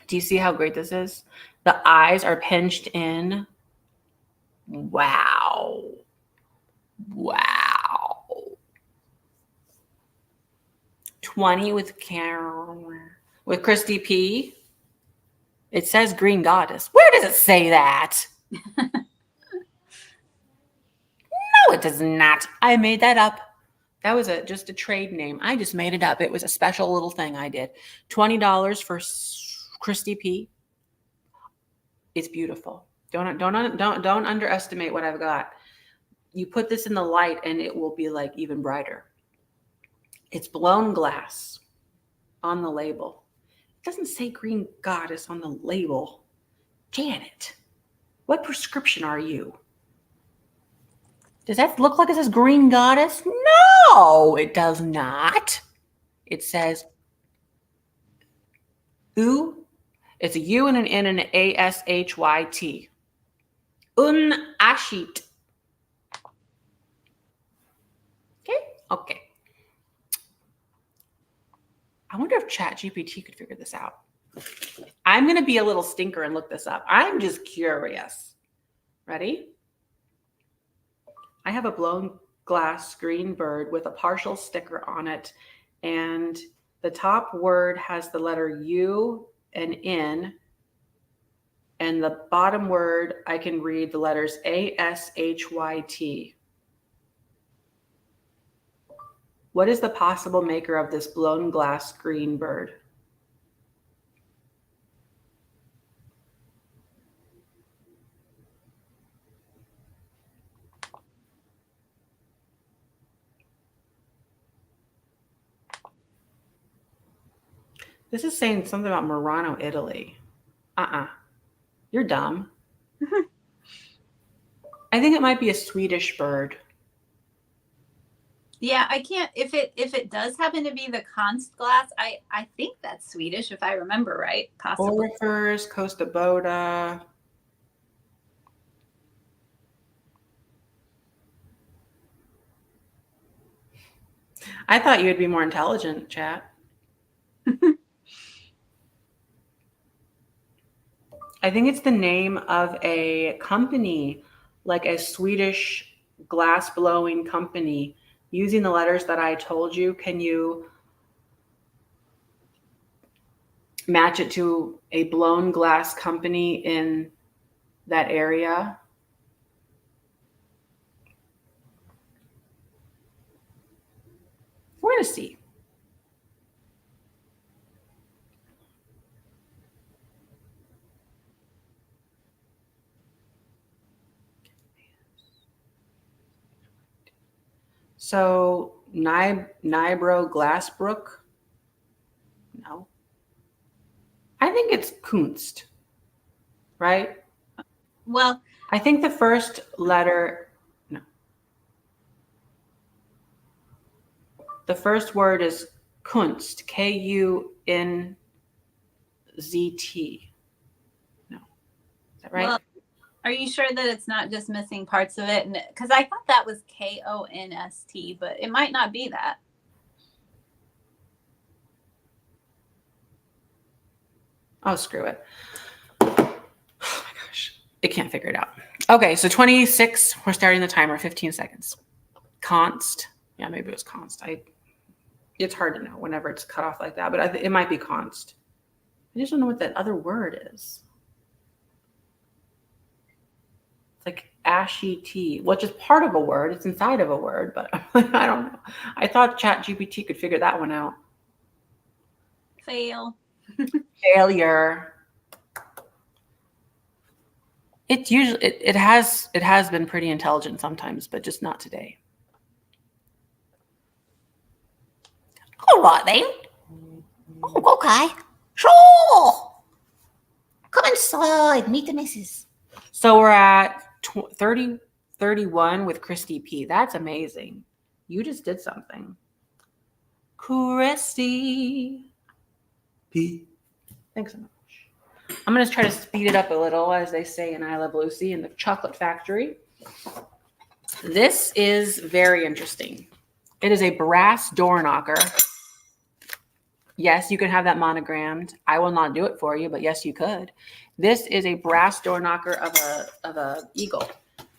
Do you see how great this is? The eyes are pinched in. Wow. Wow. 20 with Christy P. It says green goddess. Where does it say that? No, it does not. I made that up. That was just a trade name. I just made it up. It was a special little thing I did. $20 for Christy P. It's beautiful. Don't underestimate what I've got. You put this in the light and it will be like even brighter. It's blown glass on the label. It doesn't say green goddess on the label. Janet, what prescription are you? Does that look like it says green goddess? No, it does not. It says U. It's a U and an N and an ASHYT. Unashit. Okay. I wonder if ChatGPT could figure this out. I'm going to be a little stinker and look this up. I'm just curious. Ready? I have a blown glass green bird with a partial sticker on it. And the top word has the letter U and N. And the bottom word, I can read the letters ASHYT. What is the possible maker of this blown glass green bird? This is saying something about Murano, Italy. You're dumb. I think it might be a Swedish bird. Yeah, I can't. If it does happen to be the const glass, I think that's Swedish if I remember right. Possibly. Orifers, Costa Boda. I thought you would be more intelligent, chat. I think it's the name of a company, like a Swedish glass blowing company, using the letters that I told you. Can you match it to a blown glass company in that area? We're going to see. So Nybro Glassbrook? No. I think it's Kunst, right? Well, I think the first letter, no. The first word is Kunst, Kunzt. No. Is that right? Well, are you sure that it's not just missing parts of it? Because I thought that was KONST, but it might not be that. Oh, screw it. Oh my gosh. It can't figure it out. Okay, so 26. We're starting the timer, 15 seconds. Const. Yeah, maybe it was const. It's hard to know whenever it's cut off like that, but it might be const. I just don't know what that other word is. It's like ashy tea, which is part of a word. It's inside of a word, but I don't know. I thought ChatGPT could figure that one out. Fail. Failure. It's usually it has been pretty intelligent sometimes, but just not today. All right then. Oh, okay. Sure. Come inside. Meet the missus. So we're at 31 with Christy P. That's amazing. You just did something. Christy P. Thanks so much. I'm going to try to speed it up a little, as they say in I Love Lucy in the Chocolate Factory. This is very interesting. It is a brass door knocker. Yes, you can have that monogrammed. I will not do it for you, but yes, you could. This is a brass door knocker of a eagle.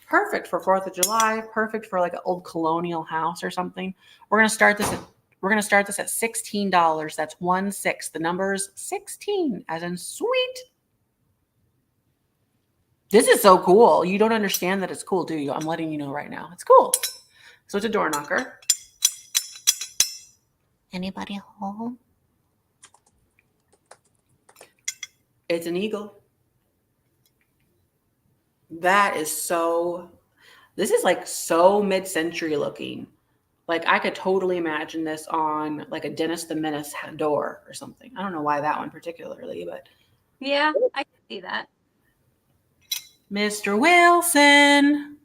Perfect for 4th of July. Perfect for like an old colonial house or something. We're going to start this at $16. That's 16. The number is 16, as in sweet. This is so cool. You don't understand that it's cool, do you? I'm letting you know right now. It's cool. So it's a door knocker. Anybody home? It's an eagle. That is this is like so mid-century looking. Like I could totally imagine this on like a Dennis the Menace door or something. I don't know why that one particularly, but. Yeah, I can see that. Mr. Wilson.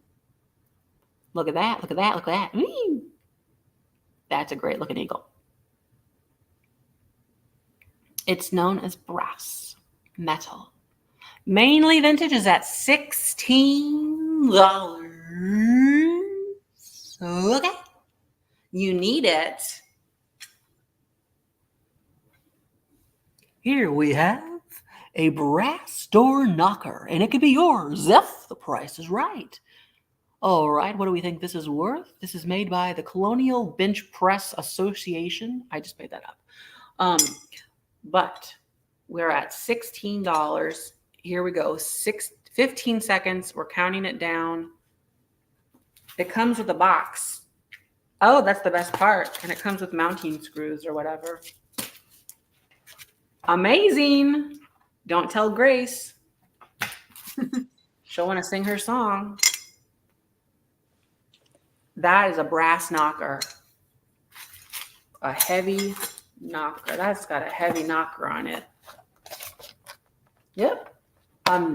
Look at that. Look at that. Look at that. That's a great looking eagle. It's known as brass metal. Mainly vintage is at $16. Okay. You need it. Here we have a brass door knocker, and it could be yours if the price is right. All right, what do we think this is worth? This is made by the Colonial Bench Press Association. I just made that up. But we're at $16. Here we go. 15 seconds. We're counting it down. It comes with a box. Oh, that's the best part. And it comes with mounting screws or whatever. Amazing. Don't tell Grace. She'll want to sing her song. That is a brass knocker. A heavy knocker. That's got a heavy knocker on it. Yep.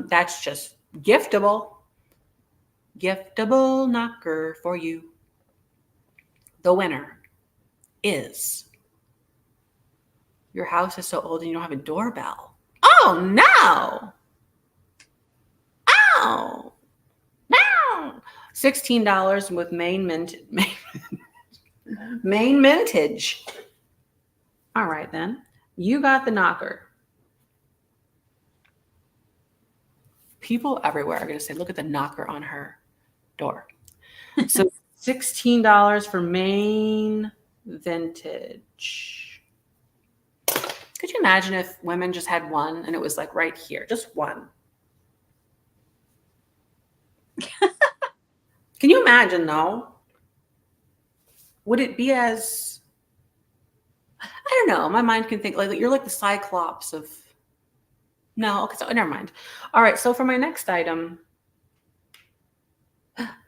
That's just giftable. Giftable knocker for you. The winner is, your house is so old and you don't have a doorbell. Oh no. Oh no. $16 with Maine Vintage. All right then. You got the knocker. People everywhere are going to say, look at the knocker on her door. So $16 for Maine Vintage. Could you imagine if women just had one and it was like right here, just one? Can you imagine though? Would it be as, I don't know, my mind can think like you're like the Cyclops of, no, okay, so never mind. All right, so for my next item,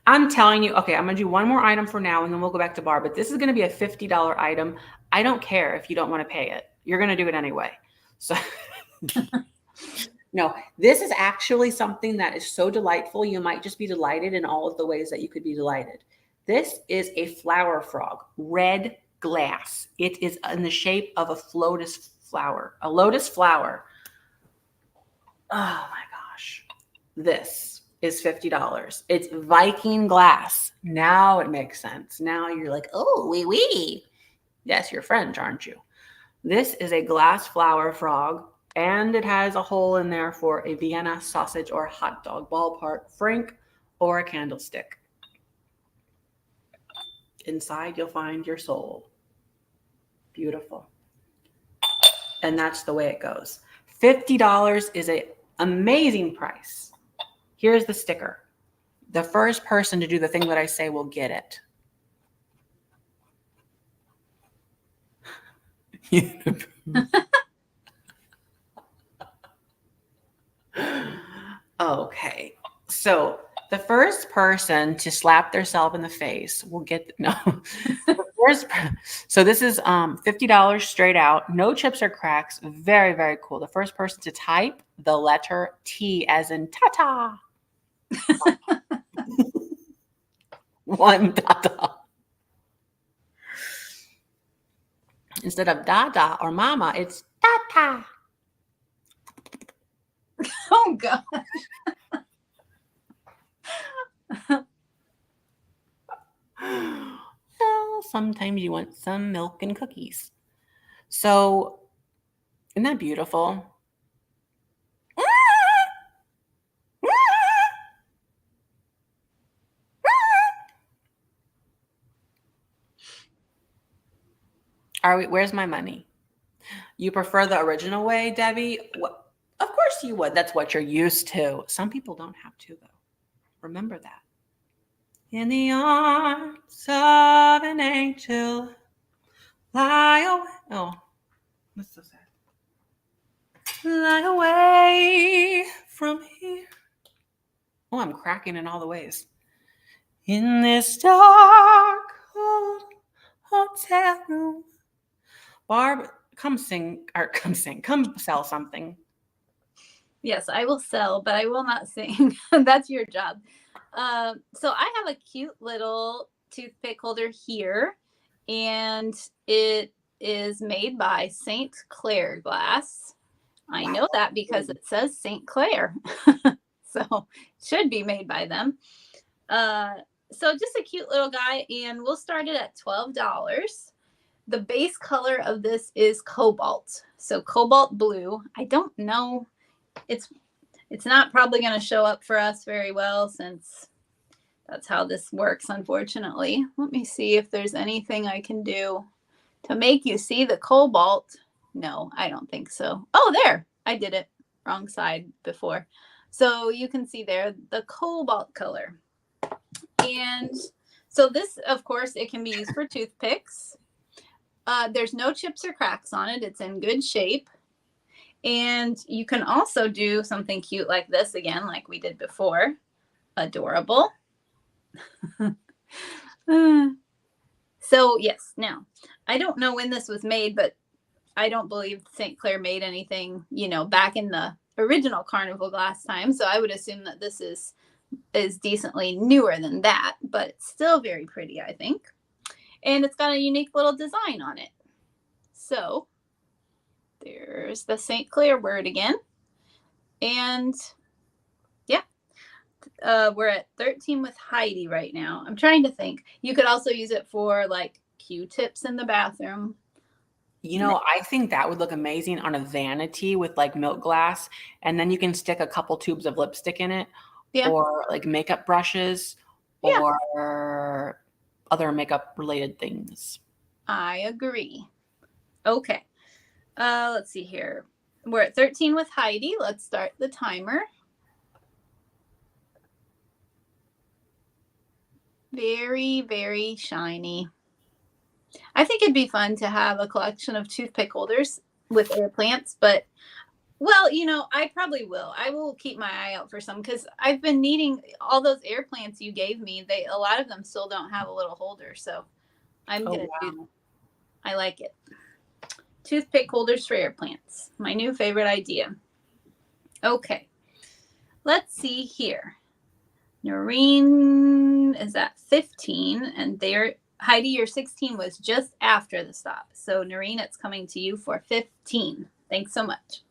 I'm telling you, okay, I'm going to do one more item for now and then we'll go back to bar, but this is going to be a $50 item. I don't care if you don't want to pay it. You're going to do it anyway. So no, this is actually something that is so delightful. You might just be delighted in all of the ways that you could be delighted. This is a flower frog, red glass. It is in the shape of a lotus flower. Oh my gosh. This is $50. It's Viking glass. Now it makes sense. Now you're like, oh, wee. Yes, you're French, aren't you? This is a glass flower frog, and it has a hole in there for a Vienna sausage or hot dog ballpark, frank, or a candlestick. Inside, you'll find your soul. Beautiful. And that's the way it goes. $50 is an amazing price. Here's the sticker. The first person to do the thing that I say will get it. Okay. So the first person to slap themselves in the face will get so this is $50 straight out, no chips or cracks. Very, very cool. The first person to type the letter T as in tata. One tata. Instead of dada or mama, it's tata. Oh God. Well, sometimes you want some milk and cookies. So, isn't that beautiful? Where's my money? You prefer the original way, Debbie? What? Of course you would. That's what you're used to. Some people don't have to, though. Remember that. In the arms of an angel, lie away. Oh, that's so sad. Lie away from here. Oh, I'm cracking in all the ways. In this dark, cold hotel room. Barb, come sell something. Yes, I will sell, but I will not sing. That's your job. So I have a cute little toothpick holder here, and it is made by St. Clair Glass. I know that because it says St. Clair. So it should be made by them. So just a cute little guy, and we'll start it at $12. The base color of this is cobalt. So cobalt blue. I don't know. It's not probably going to show up for us very well since that's how this works, unfortunately. Let me see if there's anything I can do to make you see the cobalt. No, I don't think so. Oh, there. I did it wrong side before. So you can see there the cobalt color. And so this, of course, it can be used for toothpicks. There's no chips or cracks on it. It's in good shape. And you can also do something cute like this again, like we did before. Adorable. So yes, now I don't know when this was made, but I don't believe St. Clair made anything, back in the original Carnival glass time. So I would assume that this is decently newer than that, but it's still very pretty, I think. And it's got a unique little design on it. So there's the St. Clair word again. And yeah, we're at 13 with Heidi right now. I'm trying to think. You could also use it for like Q-tips in the bathroom. I think that would look amazing on a vanity with like milk glass. And then you can stick a couple tubes of lipstick in it. Yeah. Or like makeup brushes or other makeup related things. I agree. Okay. Let's see here. We're at 13 with Heidi. Let's start the timer. Very, very shiny. I think it'd be fun to have a collection of toothpick holders with air plants, but well, I probably will. I will keep my eye out for some because I've been needing all those air plants you gave me. A lot of them still don't have a little holder, so I'm gonna do them. I like it. Toothpick holders for air plants. My new favorite idea. Okay, let's see here. Noreen is at 15, and there, Heidi, your 16 was just after the stop. So Noreen, it's coming to you for 15. Thanks so much.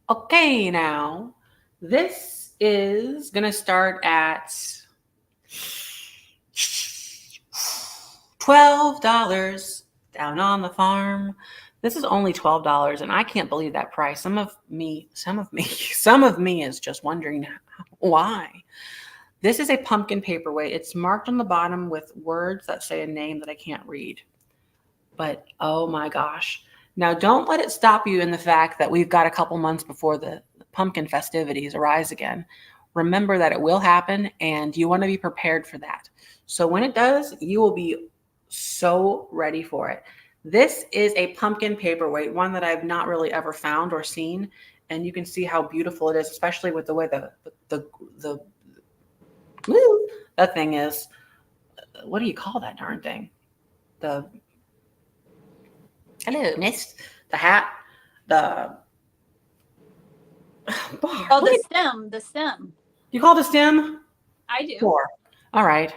Okay, now this is going to start at $12 down on the farm. This is only $12, and I can't believe that price. Some of me is just wondering why. This is a pumpkin paperweight. It's marked on the bottom with words that say a name that I can't read. But oh my gosh. Now don't let it stop you in the fact that we've got a couple months before the pumpkin festivities arise again. Remember that it will happen and you want to be prepared for that. So when it does, you will be so ready for it. This is a pumpkin paperweight, one that I've not really ever found or seen. And you can see how beautiful it is, especially with the way that thing is. What do you call that darn thing? The Hello, miss. the hat, the Oh, the stem. You call it a stem? I do. Sure. All right.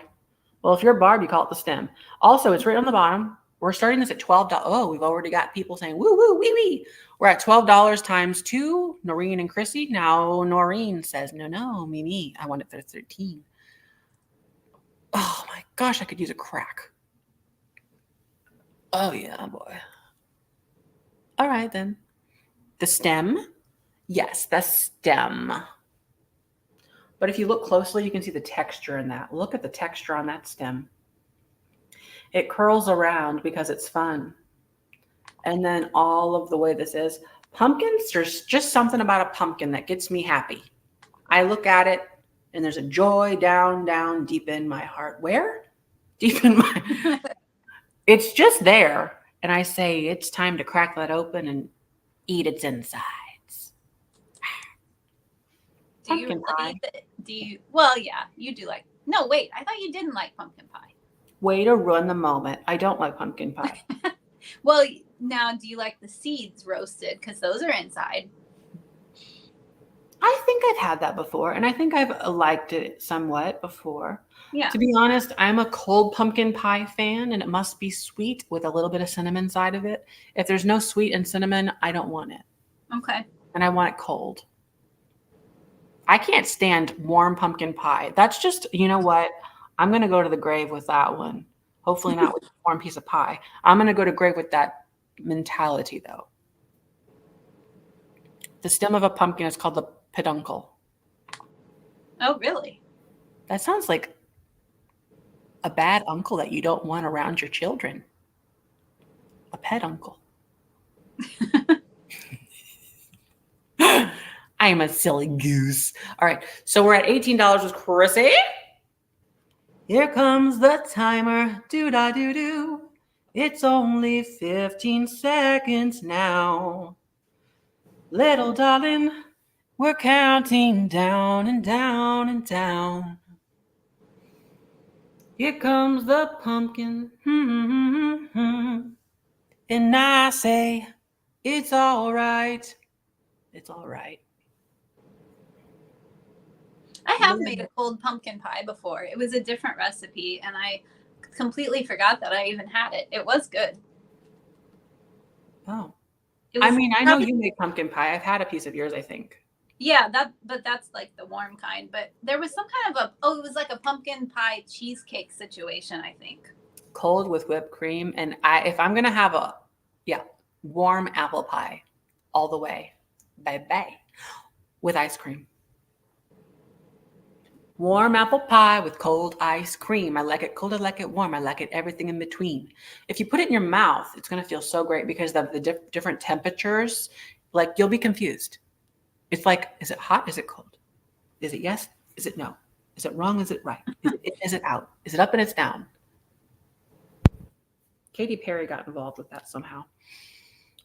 Well, if you're a barb, you call it the stem. Also, it's right on the bottom. We're starting this at $12. Oh, we've already got people saying woo woo wee wee. We're at $12 times 2. Noreen and Chrissy. Now Noreen says no, me. I want it for 13. Oh my gosh, I could use a crack. Oh yeah, boy. All right then. The stem. Yes, the stem. But if you look closely, you can see the texture in that. Look at the texture on that stem. It curls around because it's fun. And then all of the way this is. Pumpkins, there's just something about a pumpkin that gets me happy. I look at it and there's a joy down deep in my heart. Where? Deep in my... It's just there. And I say, it's time to crack that open and eat its insides. Do you Pumpkin pie. Well, yeah, you do like. No, wait. I thought you didn't like pumpkin pie. Way to ruin the moment. I don't like pumpkin pie. Well, now do you like the seeds roasted? Because those are inside. I think I've had that before, and I think I've liked it somewhat before. Yeah. To be honest, I'm a cold pumpkin pie fan, and it must be sweet with a little bit of cinnamon side of it. If there's no sweet and cinnamon, I don't want it. Okay. And I want it cold. I can't stand warm pumpkin pie. That's just, you know what? I'm going to go to the grave with that one. Hopefully not with a warm piece of pie. I'm going to go to grave with that mentality, though. The stem of a pumpkin is called the peduncle. Oh, really? That sounds like a bad uncle that you don't want around your children. A pet uncle. I'm a silly goose. All right, so we're at $18 with Chrissy. Here comes the timer. Do-da-do-do. It's only 15 seconds now. Little darling, we're counting down and down and down. Here comes the pumpkin. And I say, it's all right. It's all right. I have made a cold pumpkin pie before. It was a different recipe, and I completely forgot that I even had it. It was good. Oh. It was, I mean, I know you make pumpkin pie. I've had a piece of yours, I think. Yeah, but that's like the warm kind. But there was some kind of it was like a pumpkin pie cheesecake situation, I think. Cold with whipped cream. And if I'm going to have warm apple pie all the way, bye-bye, with ice cream. Warm apple pie with cold ice cream. I like it cold, I like it warm. I like it everything in between. If you put it in your mouth, it's going to feel so great because the different temperatures, like you'll be confused. It's like, is it hot? Is it cold? Is it yes? Is it no? Is it wrong? Is it right? Is it out? Is it up and it's down? Katy Perry got involved with that somehow.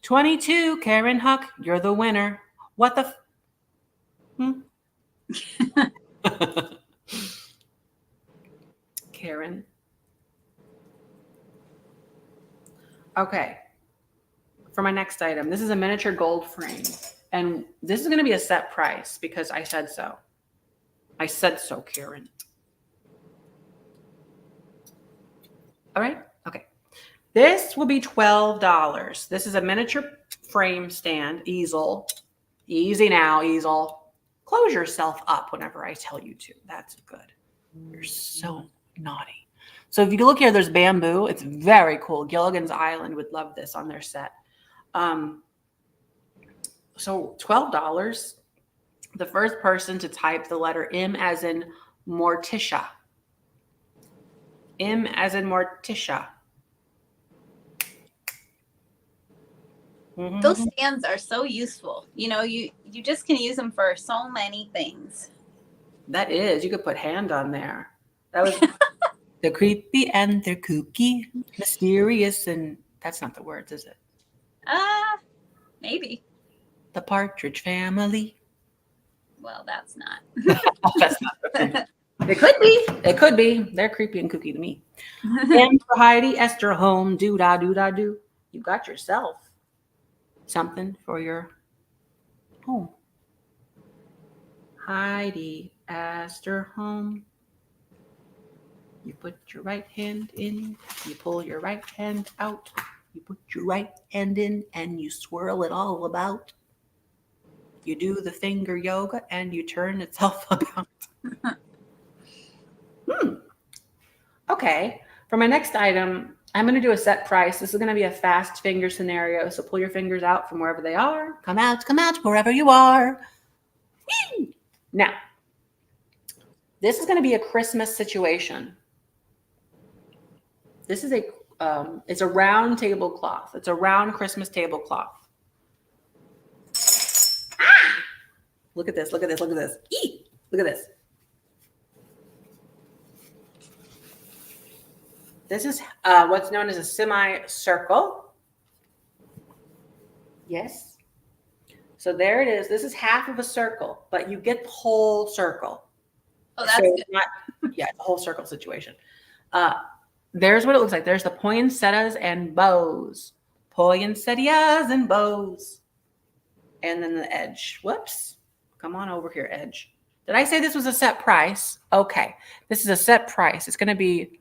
22, Karen Huck, you're the winner. What the? Karen. Okay. For my next item, this is a miniature gold frame. And this is going to be a set price because I said so. I said so, Karen. All right. Okay. This will be $12. This is a miniature frame stand, easel. Easy now, easel. Close yourself up whenever I tell you to. That's good. You're so naughty. So if you look here, there's bamboo. It's very cool. Gilligan's Island would love this on their set. So $12. The first person to type the letter M as in Morticia. M as in Morticia. Those stands are so useful. You just can use them for so many things. That is, you could put hand on there. That was the creepy and they're kooky, mysterious, and that's not the words, is it? Maybe. The Partridge Family. Well, that's not. That's not the It could be. It could be. They're creepy and kooky to me. M for Heidi, Esther home, do. You got yourself something for your home. Heidi, Esther home. You put your right hand in, you pull your right hand out, you put your right hand in, and you swirl it all about. You do the finger yoga, and you turn itself about. Okay, for my next item, I'm going to do a set price. This is going to be a fast finger scenario, so pull your fingers out from wherever they are. Come out wherever you are. Whee! Now, this is going to be a Christmas situation. This is it's a round tablecloth. It's a round Christmas tablecloth. Ah! Look at this. Eee! Look at this. This is what's known as a semicircle. Yes. So there it is. This is half of a circle, but you get the whole circle. Oh, that's so good. The whole circle situation. There's what it looks like. There's the poinsettias and bows. Poinsettias and bows. And then the edge. Whoops. Come on over here, edge. Did I say this was a set price? Okay. This is a set price. It's going to be,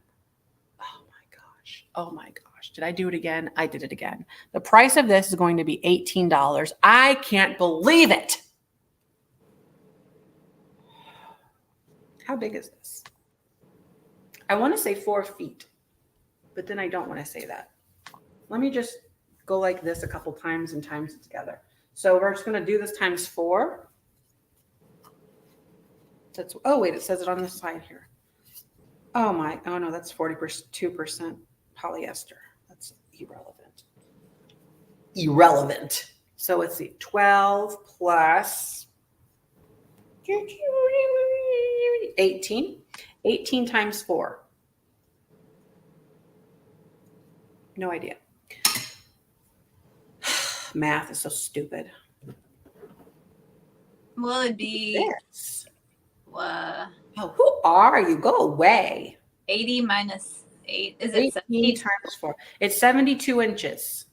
oh my gosh. Did I do it again? I did it again. The price of this is going to be $18. I can't believe it. How big is this? I want to say 4 feet, but then I don't want to say that. Let me just go like this a couple times and times it together. So we're just going to do this times 4. Oh, wait, it says it on the side here. Oh no, that's 42% polyester. That's irrelevant. So let's see, 12 plus 18. 18 times 4. No idea. Math is so stupid. Will it be? This. Oh, who are you? Go away. 80 minus 8. Is it 18 times 4? It's 72 inches.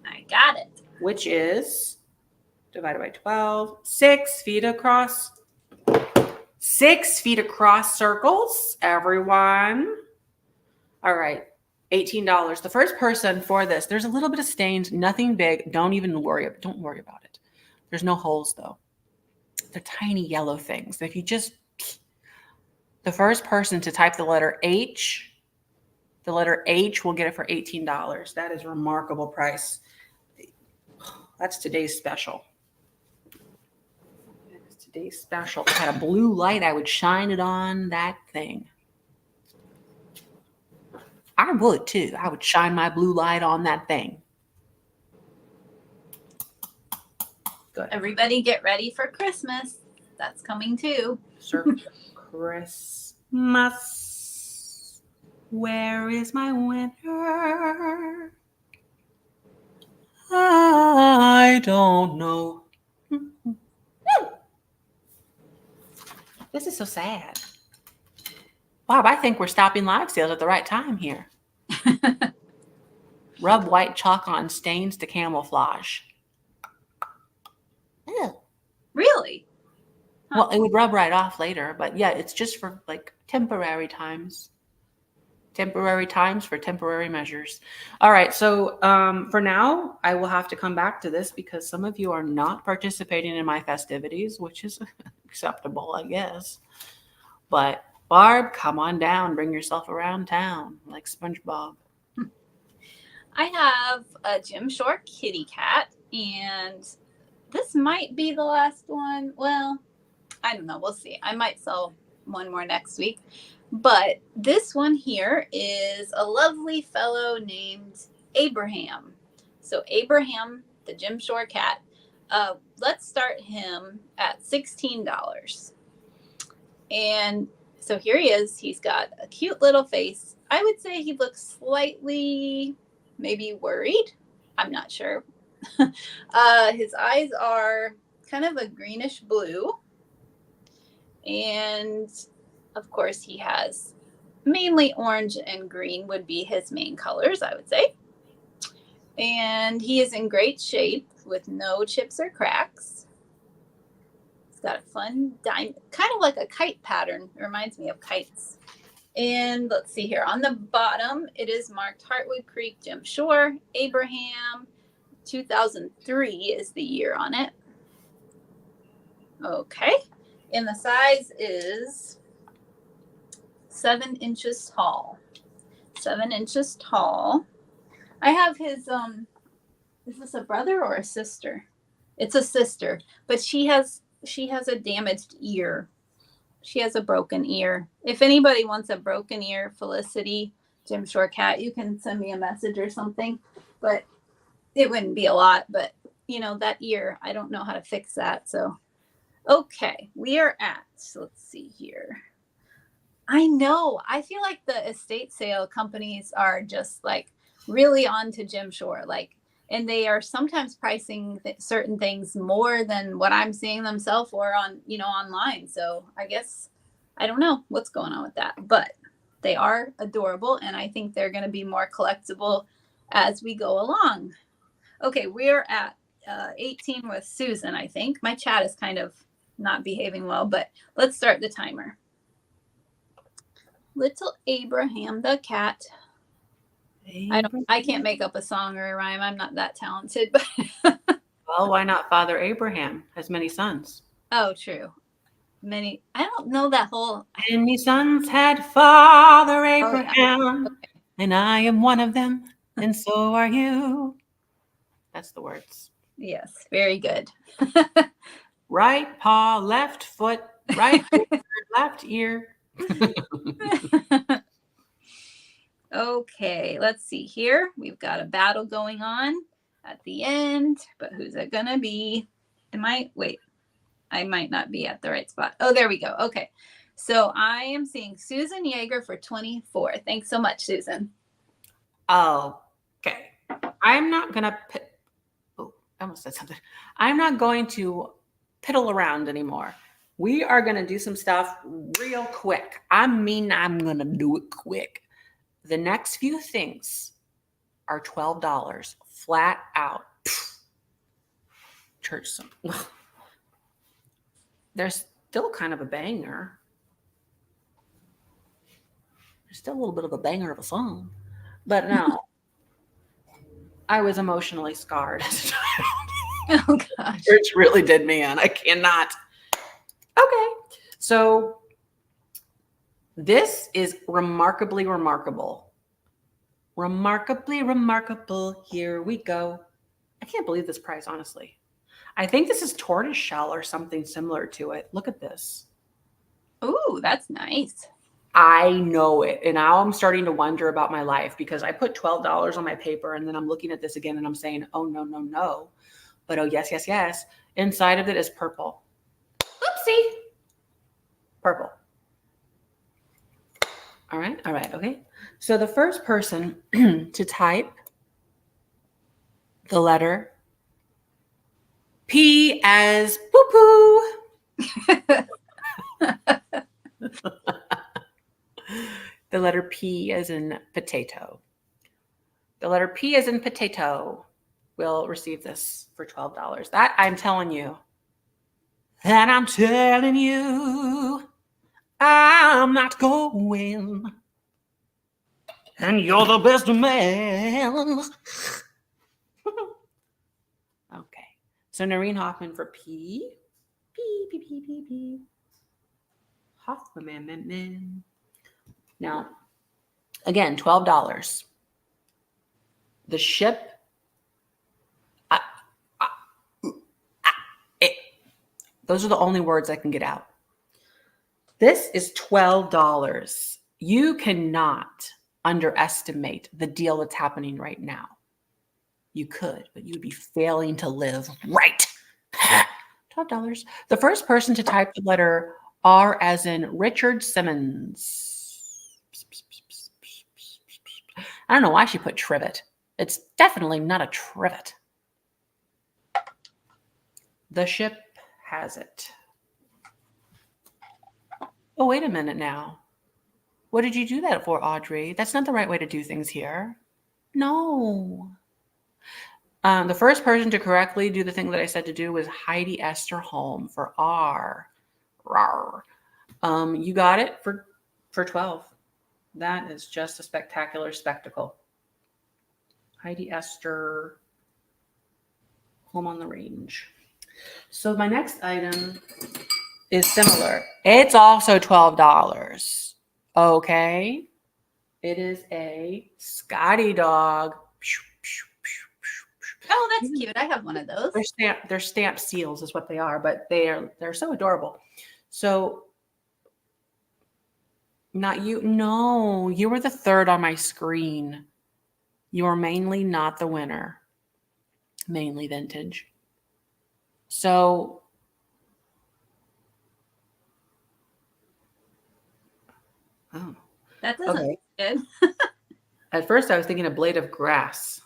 I got it. Which is divided by 12. 6 feet across. 6 feet across circles, everyone. All right, $18. The first person for this, there's a little bit of stains, nothing big. Don't worry about it. There's no holes though. They're tiny yellow things. If you just, the first person to type the letter H will get it for $18. That is a remarkable price. That's today's special. Today's special. If I had a blue light, I would shine it on that thing. I would too. I would shine my blue light on that thing. Good. Everybody get ready for Christmas. That's coming too. Christmas. Where is my winter? I don't know. This is so sad. Bob, I think we're stopping live sales at the right time here. Rub white chalk on stains to camouflage. Ew. Really? Huh. Well, it would rub right off later, but yeah, it's just for like temporary times. Temporary times for temporary measures. All right, so for now, I will have to come back to this because some of you are not participating in my festivities, which is acceptable, I guess. But Barb, come on down. Bring yourself around town like SpongeBob. I have a Jim Shore kitty cat, and this might be the last one. Well, I don't know. We'll see. I might sell one more next week. But this one here is a lovely fellow named Abraham. So Abraham, the Jim Shore cat, let's start him at $16. And so here he is. He's got a cute little face. I would say he looks slightly maybe worried. I'm not sure. His eyes are kind of a greenish blue. And of course, he has mainly orange and green would be his main colors, I would say. And he is in great shape with no chips or cracks. He's got a fun diamond, kind of like a kite pattern. It reminds me of kites. And let's see here. On the bottom, it is marked Heartwood Creek, Jim Shore, Abraham. 2003 is the year on it. Okay. And the size is 7 inches tall. 7 inches tall. I have his, is this a brother or a sister? It's a sister, but she has a damaged ear. She has a broken ear. If anybody wants a broken ear, Felicity, Jim Shore cat, you can send me a message or something, but it wouldn't be a lot, but you know, that ear, I don't know how to fix that. So, okay, we are at, so let's see here. I know, I feel like the estate sale companies are just like really on to Jim Shore, like, and they are sometimes pricing certain things more than what I'm seeing them sell for on, you know, online. So I guess, I don't know what's going on with that, but they are adorable. And I think they're going to be more collectible as we go along. Okay, we're at 18 with Susan, I think. My chat is kind of not behaving well, but let's start the timer. Little Abraham the cat. I can't make up a song or a rhyme. I'm not that talented, but Well, why not Father Abraham has many sons? oh, true. Many. I don't know that whole. Many sons had Father Oh, yeah. Abraham, Okay. and I am one of them, and so are you. That's the words. Yes, very good. Right paw, left foot, right finger, left ear. Okay, let's see here. We've got a battle going on at the end, but who's it gonna be? Wait, I might not be at the right spot. Oh, there we go. Okay, so I am seeing Susan Yeager for 24. Thanks so much, Susan. Okay. I'm not gonna I almost said something. I'm not going to piddle around anymore. We are gonna do some stuff real quick. I'm gonna do it quick. The next few things are $12 flat out. Church song. There's still kind of a banger. There's still a little bit of a banger of a song. But no, I was emotionally scarred as a child. Oh gosh. Church really did me in. I cannot. Okay. So this is remarkably remarkable. Remarkably remarkable. Here we go. I can't believe this price, honestly. I think this is tortoiseshell or something similar to it. Look at this. Ooh, that's nice. I know it. And now I'm starting to wonder about my life because I put $12 on my paper and then I'm looking at this again and I'm saying, oh, no, no, no. But oh, yes, yes, yes. Inside of it is purple. Oopsie. Purple. All right. All right. Okay. So the first person to type the letter P as poo-poo. The letter P as in potato. The letter P as in potato will receive this for $12. That I'm telling you. That I'm telling you. I'm not going. And you're the best man. Okay. So Noreen Hoffman for P. P, P, P, P, P. Hoffman, man. Now, again, $12. The ship. Those are the only words I can get out. This is $12. You cannot underestimate the deal that's happening right now. You could, but you'd be failing to live right. $12. The first person to type the letter R as in Richard Simmons. I don't know why she put trivet. It's definitely not a trivet. The ship has it. Oh, wait a minute now. What did you do that for, Audrey? That's not the right way to do things here. No. The first person to correctly do the thing that I said to do was Heidi Esther Holm for R. Rawr. You got it for 12. That is just a spectacular spectacle. Heidi Esther Home on the Range. So my next item is similar. It's also $12. Okay. It is a Scotty dog. Oh, that's cute. I have one of those. They're stamped seals is what they are, but they're so adorable. So not you. No, you were the third on my screen. You are mainly not the winner. Mainly vintage. So oh. That doesn't Okay. look good. At first I was thinking a blade of grass.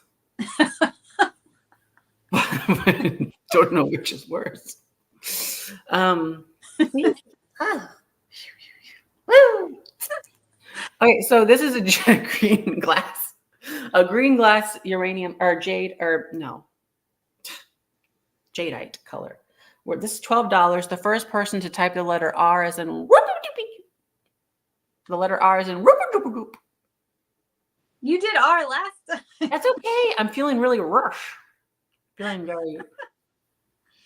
Don't know which is worse. Oh. Woo! Okay, so this is a green glass. A green glass uranium or jade or no. Jadeite color. Where this is $12. The first person to type the letter R as in the letter R as in You did R last time. That's okay. I'm feeling really rush. Feeling very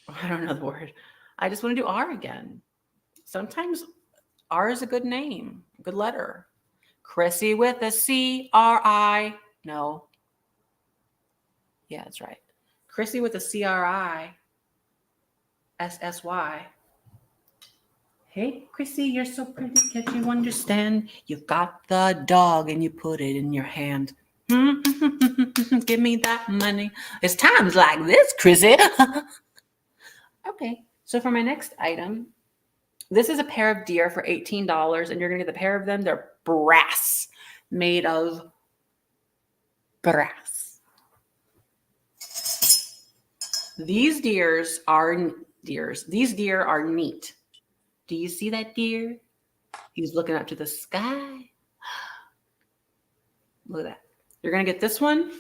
I don't know the word. I just want to do R again. Sometimes R is a good name, a good letter. Chrissy with a C-R-I. No. Yeah, that's right. Chrissy with a C-R-I-S-S-Y. Hey, Chrissy, you're so pretty. Can't you understand? You've got the dog and you put it in your hand. Give me that money. It's times like this, Chrissy. Okay, so for my next item, this is a pair of deer for $18, and you're going to get the pair of them. They're brass, made of brass. These deer are neat. Do you see that deer? He's looking up to the sky. Look at that. You're going to get this one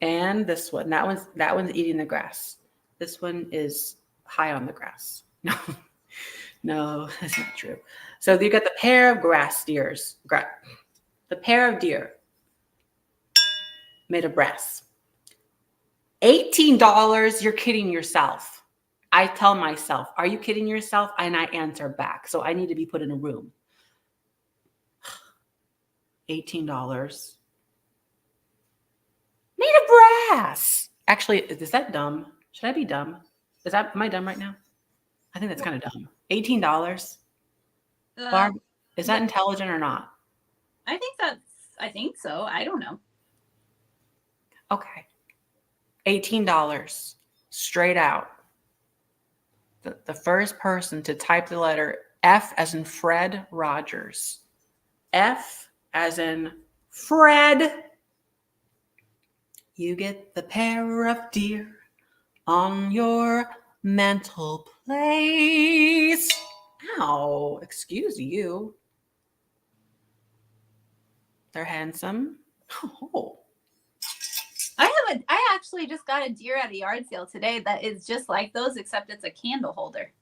and this one. That one's eating the grass. This one is high on the grass. No, that's not true. So you got the pair of the pair of deer made of brass. $18. You're kidding yourself. I tell myself, are you kidding yourself? And I answer back. So I need to be put in a room. $18. Made of brass. Actually, is that dumb? Should I be dumb? Am I dumb right now? I think that's kind of dumb. $18. Barb, is that intelligent or not? I think so. I don't know. Okay. $18. Straight out. The first person to type the letter F as in Fred Rogers. F as in Fred. You get the pair of deer on your mantel place. Ow, excuse you. They're handsome. Oh. I actually just got a deer at a yard sale today that is just like those, except it's a candle holder.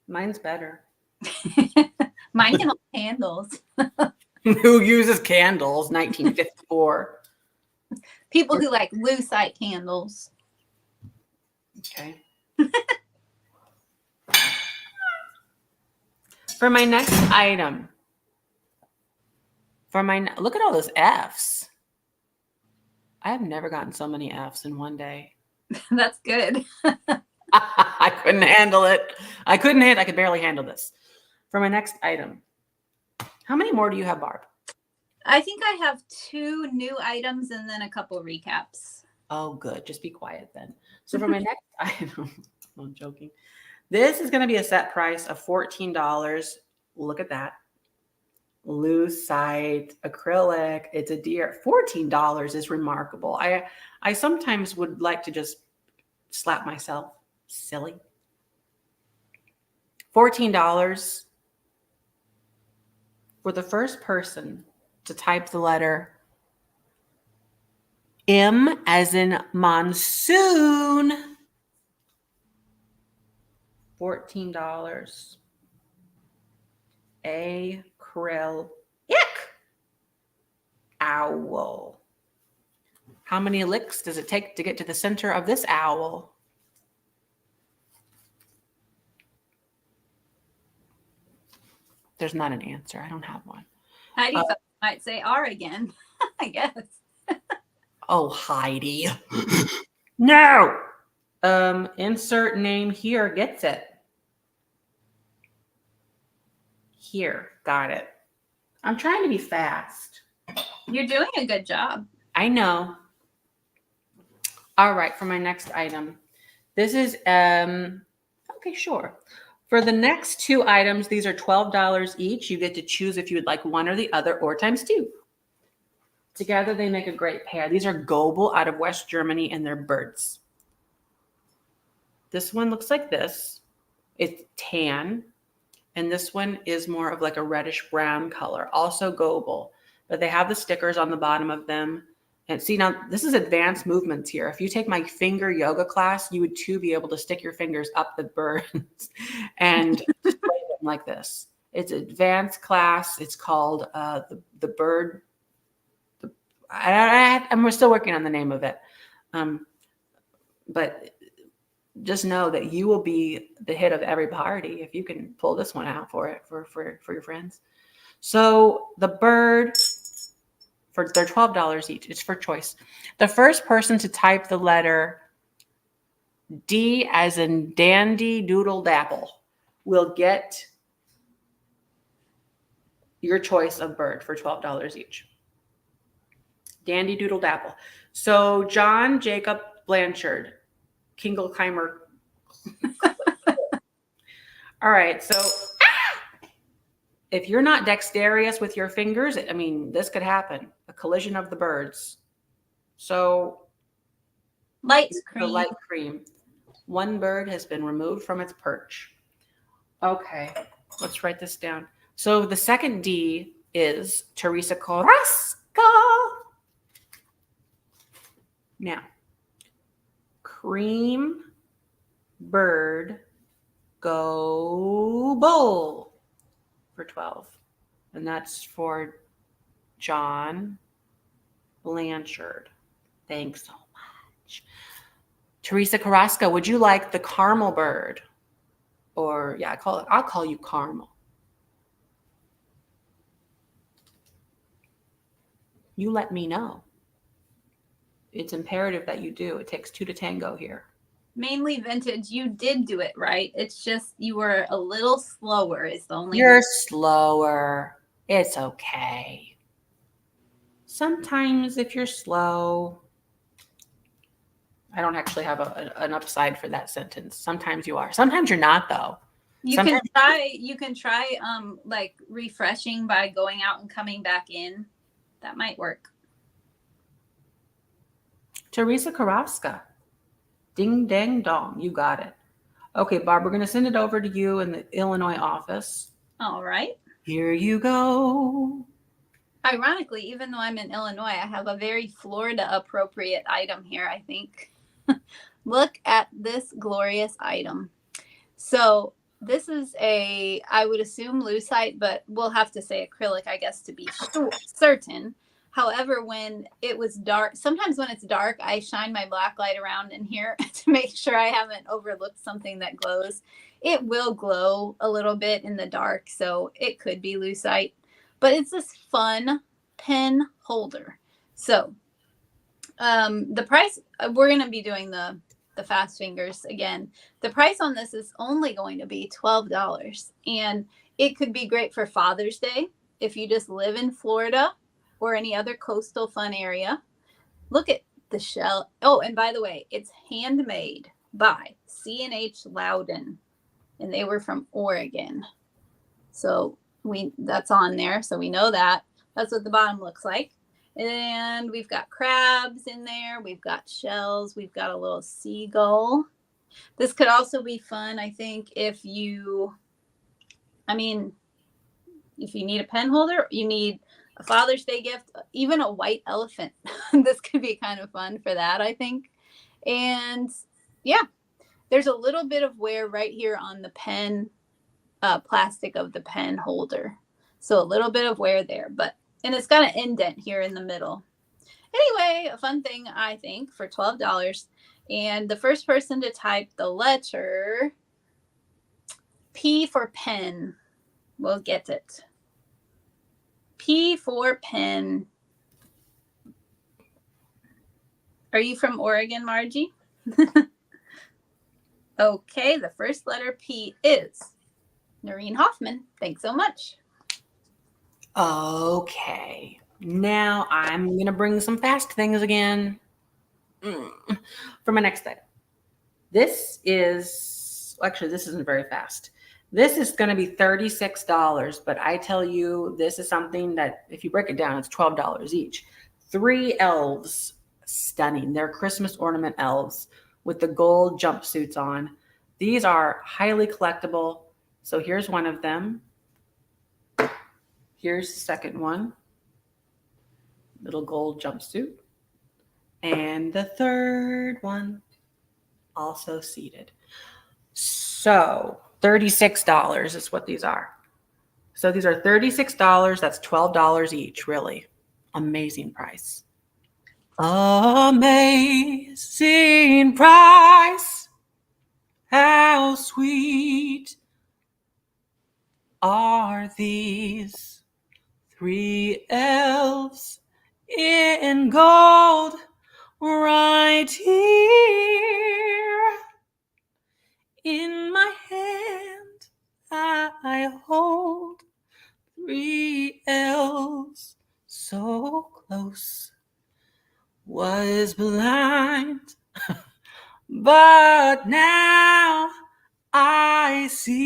Mine's better. Mine can hold candles. Who uses candles? 1954. People who like lucite candles. Okay. For my next item, look at all those F's. I have never gotten so many F's in one day. That's good. I couldn't handle it. I could barely handle this. For my next item, how many more do you have, Barb? I think I have 2 new items and then a couple recaps. Oh, good. Just be quiet then. So for my next item, I'm joking. This is going to be a set price of $14. Look at that. Lucite acrylic. It's a deer. $14 is remarkable. I sometimes would like to just slap myself. Silly. $14 for the first person to type the letter M as in monsoon. $14. Acrylic owl. How many licks does it take to get to the center of this owl? There's not an answer. I don't have one. Heidi thought I might say R again, I guess. Oh, Heidi. No. Insert name here gets it. Here. Got it. I'm trying to be fast. You're doing a good job. I know. All right, for my next item. This is okay, sure. For the next 2 items, these are $12 each. You get to choose if you would like one or the other or times 2. Together, they make a great pair. These are Goebel out of West Germany, and they're birds. This one looks like this. It's tan. And this one is more of like a reddish brown color, also Goebel. But they have the stickers on the bottom of them. And see, now this is advanced movements here. If you take my finger yoga class, you would too be able to stick your fingers up the birds and display them like this. It's advanced class. It's called the bird. I'm still working on the name of it. But just know that you will be the hit of every party if you can pull this one out for your friends. So the bird, they're $12 each. It's for choice. The first person to type the letter D as in dandy doodle dapple will get your choice of bird for $12 each. Dandy doodle dapple. So John Jacob Blanchard, Kingelheimer. All right. So if you're not dexterous with your fingers, I mean, this could happen. A collision of the birds. So Light the cream. light cream. One bird has been removed from its perch. Okay. Let's write this down. So the second D is Teresa Carrasco. Now, cream, bird, go bowl for 12. And that's for John Blanchard. Thanks so much. Teresa Carrasco, would you like the caramel bird? Or yeah, I'll call you Caramel. You let me know. It's imperative that you do. It takes 2 to tango here. Mainly vintage. You did do it right. It's just you were a little slower is the only You're slower. It's okay. Sometimes if you're slow, I don't actually have an upside for that sentence. Sometimes you are. Sometimes you're not, though. You can try like refreshing by going out and coming back in. That might work. Teresa Carrasco. Ding, dang, dong. You got it. Okay, Barb, we're going to send it over to you in the Illinois office. All right. Here you go. Ironically, even though I'm in Illinois, I have a very Florida appropriate item here, I think. Look at this glorious item. So this is I would assume lucite, but we'll have to say acrylic, I guess, to be certain. However, when it was dark, sometimes when it's dark, I shine my black light around in here to make sure I haven't overlooked something that glows. It will glow a little bit in the dark, so it could be lucite. But it's this fun pen holder. So the price, we're going to be doing the the fast fingers again. The price on this is only going to be $12. And it could be great for Father's Day if you just live in Florida or any other coastal fun area. Look at the shell. Oh, and by the way, it's handmade by C&H Loudon, and they were from Oregon. So that's on there. So we know that. That's what the bottom looks like. And we've got crabs in there. We've got shells. We've got a little seagull. This could also be fun, I think, if you need a pen holder, you need a Father's Day gift, even a white elephant. This could be kind of fun for that, I think. And yeah, there's a little bit of wear right here on the pen, plastic of the pen holder. So a little bit of wear there, and it's got an indent here in the middle. Anyway, a fun thing, I think, for $12. And the first person to type the letter P for pen will get it. P for pen. Are you from Oregon, Margie? Okay, the first letter P is Noreen Hoffman. Thanks so much. Okay. Now I'm going to bring some fast things again for my next item. This isn't very fast. This is going to be $36, but I tell you, this is something that if you break it down, it's $12 each. 3 elves, stunning. They're Christmas ornament elves with the gold jumpsuits on. These are highly collectible. So here's one of them. Here's the second one. Little gold jumpsuit. And the third one, also seated. So $36 is what these are. So these are $36. That's $12 each, really. Amazing price. Amazing price. How sweet are these 3 elves in gold right here. In my hand I hold 3 elves so close. Was blind, but now I see.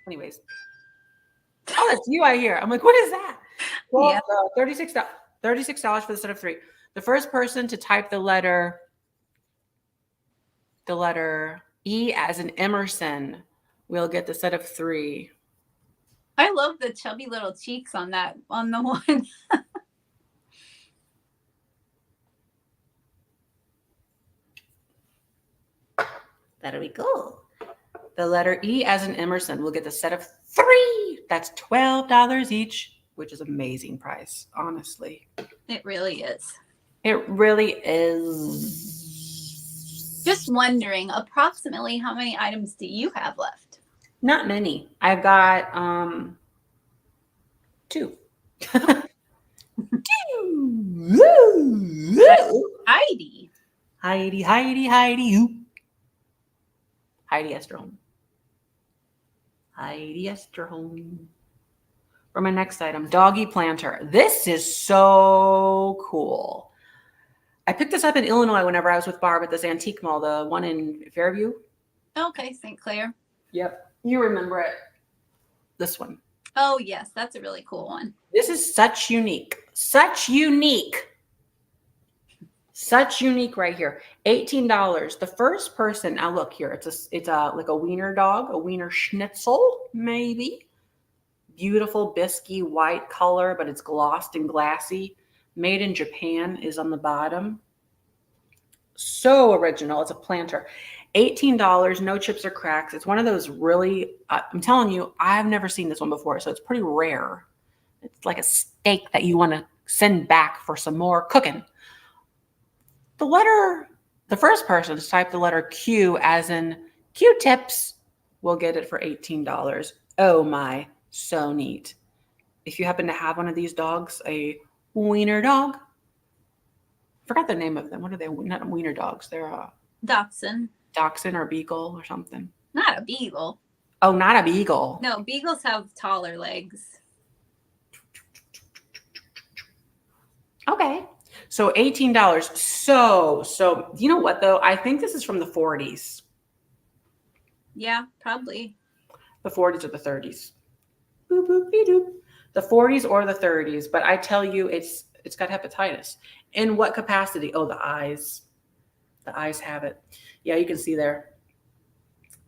Anyways. Oh, that's you I hear. I'm like, what is that? Well, Yeah. $36 for the set of 3. The first person to type the letter E as in Emerson will get the set of 3. I love the chubby little cheeks on the one. That'll be cool. The letter E as in Emerson will get the set of 3. That's $12 each, which is amazing price, honestly. It really is. It really is. Just wondering, approximately how many items do you have left? Not many. I've got 2. Heidi. Heidi, Heidi Esterholm. Heidi Esterholm. For my next item, doggy planter. This is so cool. I picked this up in Illinois whenever I was with Barb at this antique mall, the one in Fairview. Okay, St. Clair. Yep. You remember it. This one. Oh, yes, that's a really cool one. This is such unique right here. $18. The first person, now look here, it's like a wiener dog, a wiener schnitzel, maybe. Beautiful bisky white color, but it's glossed and glassy. Made in Japan is on the bottom. So original. It's a planter. $18, no chips or cracks. It's one of those really, I'm telling you, I've never seen this one before, so it's pretty rare. It's like a steak that you want to send back for some more cooking. The first person to type the letter Q as in Q-tips will get it for $18. Oh my, so neat. If you happen to have one of these dogs, a wiener dog, Forgot the name of them. What are they? Not wiener dogs. They're Dachshund. dachshund or beagle or something. Not a beagle. Oh, not a beagle. No, beagles have taller legs. Okay. So $18. So you know what though? I think this is from the 40s. Yeah, probably. The 40s or the 30s. Boop, boop, be doop. The 40s or the 30s. But I tell you, it's got hepatitis. In what capacity? Oh, the eyes. The eyes have it. Yeah, you can see there.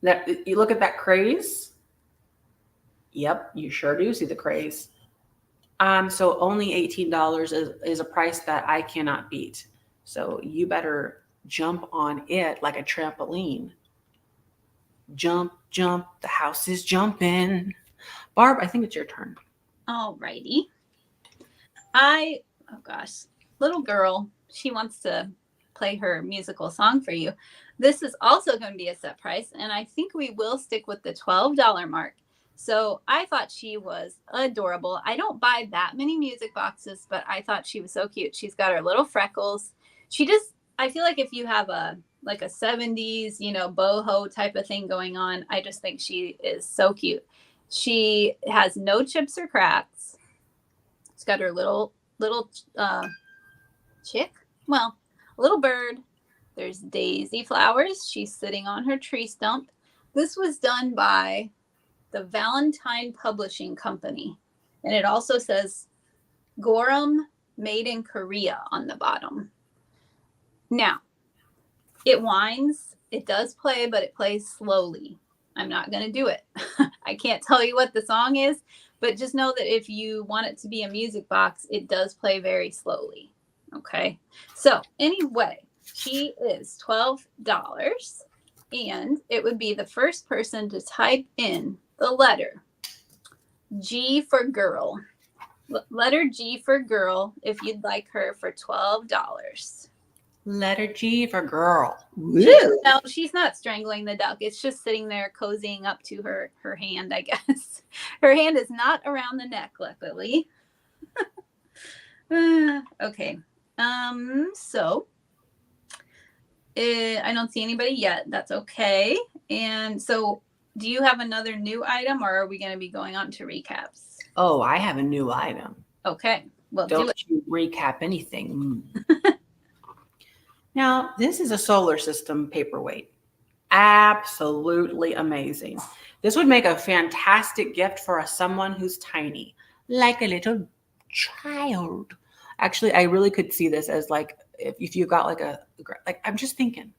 That you look at that craze. Yep, you sure do see the craze. So only $18 is a price that I cannot beat. So you better jump on it like a trampoline. Jump, jump, the house is jumping. Barb, I think it's your turn. Alrighty. Oh gosh, little girl, she wants to play her musical song for you. This is also going to be a set price, and I think we will stick with the $12 mark. So I thought she was adorable. I don't buy that many music boxes, but I thought she was so cute. She's got her little freckles. I feel like if you have a 70s, boho type of thing going on, I just think she is so cute. She has no chips or cracks. She's got her little chick. Well, a little bird. There's daisy flowers. She's sitting on her tree stump. This was done by the Valentine Publishing Company. And it also says Gorum made in Korea on the bottom. Now, it whines. It does play, but it plays slowly. I'm not going to do it. I can't tell you what the song is, but just know that if you want it to be a music box, it does play very slowly. Okay. So anyway, she is $12, and it would be the first person to type in the letter G for girl. Letter G for girl if you'd like her for $12. Letter G for girl. No, she's not strangling the duck. It's just sitting there cozying up to her hand, I guess. Her hand is not around the neck, luckily. Okay. So I don't see anybody yet. That's okay. And so do you have another new item, or are we going to be going on to recaps? Oh, I have a new item. Okay. Well, Don't you recap anything. Now, this is a solar system paperweight. Absolutely amazing. This would make a fantastic gift for someone who's tiny, like a little child. Actually, I really could see this as like if you got like I'm just thinking.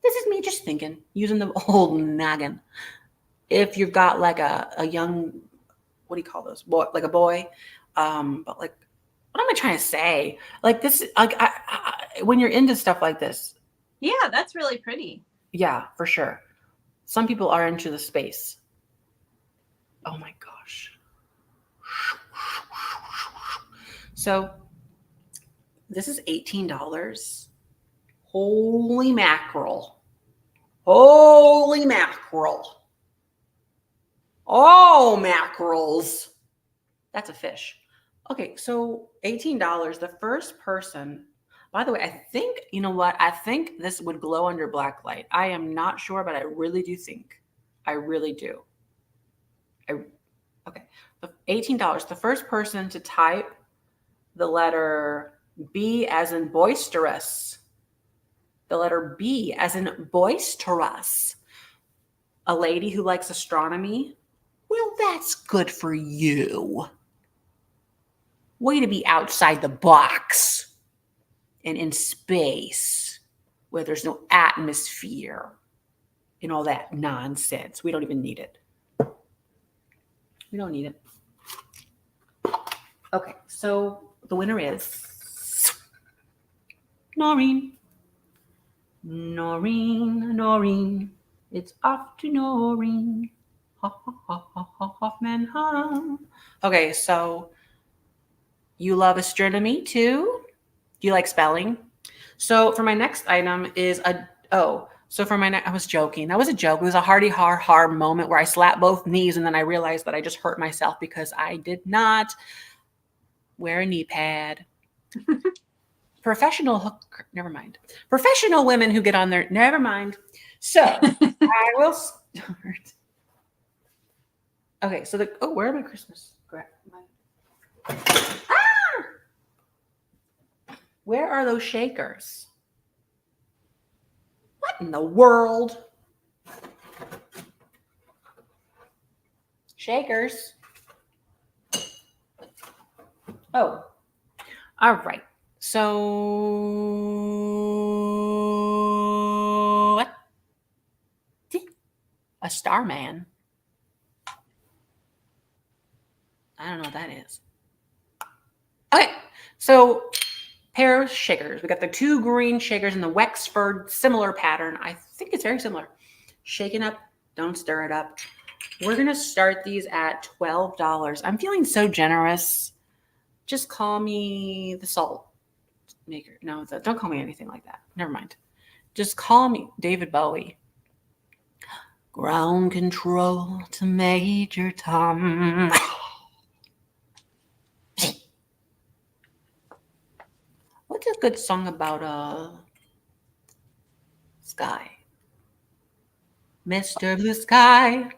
This is me just thinking, using the old noggin. If you've got like a young, what do you call those? Boy, like a boy, but like, what am I trying to say? Like this, like when you're into stuff like this. Yeah, that's really pretty. Yeah, for sure. Some people are into the space. Oh my gosh. So this is $18. Holy mackerel. Holy mackerel. Oh, mackerels. That's a fish. Okay, so $18. The first person, by the way, I think, you know what? I think this would glow under black light. I am not sure, but I really do think. I really do. Okay, $18. The first person to type the letter B as in boisterous. The letter B as in boisterous. A lady who likes astronomy. Well, that's good for you. Way to be outside the box and in space where there's no atmosphere and all that nonsense. We don't even need it. We don't need it. Okay, so the winner is Noreen. Noreen. It's off to Noreen. Hoffman. Okay, so you love astronomy too? Do you like spelling? So for my next item is I was joking. That was a joke. It was a hearty har moment where I slapped both knees and then I realized that I just hurt myself because I did not wear a knee pad. professional hook. Never mind. Professional women who get on there. Never mind. So I will start. Okay, so where are my Christmas? Where are those shakers? What in the world? Shakers. Oh, all right. So, what? A starman. I don't know what that is. Okay, so pair of shakers. We got the 2 green shakers in the Wexford similar pattern. I think it's very similar. Shake it up, don't stir it up. We're gonna start these at $12. I'm feeling so generous. Just call me the salt maker. No, don't call me anything like that. Never mind. Just call me David Bowie. Ground control to Major Tom. What's a good song about sky? Mr. Blue Sky,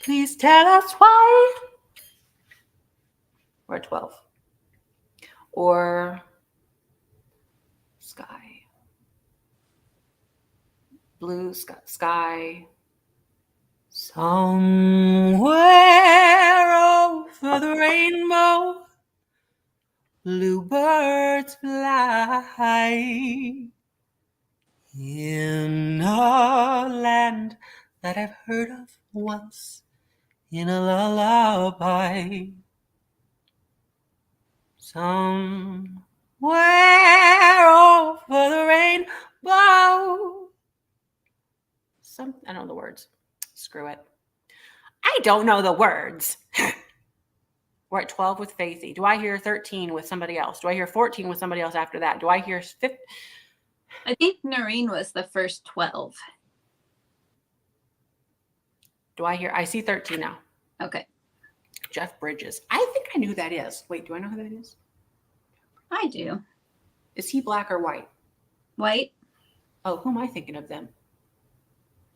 please tell us why. We're at 12. Or sky. Blue sky. Somewhere over the rainbow, bluebirds fly. In a land that I've heard of once in a lullaby. Somewhere over the rainbow. I don't know the words. Screw it. I don't know the words. We're at 12 with Faithy. Do I hear 13 with somebody else? Do I hear 14 with somebody else after that? Do I hear 15? I think Noreen was the first 12. I see 13 now. Okay. Jeff Bridges. I think I knew who that is. Wait, do I know who that is? I do. Is he black or white? White. Oh, who am I thinking of then?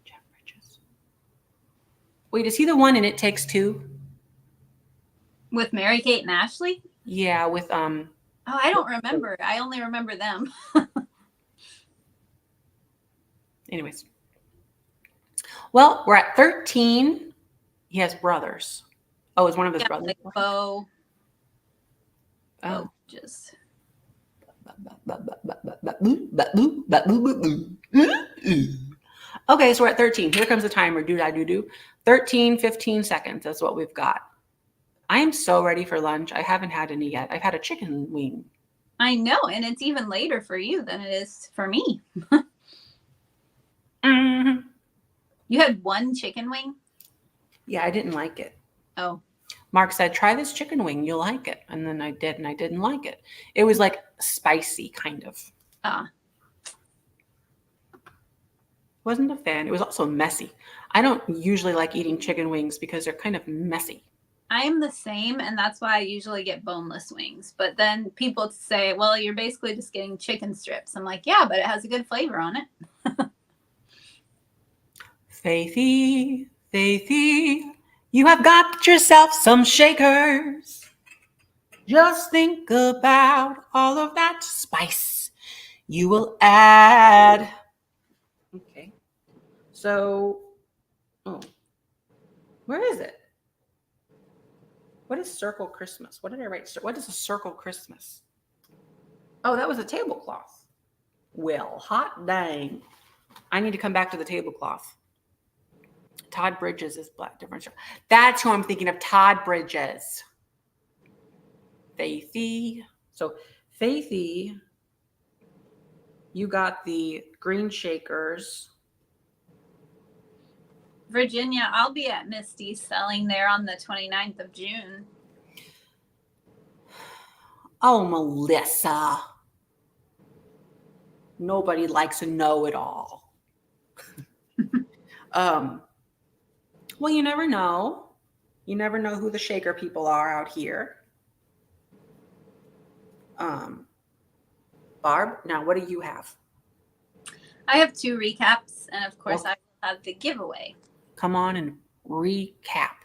Jeff Bridges. Wait, is he the one in It Takes Two? With Mary Kate and Ashley? Yeah, with Oh, I don't remember. I only remember them. Anyways. Well, we're at 13. He has brothers. Oh, is one of his brothers? Like Bo. Oh. Just. Okay, so we're at 13. Here comes the timer. Do. 13, 15 seconds. That's what we've got. I am so ready for lunch. I haven't had any yet. I've had a chicken wing. I know, and it's even later for you than it is for me. Mm-hmm. You had one chicken wing? Yeah, I didn't like it. Oh. Mark said, try this chicken wing. You'll like it. And then I did, and I didn't like it. It was like spicy, kind of. Wasn't a fan. It was also messy. I don't usually like eating chicken wings because they're kind of messy. I am the same, and that's why I usually get boneless wings. But then people say, well, you're basically just getting chicken strips. I'm like, yeah, but it has a good flavor on it. Faithy, you have got yourself some shakers. Just think about all of that spice you will add. Okay. So, where is it? What is Circle Christmas? What did I write? What is a Circle Christmas? Oh, that was a tablecloth. Well, hot dang. I need to come back to the tablecloth. Todd Bridges is black different. That's who I'm thinking of. Todd Bridges. Faithy. So Faithy, you got the green shakers. Virginia, I'll be at Misty's selling there on the 29th of June. Oh, Melissa. Nobody likes a know-it-all. Well, you never know. You never know who the shaker people are out here. Barb, now what do you have? I have 2 recaps, and of course, Okay. I have the giveaway. Come on and recap.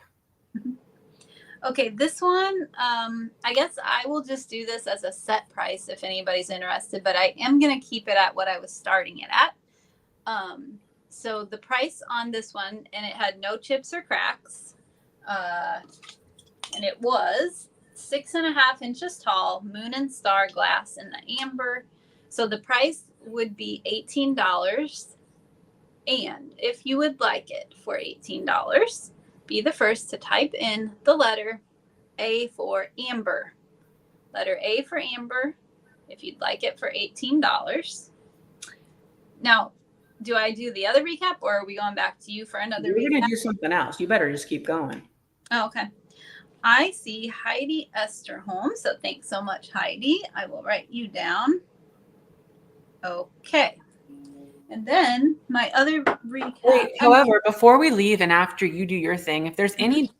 Okay, this one, I guess I will just do this as a set price if anybody's interested, but I am going to keep it at what I was starting it at. So the price on this one, and it had no chips or cracks, and it was 6.5 inches tall, moon and star glass in the amber. So the price would be $18. And if you would like it for $18, be the first to type in the letter A for amber. Letter A for amber, if you'd like it for $18. Now, do I do the other recap, or are we going back to you for another We're recap? going to do something else. You better just keep going. Oh, okay. I see Heidi Esterholm. So thanks so much, Heidi. I will write you down. Okay. And then my other recap. Wait, however, before we leave and after you do your thing, if there's any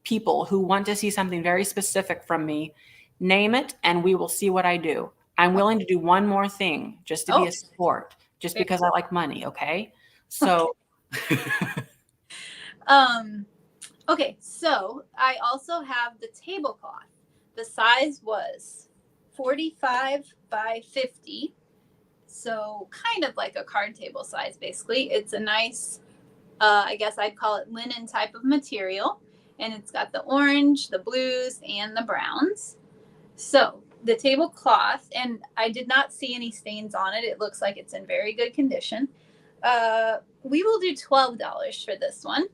people who want to see something very specific from me, name it and we will see what I do. I'm willing to do one more thing just to be a sport, just because I like money, okay? So okay, so I also have the tablecloth. The size was 45 by 50. So kind of like a card table size, basically. It's a nice, I guess I'd call it linen type of material. And it's got the orange, the blues, and the browns. So the tablecloth, and I did not see any stains on it. It looks like it's in very good condition. We will do $12 for this one.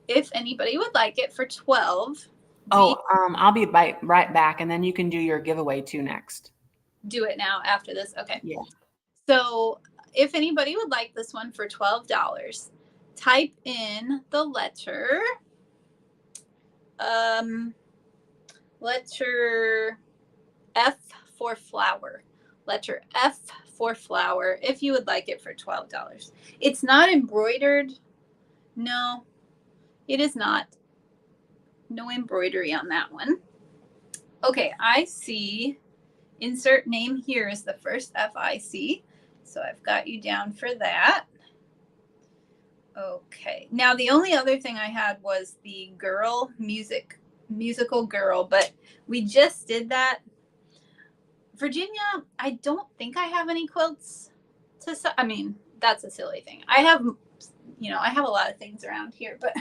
If anybody would like it for $12. I'll be right back, and then you can do your giveaway too next. Do it now after this. Okay. Yeah. So if anybody would like this one for $12, type in the letter F for flower. Letter F for flower, if you would like it for $12. It's not embroidered. No, it is not. No embroidery on that one. Okay, I see insert name here is the first FIC. So I've got you down for that. Okay. Now the only other thing I had was the girl musical girl, but we just did that. Virginia, I don't think I have any quilts to sell. I mean, that's a silly thing. I have a lot of ththings around here, but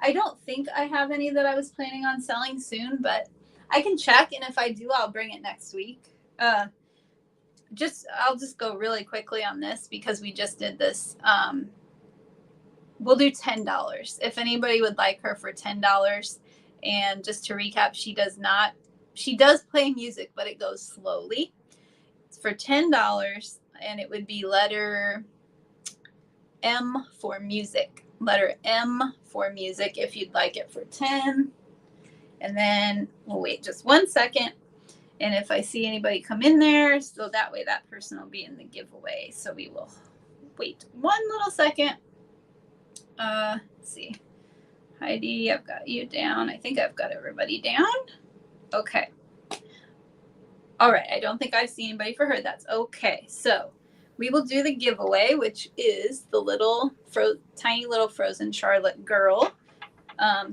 I don't think I have any that I was planning on selling soon, but I can check. And if I do, I'll bring it next week. I'll just go really quickly on this because we just did this. We'll do $10 if anybody would like her for $10. And just to recap, she does play music, but it goes slowly. It's for $10, and it would be letter M for music. Letter M for music if you'd like it for $10. And then we'll wait just 1 second. And if I see anybody come in there, so that way that person will be in the giveaway. So we will wait 1 little second. Let's see. Heidi, I've got you down. I think I've got everybody down. Okay. All right. I don't think I see anybody for her. That's okay. So we will do the giveaway, which is the little tiny little frozen Charlotte girl.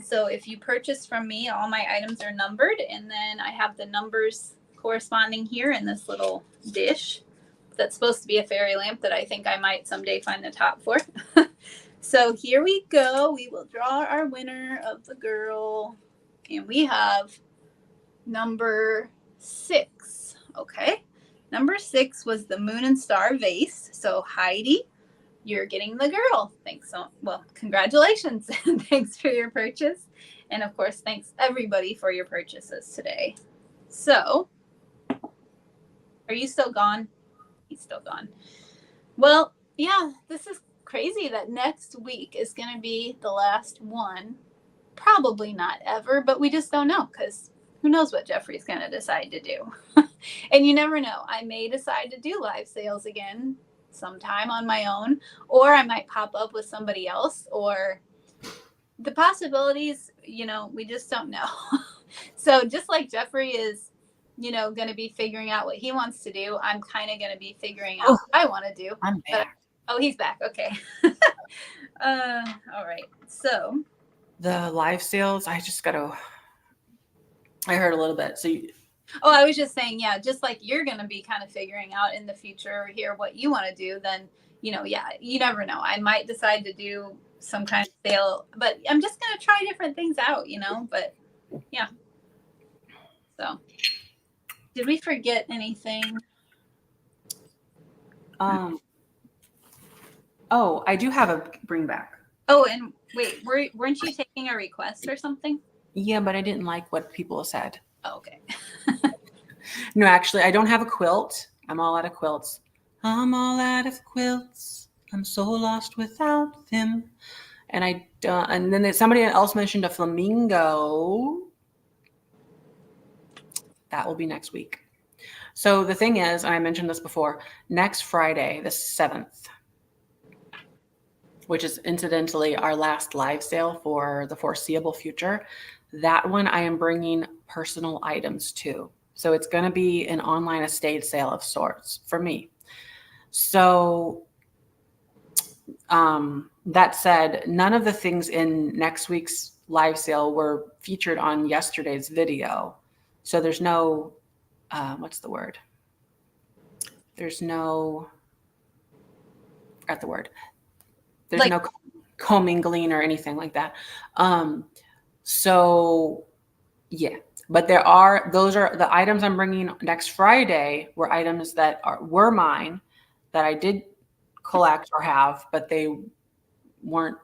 So if you purchase from me, all my items are numbered, and then I have the numbers corresponding here in this little dish that's supposed to be a fairy lamp that I think I might someday find the top for. So here we go. We will draw our winner of the girl, and we have number 6. Okay. Number 6 was the moon and star vase. So Heidi, you're getting the girl. Thanks. Congratulations. Thanks for your purchase. And of course, thanks everybody for your purchases today. So, are you still gone? He's still gone. Well, yeah, this is crazy that next week is going to be the last one. Probably not ever, but we just don't know because who knows what Jeffrey's going to decide to do. And you never know. I may decide to do live sales again sometime on my own, or I might pop up with somebody else, or the possibilities, we just don't know. So just like Jeffrey is going to be figuring out what he wants to do. I'm kind of going to be figuring out Oh. what I want to do. I'm back. Oh, he's back. Okay. All right. So The live sales, I heard a little bit. So I was just saying, yeah, just like you're going to be kind of figuring out in the future here what you want to do, then, yeah, you never know. I might decide to do some kind of sale, but I'm just going to try different things out, but yeah. So did we forget anything? Oh, I do have a bring back. Oh, and wait, weren't you taking a request or something? Yeah, but I didn't like what people said. Oh, okay. No, actually, I don't have a quilt. I'm all out of quilts. I'm all out of quilts. I'm so lost without them. And I don't. And then somebody else mentioned a flamingo. That will be next week. So the thing is, and I mentioned this before, next Friday, the 7th, which is incidentally our last live sale for the foreseeable future, that one I am bringing personal items to. So it's going to be an online estate sale of sorts for me. So that said, none of the things in next week's live sale were featured on yesterday's video. So there's no, what's the word? There's no, forgot the word. There's no commingling or anything like that. So yeah, but those are the items I'm bringing next Friday were items that were mine that I did collect or have, but they weren't,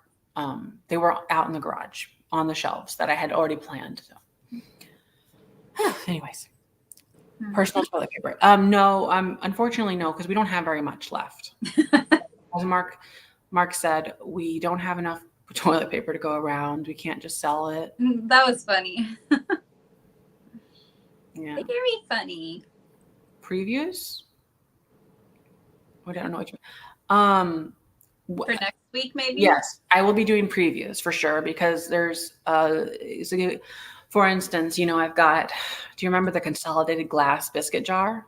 they were out in the garage on the shelves that I had already planned. So anyways, personal toilet paper. No, unfortunately no, because we don't have very much left. As Mark said, we don't have enough toilet paper to go around. We can't just sell it. That was funny. Yeah. Very funny. Previews? I don't know what you mean. For next week, maybe? Yes, I will be doing previews for sure because there's, for instance, I've got, do you remember the consolidated glass biscuit jar?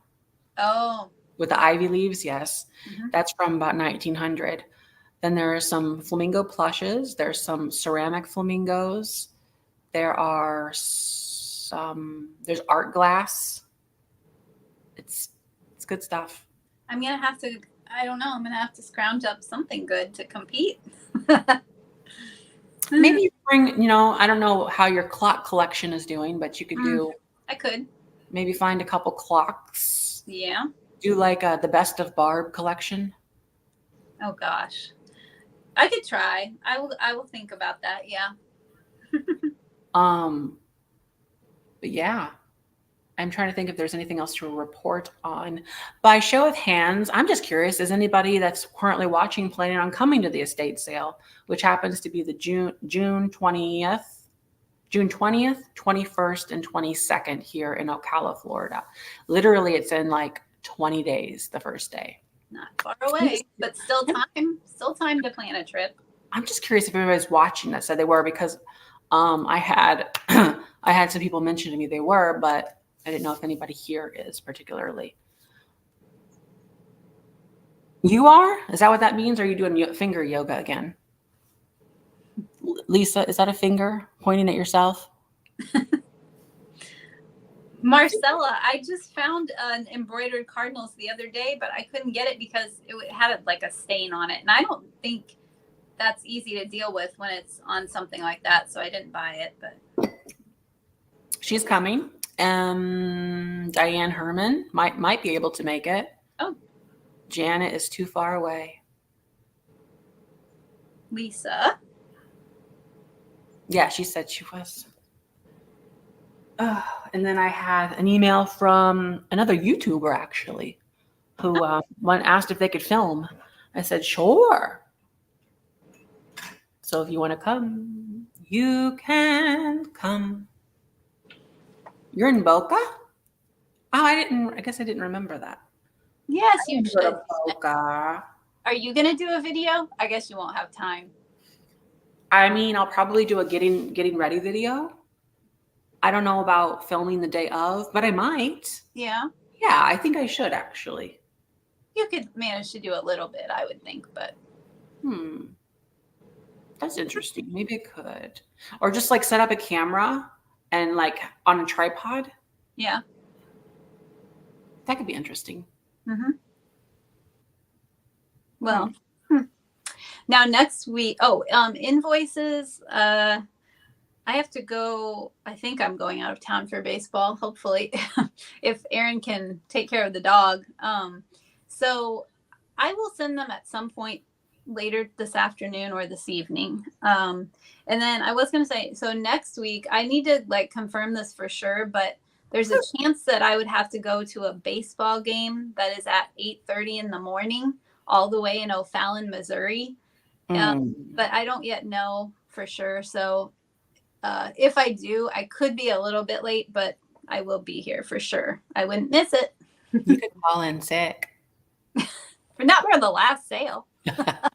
Oh. With the ivy leaves? Yes. Mm-hmm. That's from about 1900. Then there are some flamingo plushes. There's some ceramic flamingos. There's art glass. It's good stuff. I'm going to have to, I don't know, I'm going to have to scrounge up something good to compete. Maybe you bring, I don't know how your clock collection is doing, but you could I could. Maybe find a couple clocks. Yeah. Do like the Best of Barb collection. Oh gosh. I could try. I will think about that. Yeah. But yeah, I'm trying to think if there's anything else to report on. By show of hands, I'm just curious, is anybody that's currently watching planning on coming to the estate sale, which happens to be the June 20th, 21st, and 22nd here in Ocala, Florida. Literally, it's in like 20 days, the first day. Not far away, but still time to plan a trip. I'm just curious if everybody's watching that said they were, because I had I had some people mention to me they were, but I didn't know if anybody here is particularly. You are? Is that what that means? Or are you doing finger yoga again? Lisa, is that a finger pointing at yourself? Marcella, I just found an embroidered cardinals the other day, but I couldn't get it because it had like a stain on it. And I don't think that's easy to deal with when it's on something like that. So I didn't buy it, but. She's coming. Diane Herman might be able to make it. Oh. Janet is too far away. Lisa. Yeah, she said she was. And then I had an email from another YouTuber, actually, who asked if they could film. I said, sure. So if you want to come, you can come. You're in Boca? Oh, I guess I didn't remember that. Yes, you should. Boca. Are you going to do a video? I guess you won't have time. I mean, I'll probably do a getting ready video. I don't know about filming the day of, but I might. Yeah. Yeah, I think I should actually. You could manage to do a little bit, I would think, but That's interesting. Maybe I could. Or just like set up a camera and like on a tripod. yeah. That could be interesting. Mm-hmm. Well, now next week, invoices. I have to go. I think I'm going out of town for baseball, hopefully, if Aaron can take care of the dog. So I will send them at some point later this afternoon or this evening. And then I was going to say, so next week, I need to like confirm this for sure, but there's a chance that I would have to go to a baseball game that is at 8:30 in the morning, all the way in O'Fallon, Missouri. But I don't yet know for sure. So if I do, I could be a little bit late, but I will be here for sure. I wouldn't miss it. You could call in sick. Not for the last sale.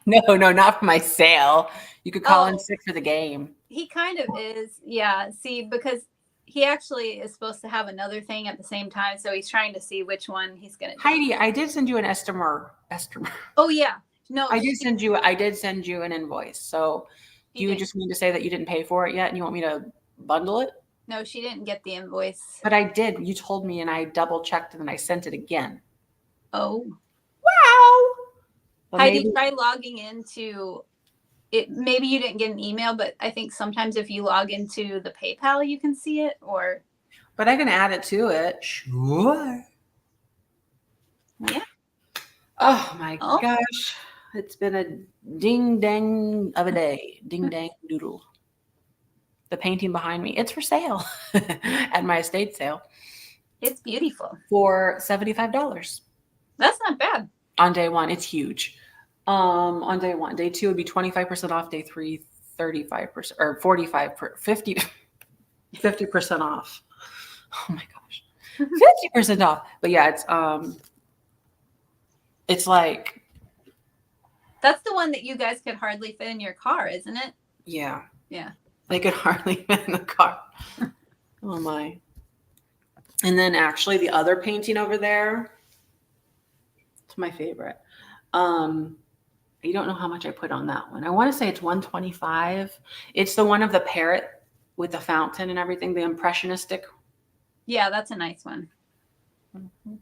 No, not for my sale. You could call in sick for the game. He kind of is. Yeah. See, because he actually is supposed to have another thing at the same time. So he's trying to see which one he's going to do. Heidi, I did send you an estimate. Oh, yeah. No, I did send you an invoice. So do you just mean to say that you didn't pay for it yet and you want me to bundle it? No, she didn't get the invoice. But I did. You told me and I double checked and then I sent it again. Oh. Wow. Well, Heidi, try logging into it. Maybe you didn't get an email, but I think sometimes if you log into the PayPal, you can see it. But I can add it to it. Sure. Yeah. Oh my gosh. It's been a ding dang of a day. Ding dang doodle. The painting behind me, it's for sale at my estate sale. It's beautiful. For $75. That's not bad. On day one, it's huge. On day one. Day two would be 25% off. Day three, 35% or 50% off. Oh my gosh. 50% off. But yeah, it's like, that's the one that you guys could hardly fit in your car, isn't it? Yeah. Yeah. They could hardly fit in the car. Oh my. And then actually the other painting over there, it's my favorite. You don't know how much I put on that one. I want to say it's $125. It's the one of the parrot with the fountain and everything, the impressionistic. Yeah, that's a nice one. Mm-hmm.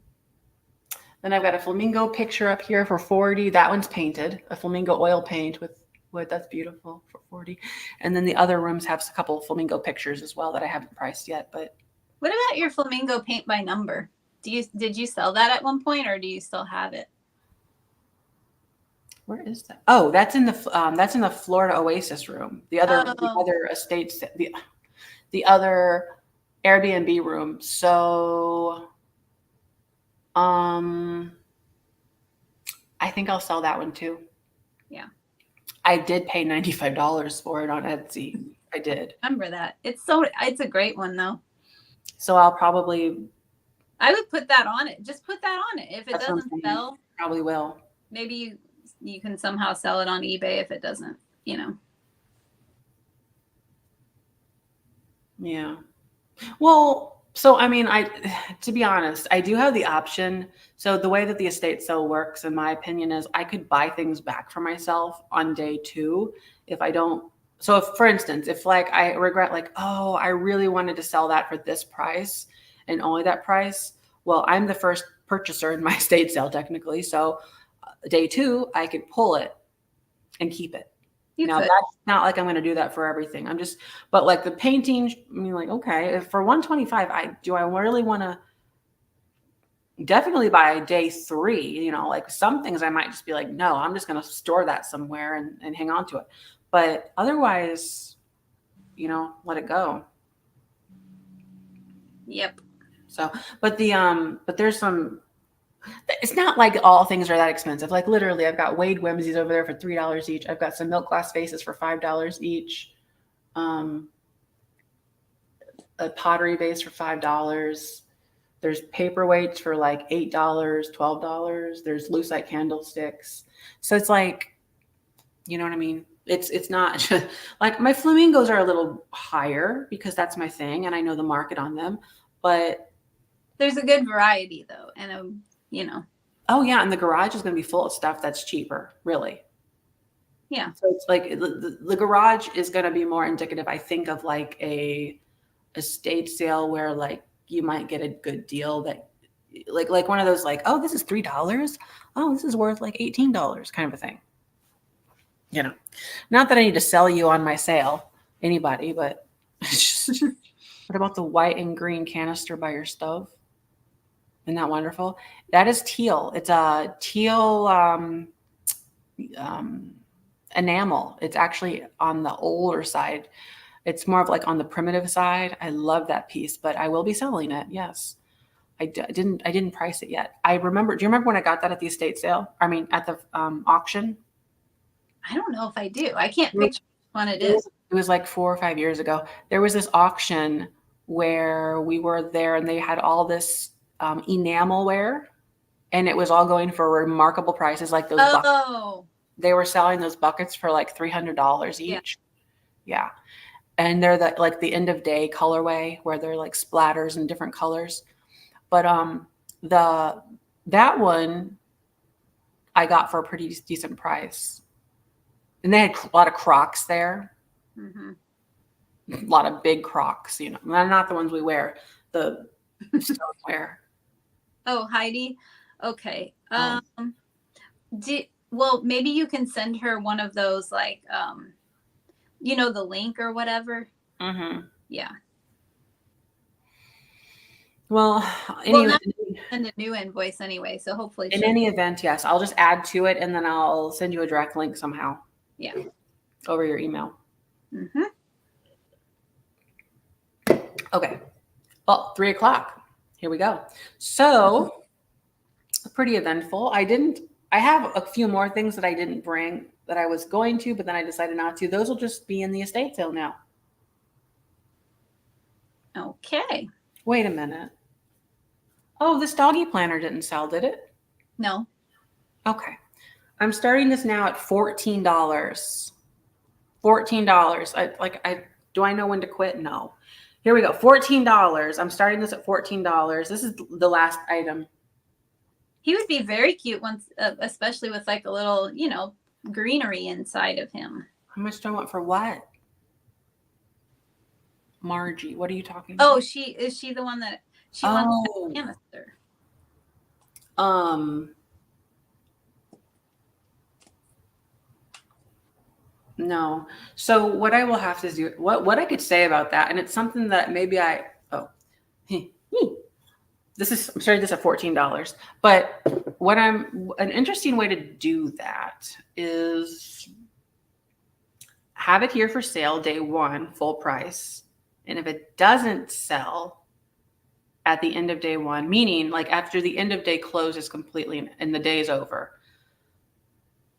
Then I've got a flamingo picture up here for $40. That one's painted, a flamingo oil paint with wood. That's beautiful for $40. And then the other rooms have a couple of flamingo pictures as well that I haven't priced yet. But what about your flamingo paint by number? Did you sell that at one point, or do you still have it? Where is that? Oh, that's in the Florida Oasis room. The other estates, the other Airbnb room. So, I think I'll sell that one too. Yeah. I did pay $95 for it on Etsy. I did. Remember that. It's a great one though. So I would put that on it. Just put that on it. If it doesn't sell, probably will. Maybe you can somehow sell it on eBay if it doesn't, Yeah. Well, so I mean, to be honest, I do have the option. So the way that the estate sale works, in my opinion, is I could buy things back for myself on day two if I don't. So if, for instance, if like I regret like, oh, I really wanted to sell that for this price and only that price. Well, I'm the first purchaser in my estate sale technically. So day two, I could pull it and keep it. That's not like I'm going to do that for everything. But like the painting, I mean, like, okay, if for $125, I really want to definitely by day three, like some things I might just be like, no, I'm just going to store that somewhere and hang on to it. But otherwise, let it go. Yep. So, but there's some, it's not like all things are that expensive. Like literally I've got Wade Whimsies over there for $3 each. I've got some milk glass vases for $5 each. A pottery vase for $5. There's paperweights for like $8, $12. There's lucite candlesticks. So it's like, you know what I mean? It's not like my flamingos are a little higher because that's my thing and I know the market on them. But there's a good variety though, and oh yeah, and the garage is going to be full of stuff that's cheaper, really. Yeah. So it's like the garage is going to be more indicative, I think, of like a estate sale where like you might get a good deal that like one of those like, oh, this is $3. Oh, this is worth like $18 kind of a thing. Not that I need to sell you on my sale, anybody, but what about the white and green canister by your stove? Isn't that wonderful? That is teal. It's a teal enamel. It's actually on the older side. It's more of like on the primitive side. I love that piece, but I will be selling it. Yes. I didn't price it yet. Do you remember when I got that at the estate sale? I mean, at the auction? I don't know if I do. I can't picture which one it is. It was like 4 or 5 years ago. There was this auction where we were there and they had all this enamelware and it was all going for remarkable prices, like those buckets. They were selling those buckets for like $300 each. Yeah. And they're the end of day colorway where they're like splatters in different colors. But that one I got for a pretty decent price. And they had a lot of Crocs there. Mm-hmm. A lot of big Crocs, not the ones we wear, the stoneware. Oh, Heidi. Okay. Well, maybe you can send her one of those, like, the link or whatever. Mm-hmm. Yeah. Well, send a new invoice anyway, so hopefully. In any event, yes, I'll just add to it and then I'll send you a direct link somehow. Yeah. Over your email. Mm-hmm. Okay. Well, 3:00. Here we go. So pretty eventful. I have a few more things that I didn't bring that I was going to, but then I decided not to. Those will just be in the estate sale now. Okay. Wait a minute. Oh, this doggy planner didn't sell, did it? No. Okay. I'm starting this now at $14. $14. Do I know when to quit? No. Here we go. $14. I'm starting this at $14. This is the last item. He would be very cute once, especially with like a little, greenery inside of him. How much do I want for what? Margie, what are you talking about? Oh, is she the one that she wants the canister? No. So what I will have to do, what I could say about that, and it's something that maybe I'm starting this at $14. But an interesting way to do that is have it here for sale day one, full price. And if it doesn't sell at the end of day one, meaning like after the end of day closes completely and the day is over,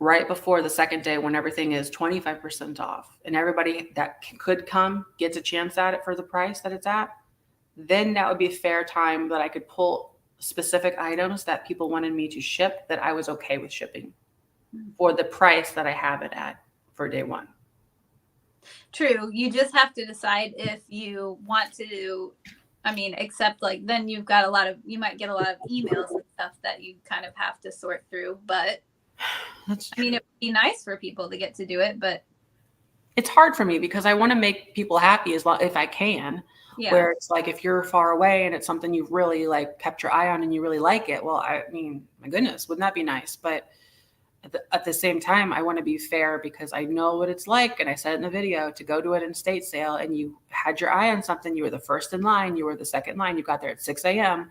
right before the second day when everything is 25% off and everybody that could come gets a chance at it for the price that it's at, then that would be a fair time that I could pull specific items that people wanted me to ship that I was okay with shipping for the price that I have it at for day one. True. You just have to decide if you want to, except like then you might get a lot of emails and stuff that you kind of have to sort through, but it would be nice for people to get to do it, but it's hard for me because I want to make people happy as long if I can. Yeah. Where it's like if you're far away and it's something you've really like kept your eye on and you really like it, well, my goodness, wouldn't that be nice? But at the same time, I want to be fair because I know what it's like, and I said in the video, to go to an estate sale and you had your eye on something, you were the first in line, you were the second in line, you got there at 6 a.m.,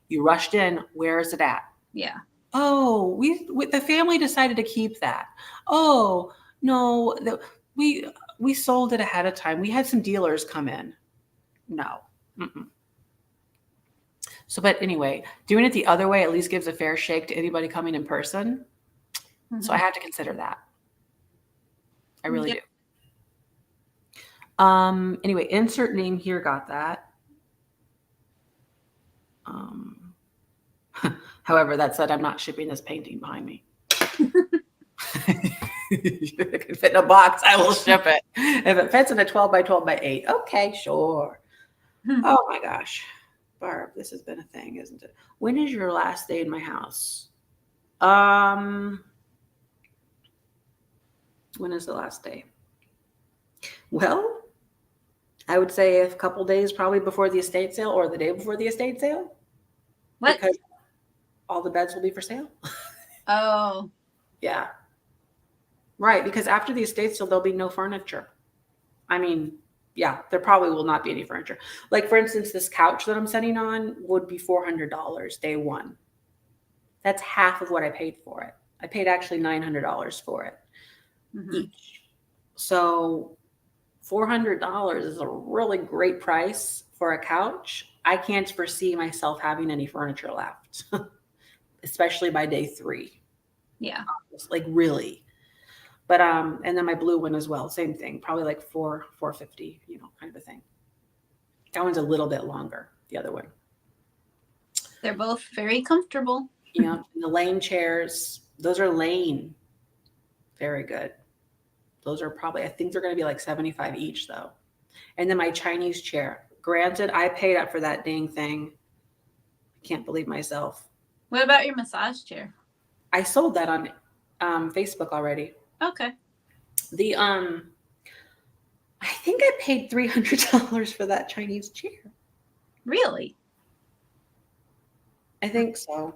you rushed in, where is it at? Yeah. Oh, the family decided to keep that. Oh, no, we sold it ahead of time. We had some dealers come in. No. Mm-mm. So, but anyway, doing it the other way at least gives a fair shake to anybody coming in person. Mm-hmm. So I have to consider that. I really do. Anyway, insert name here, got that. However, that said, I'm not shipping this painting behind me. If it can fit in a box, I will ship it. If it fits in a 12 by 12 by 8, okay, sure. Oh my gosh. Barb, this has been a thing, isn't it? When is your last day in my house? When is the last day? Well, I would say a couple days probably before the estate sale or the day before the estate sale. What? Because all the beds will be for sale. Oh, Yeah. Right, because after the estate sale, there'll be no furniture. I mean, yeah, there probably will not be any furniture. Like, for instance, this couch that I'm sitting on would be $400 day one. That's half of what I paid for it. I paid actually $900 for it each. So $400 is a really great price for a couch. I can't foresee myself having any furniture left, especially by day 3. yeah. Like really. But and then my blue one as well, same thing, probably like $450, kind of a thing. That one's a little bit longer, the other one. They're both very comfortable. And the Lane chairs, those are Lane. Very good. Those are probably, I think they're going to be like $75 each though. And then my Chinese chair. Granted, I paid up for that dang thing. I can't believe myself. What about your massage chair? I sold that on Facebook already. Okay. I think I paid $300 for that Chinese chair. Really? I think so.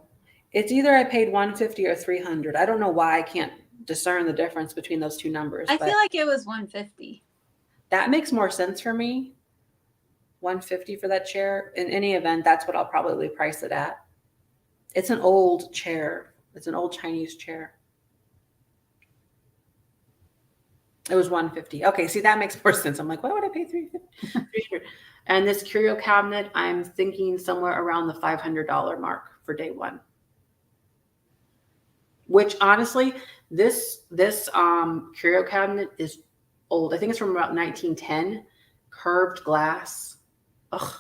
It's either I paid $150 or $300. I don't know why I can't discern the difference between those two numbers. I feel like it was $150. That makes more sense for me. $150 for that chair. In any event, that's what I'll probably price it at. It's an old chair. It's an old Chinese chair. It was $150. Okay, see, that makes more sense. I'm like, why would I pay $300? And this curio cabinet, I'm thinking somewhere around the $500 mark for day one. Which honestly, this curio cabinet is old. I think it's from about 1910. Curved glass. Ugh,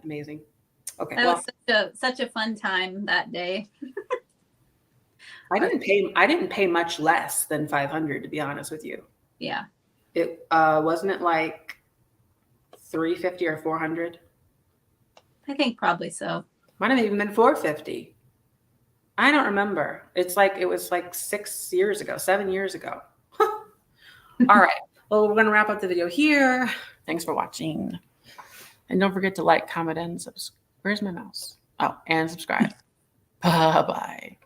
amazing. Okay, That was such a fun time that day. I didn't pay much less than $500, to be honest with you. Yeah. It wasn't it like $350 or $400? I think probably so. Might have even been $450. I don't remember. It was like 7 years ago. All right. Well, we're gonna wrap up the video here. Thanks for watching. And don't forget to like, comment, and subscribe. Where's my mouse? Oh, and subscribe. Bye-bye.